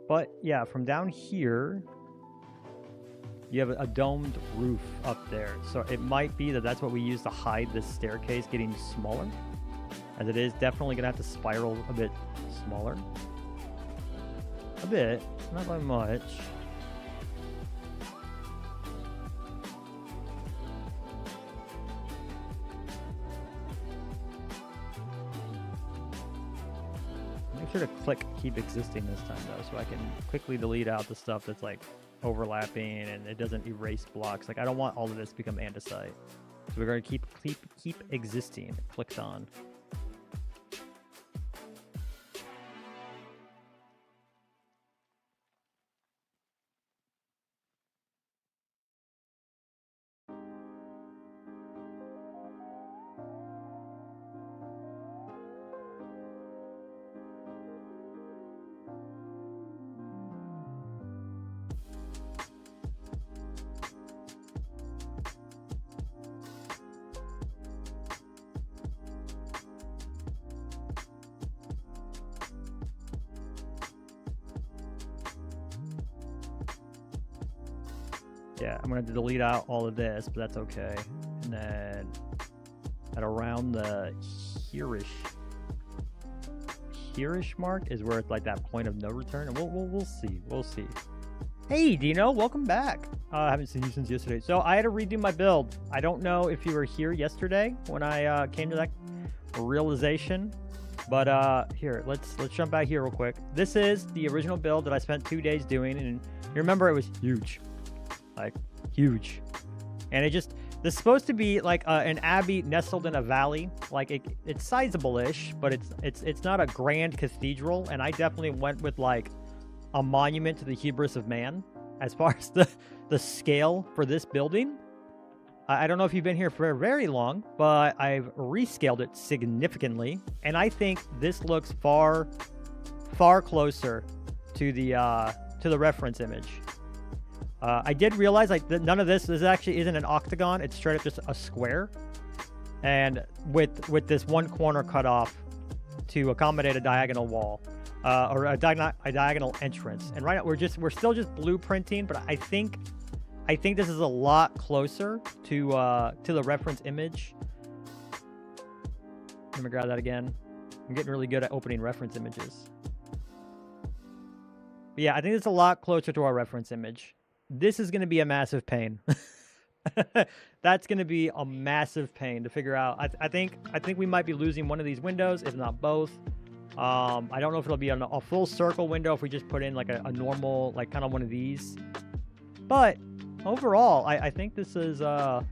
But yeah, from down here, you have a domed roof up there. So it might be that that's what we use to hide this staircase getting smaller. As it is definitely gonna have to spiral a bit smaller. A bit, not by much. Make sure to click keep existing this time though, so I can quickly delete out the stuff that's like overlapping and it doesn't erase blocks. Like I don't want all of this to become andesite. So we're going to keep existing. Clicked on. Yeah, I'm going to delete out all of this, but that's okay. And then at around the here-ish mark is where it's like that point of no return. And we'll see. We'll see. Hey, Dino, welcome back. I haven't seen you since yesterday. So I had to redo my build. I don't know if you were here yesterday when I came to that realization. But here, let's jump back here real quick. This is the original build that I spent 2 days doing. And you remember it was huge. Like huge, and this is supposed to be like an abbey nestled in a valley. Like it's sizable-ish, but it's not a grand cathedral. And I definitely went with like a monument to the hubris of man as far as the scale for this building. I don't know if you've been here for very long, but I've rescaled it significantly, and I think this looks far closer to the reference image. I did realize like that none of this actually isn't an octagon. It's straight up just a square, and with this one corner cut off to accommodate a diagonal wall, or a diagonal entrance. And right now we're still just blueprinting, but I think this is a lot closer to the reference image. Let me grab that again. I'm getting really good at opening reference images. But yeah, I think it's a lot closer to our reference image. This is going to be a massive pain. That's going to be a massive pain to figure out. I think we might be losing one of these windows, if not both. I don't know if it'll be a full circle window if we just put in like a normal, like kind of one of these. But overall, I think this is a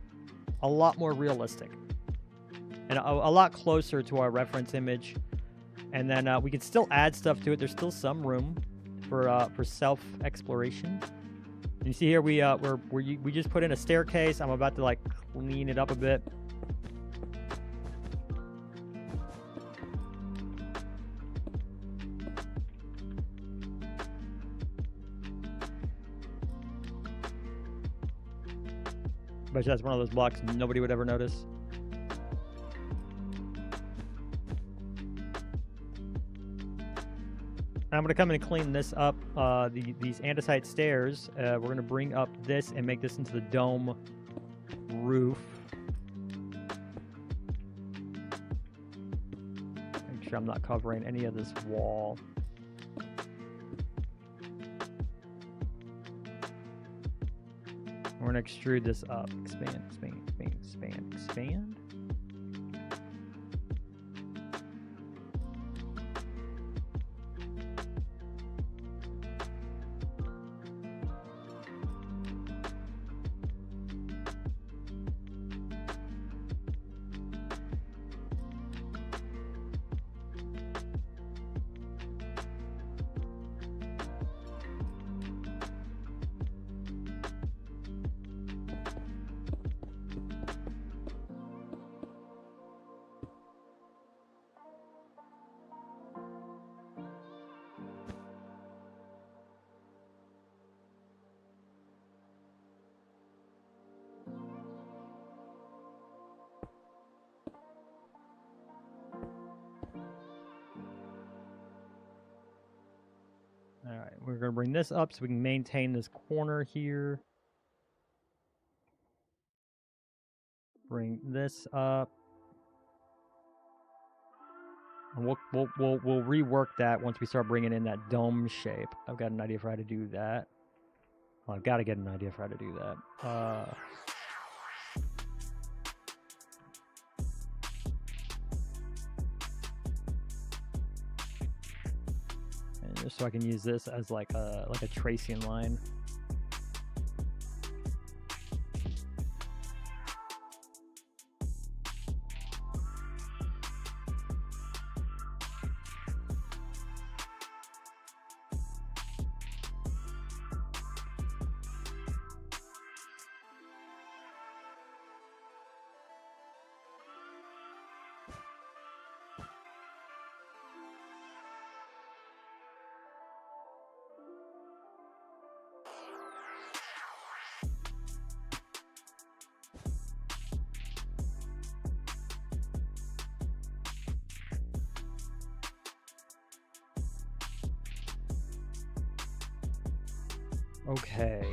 lot more realistic and a lot closer to our reference image. And then we can still add stuff to it. There's still some room for self-exploration. You see here, we just put in a staircase. I'm about to like clean it up a bit. bet you that's one of those blocks nobody would ever notice. I'm going to come in and clean this up, these andesite stairs. We're going to bring up this and make this into the dome roof. Make sure I'm not covering any of this wall. We're going to extrude this up. Expand, expand, expand, expand, expand. All right, we're going to bring this up so we can maintain this corner here. Bring this up. And we'll rework that once we start bringing in that dome shape. I've got an idea for how to do that. Well, I've got to get an idea for how to do that. Just so I can use this as like a tracing line. Okay,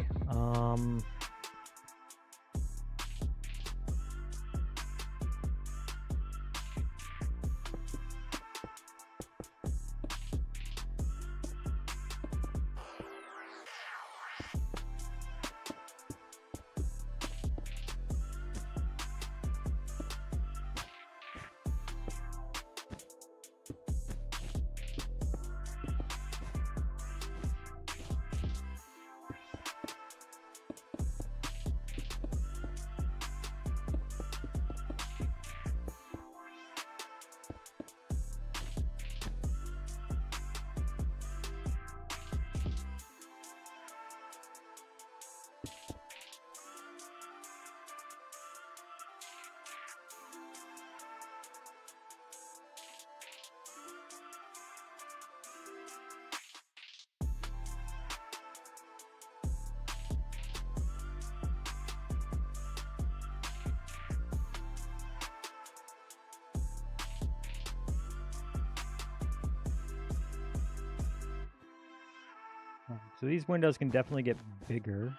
so these windows can definitely get bigger.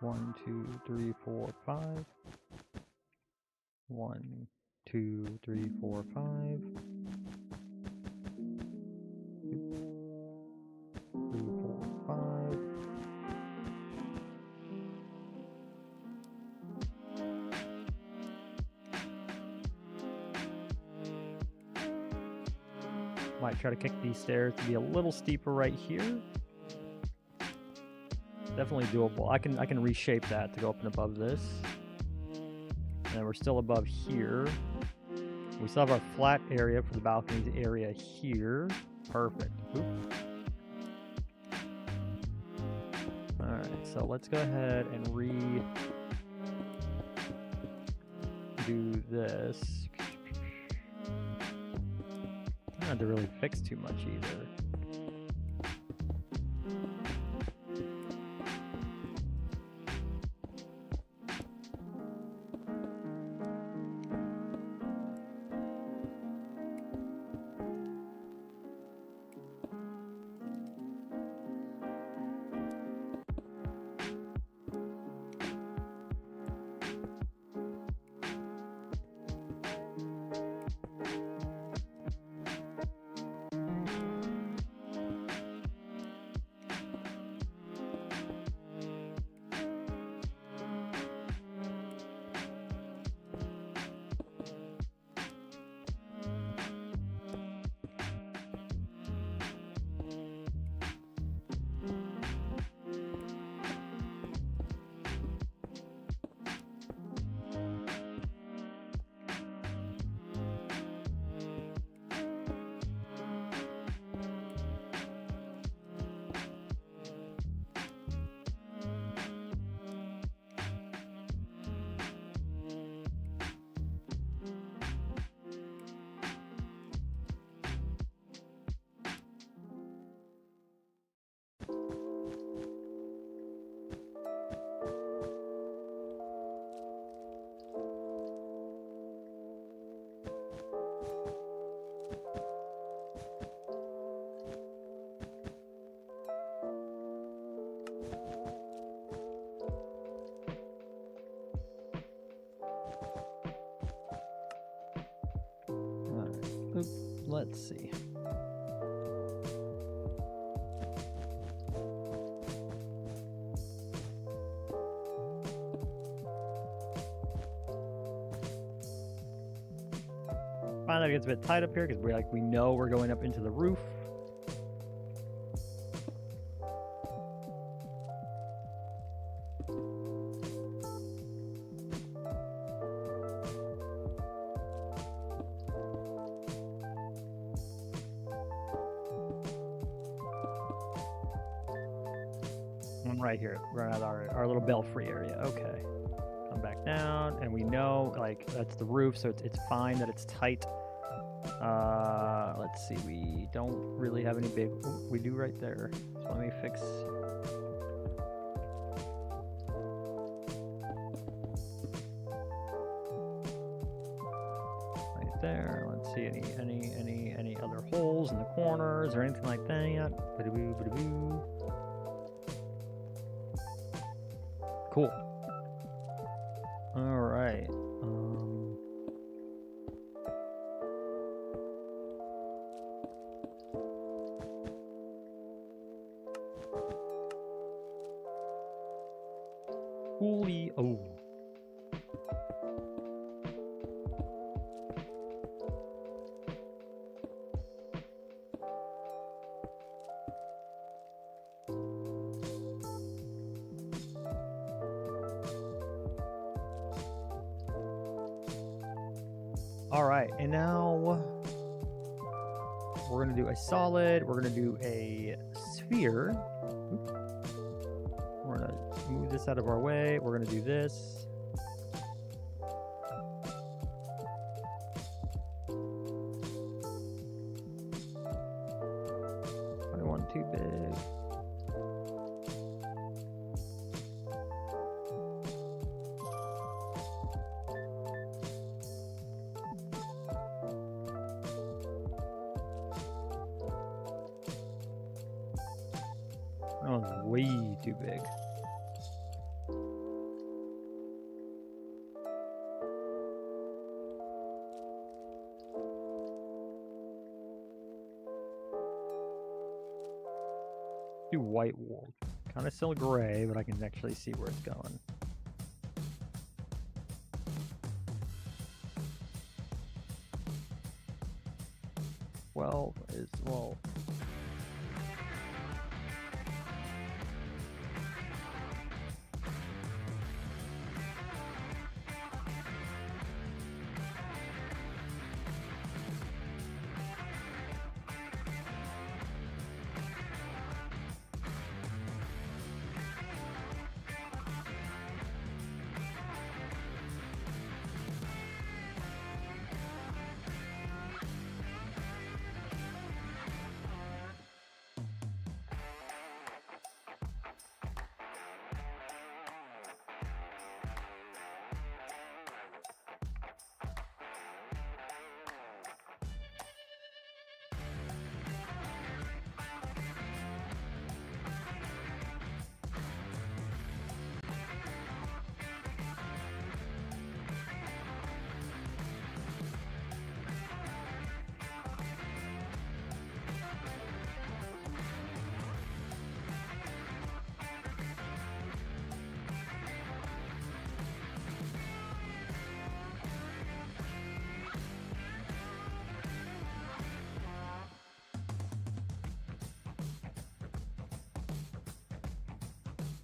One, 2, 3, 4, 5. 1, 2, 3, 4, 5. 3, 4, 5. Might try to kick these stairs to be a little steeper right here. Definitely doable. I can reshape that to go up and above this. And we're still above here. We still have our flat area for the balconies area here. Perfect. Oop. Alright, so let's go ahead and redo this. Not to really fix too much either. Let's see. Finally, it gets a bit tight up here because we know we're going up into the roof. Right here, we're at our little belfry area. Okay, come back down, and we know like that's the roof, so it's fine that it's tight. Let's see, we don't really have any big. Ooh, we do right there. So let me fix. Right there. Let's see any other holes in the corners or anything like that. Ba-da-boo, ba-da-boo. Cool. All right. Holy oh. All right, and now we're gonna do a solid. We're gonna do a sphere. Oops. We're gonna move this out of our way. We're gonna do this. I don't want too big. That one's way too big. Do white wool. Kind of still gray, but I can actually see where it's going. Well, well.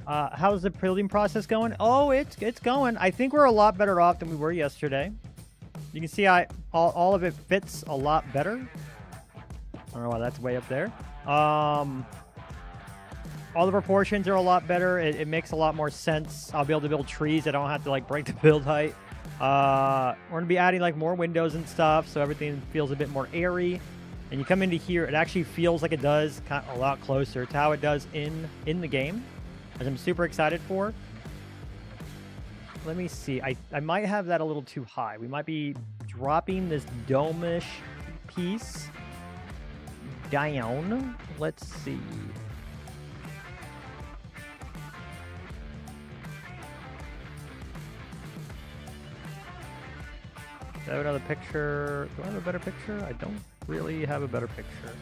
How's the building process going? Oh, it's going. I think we're a lot better off than we were yesterday. You can see all of it fits a lot better. I don't know why that's way up there. All the proportions are a lot better. It makes a lot more sense. I'll be able to build trees. I don't have to like break the build height. We're gonna be adding like more windows and stuff, so everything feels a bit more airy. And you come into here, it actually feels like it does kind of a lot closer to how it does in the game, which I'm super excited for. Let me see. I might have that a little too high. We might be dropping this dome-ish piece down. Let's see. Do I have another picture? Do I have a better picture? I don't really have a better picture.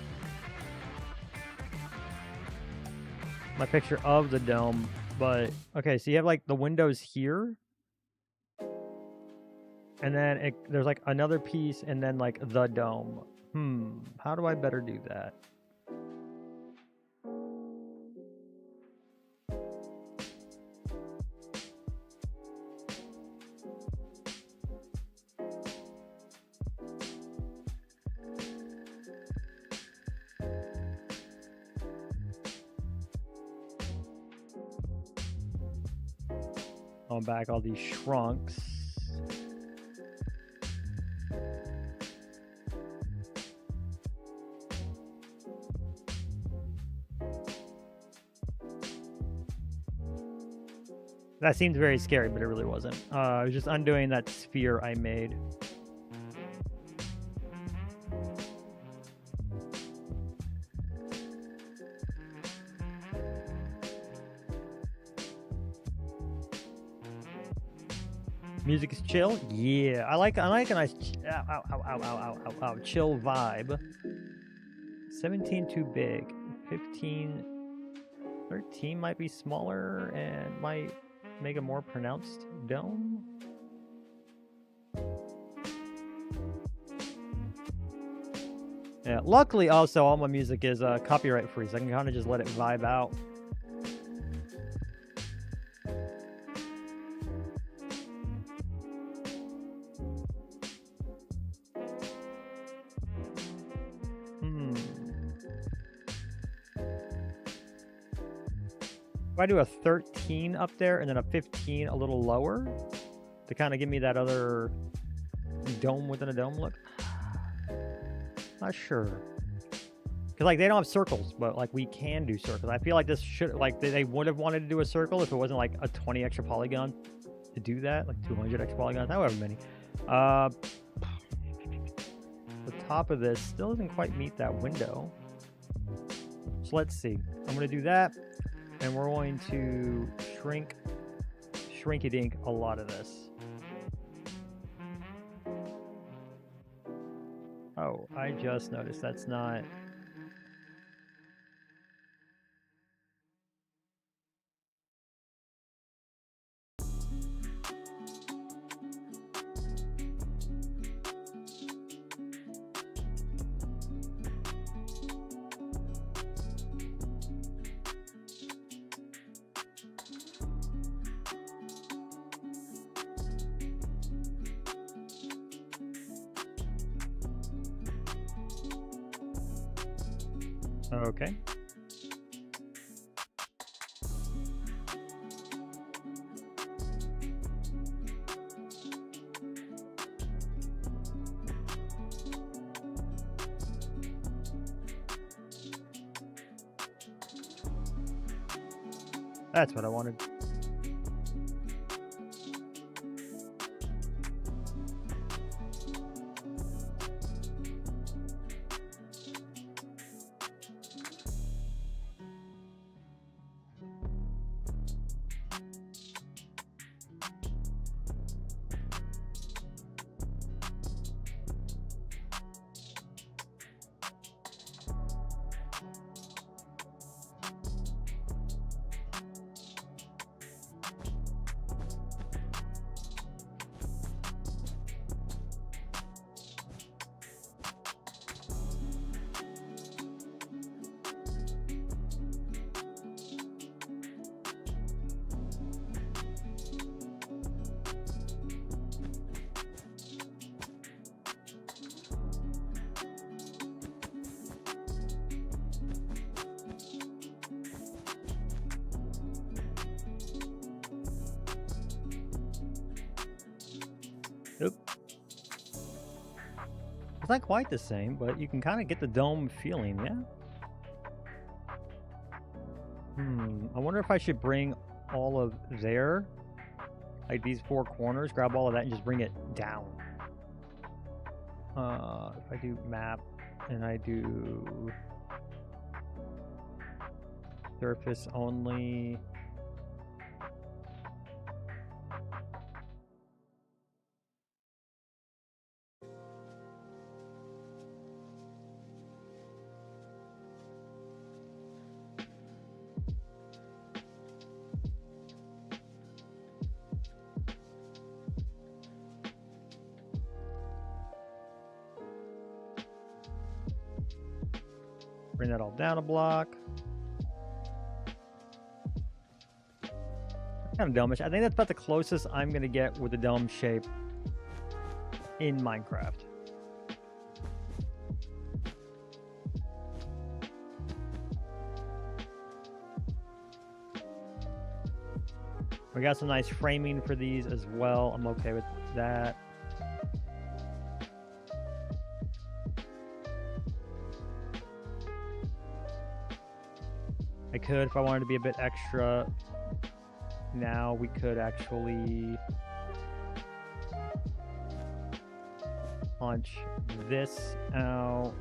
My picture of the dome, but okay, so you have like the windows here. And then there's like another piece and then like the dome. How do I better do that? On back all these shrunks. That seems very scary, but it really wasn't. I was just undoing that sphere I made. Music is chill. Yeah, I like a nice chill vibe. 17 too big. 15, 13 might be smaller and might make a more pronounced dome. Yeah, luckily also all my music is copyright free, so I can kind of just let it vibe out. If I do a 13 up there and then a 15 a little lower to kind of give me that other dome within a dome look. Not sure. Because like they don't have circles, but like we can do circles. I feel like this should, like they would have wanted to do a circle if it wasn't like a 20 extra polygon to do that. Like 200 extra polygons, however many. The top of this still doesn't quite meet that window. So let's see. I'm going to do that. And we're going to shrink-a-dink a lot of this. Oh, I just noticed that's not... Okay. That's what I wanted. Nope. It's not quite the same, but you can kind of get the dome feeling, yeah? I wonder if I should bring all of there, like these 4 corners, grab all of that and just bring it down. If I do map and I do surface only. Bring that all down a block. Kind of dumbish. I think that's about the closest I'm going to get with the dome shape in Minecraft. We got some nice framing for these as well. I'm okay with that. I could, if I wanted to be a bit extra, now we could actually punch this out.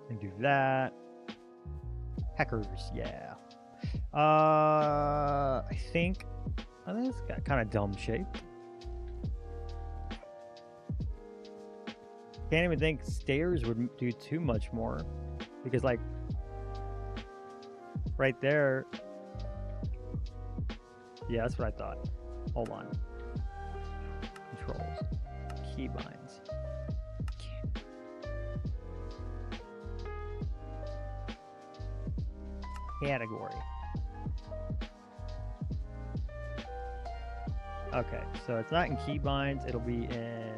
And do that. Hackers, yeah. I think it's got kind of dumb shape. Can't even think stairs would do too much more, because like right there. Yeah, that's what I thought. Hold on. Controls, keybinds. Category. Okay, so it's not in keybinds, it'll be in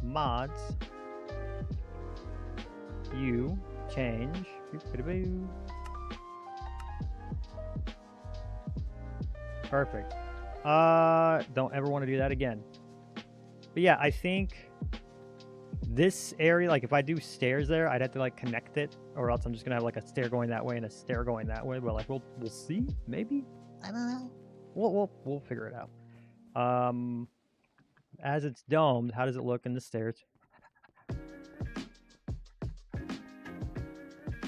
mods. You change. Perfect. Don't ever want to do that again. But yeah, I think this area, like if I do stairs there, I'd have to like connect it, or else I'm just gonna have like a stair going that way and a stair going that way. But like we'll see, maybe. I don't know. We'll figure it out. As it's domed, how does it look in the stairs?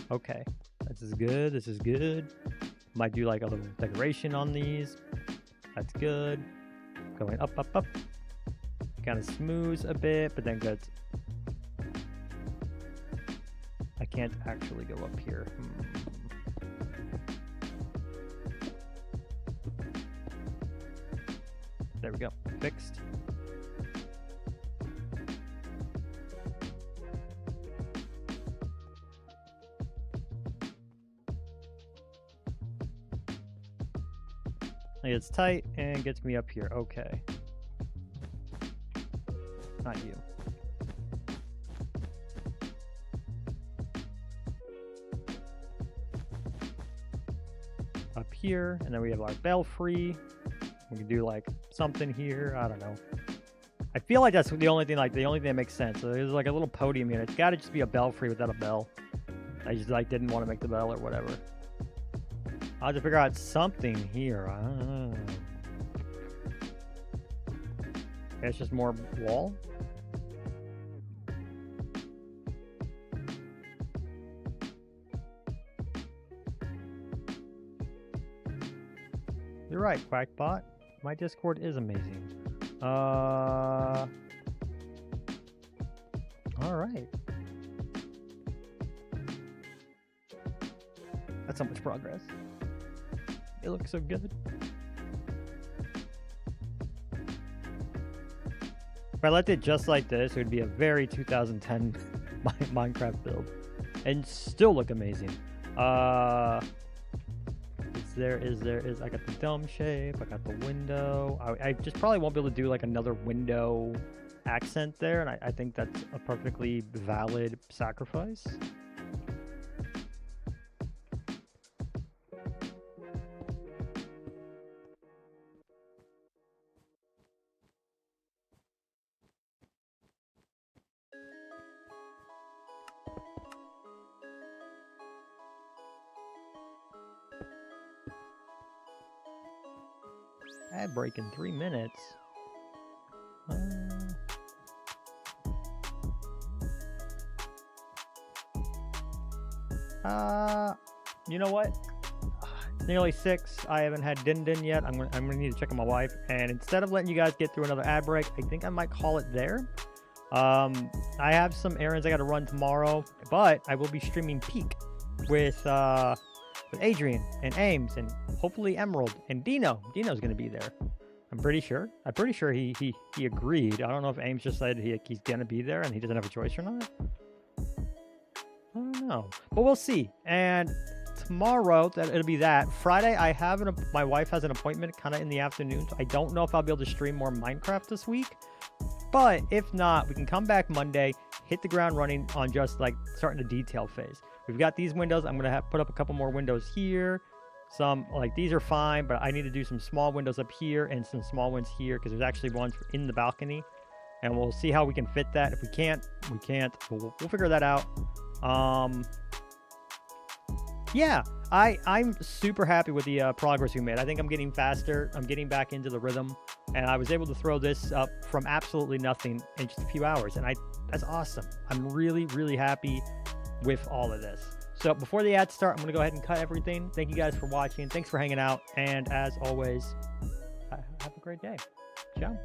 Okay, this is good. This is good. Might do like a little decoration on these. That's good. Going up, up, up. Kind of smooths a bit, but then gets. I can't actually go up here. There we go. Fixed. It's tight and gets me up here. Okay. Not you. Up here, and then we have our belfry. We can do like something here. I don't know. I feel like that's the only thing that makes sense. So there's like a little podium here. It's got to just be a belfry without a bell. I just like didn't want to make the bell or whatever. I'll have to figure out something here. I don't know. It's just more wall. You're right, Quackbot. My Discord is amazing. All right. That's not much progress. It looks so good. If I left it just like this, it would be a very 2010 Minecraft build. And still look amazing. I got the dome shape, I got the window. I just probably won't be able to do like another window accent there, and I think that's a perfectly valid sacrifice. Ad break in 3 minutes. You know what? It's nearly 6. I haven't had din yet. I'm gonna need to check on my wife. And instead of letting you guys get through another ad break, I think I might call it there. I have some errands I got to run tomorrow, but I will be streaming Peak with Adrian and Ames and hopefully Emerald and Dino. Dino's gonna be there. I'm pretty sure he agreed. I don't know if Ames just said he's gonna be there and he doesn't have a choice or not. I don't know, but we'll see. And tomorrow it'll be that. Friday I have my wife has an appointment kind of in the afternoon, so I don't know if I'll be able to stream more Minecraft this week. But if not, we can come back Monday, hit the ground running on just like starting the detail phase. We've got these windows. I'm gonna put up a couple more windows here. Some like these are fine, but I need to do some small windows up here and some small ones here because there's actually ones in the balcony, and we'll see how we can fit that. If we can't, we can't. But we'll figure that out. Yeah, I'm super happy with the progress we made. I think I'm getting faster. I'm getting back into the rhythm, and I was able to throw this up from absolutely nothing in just a few hours, and that's awesome. I'm really, really happy with all of this. So before the ads start, I'm going to go ahead and cut everything. Thank you guys for watching. Thanks for hanging out. And as always, have a great day. Ciao.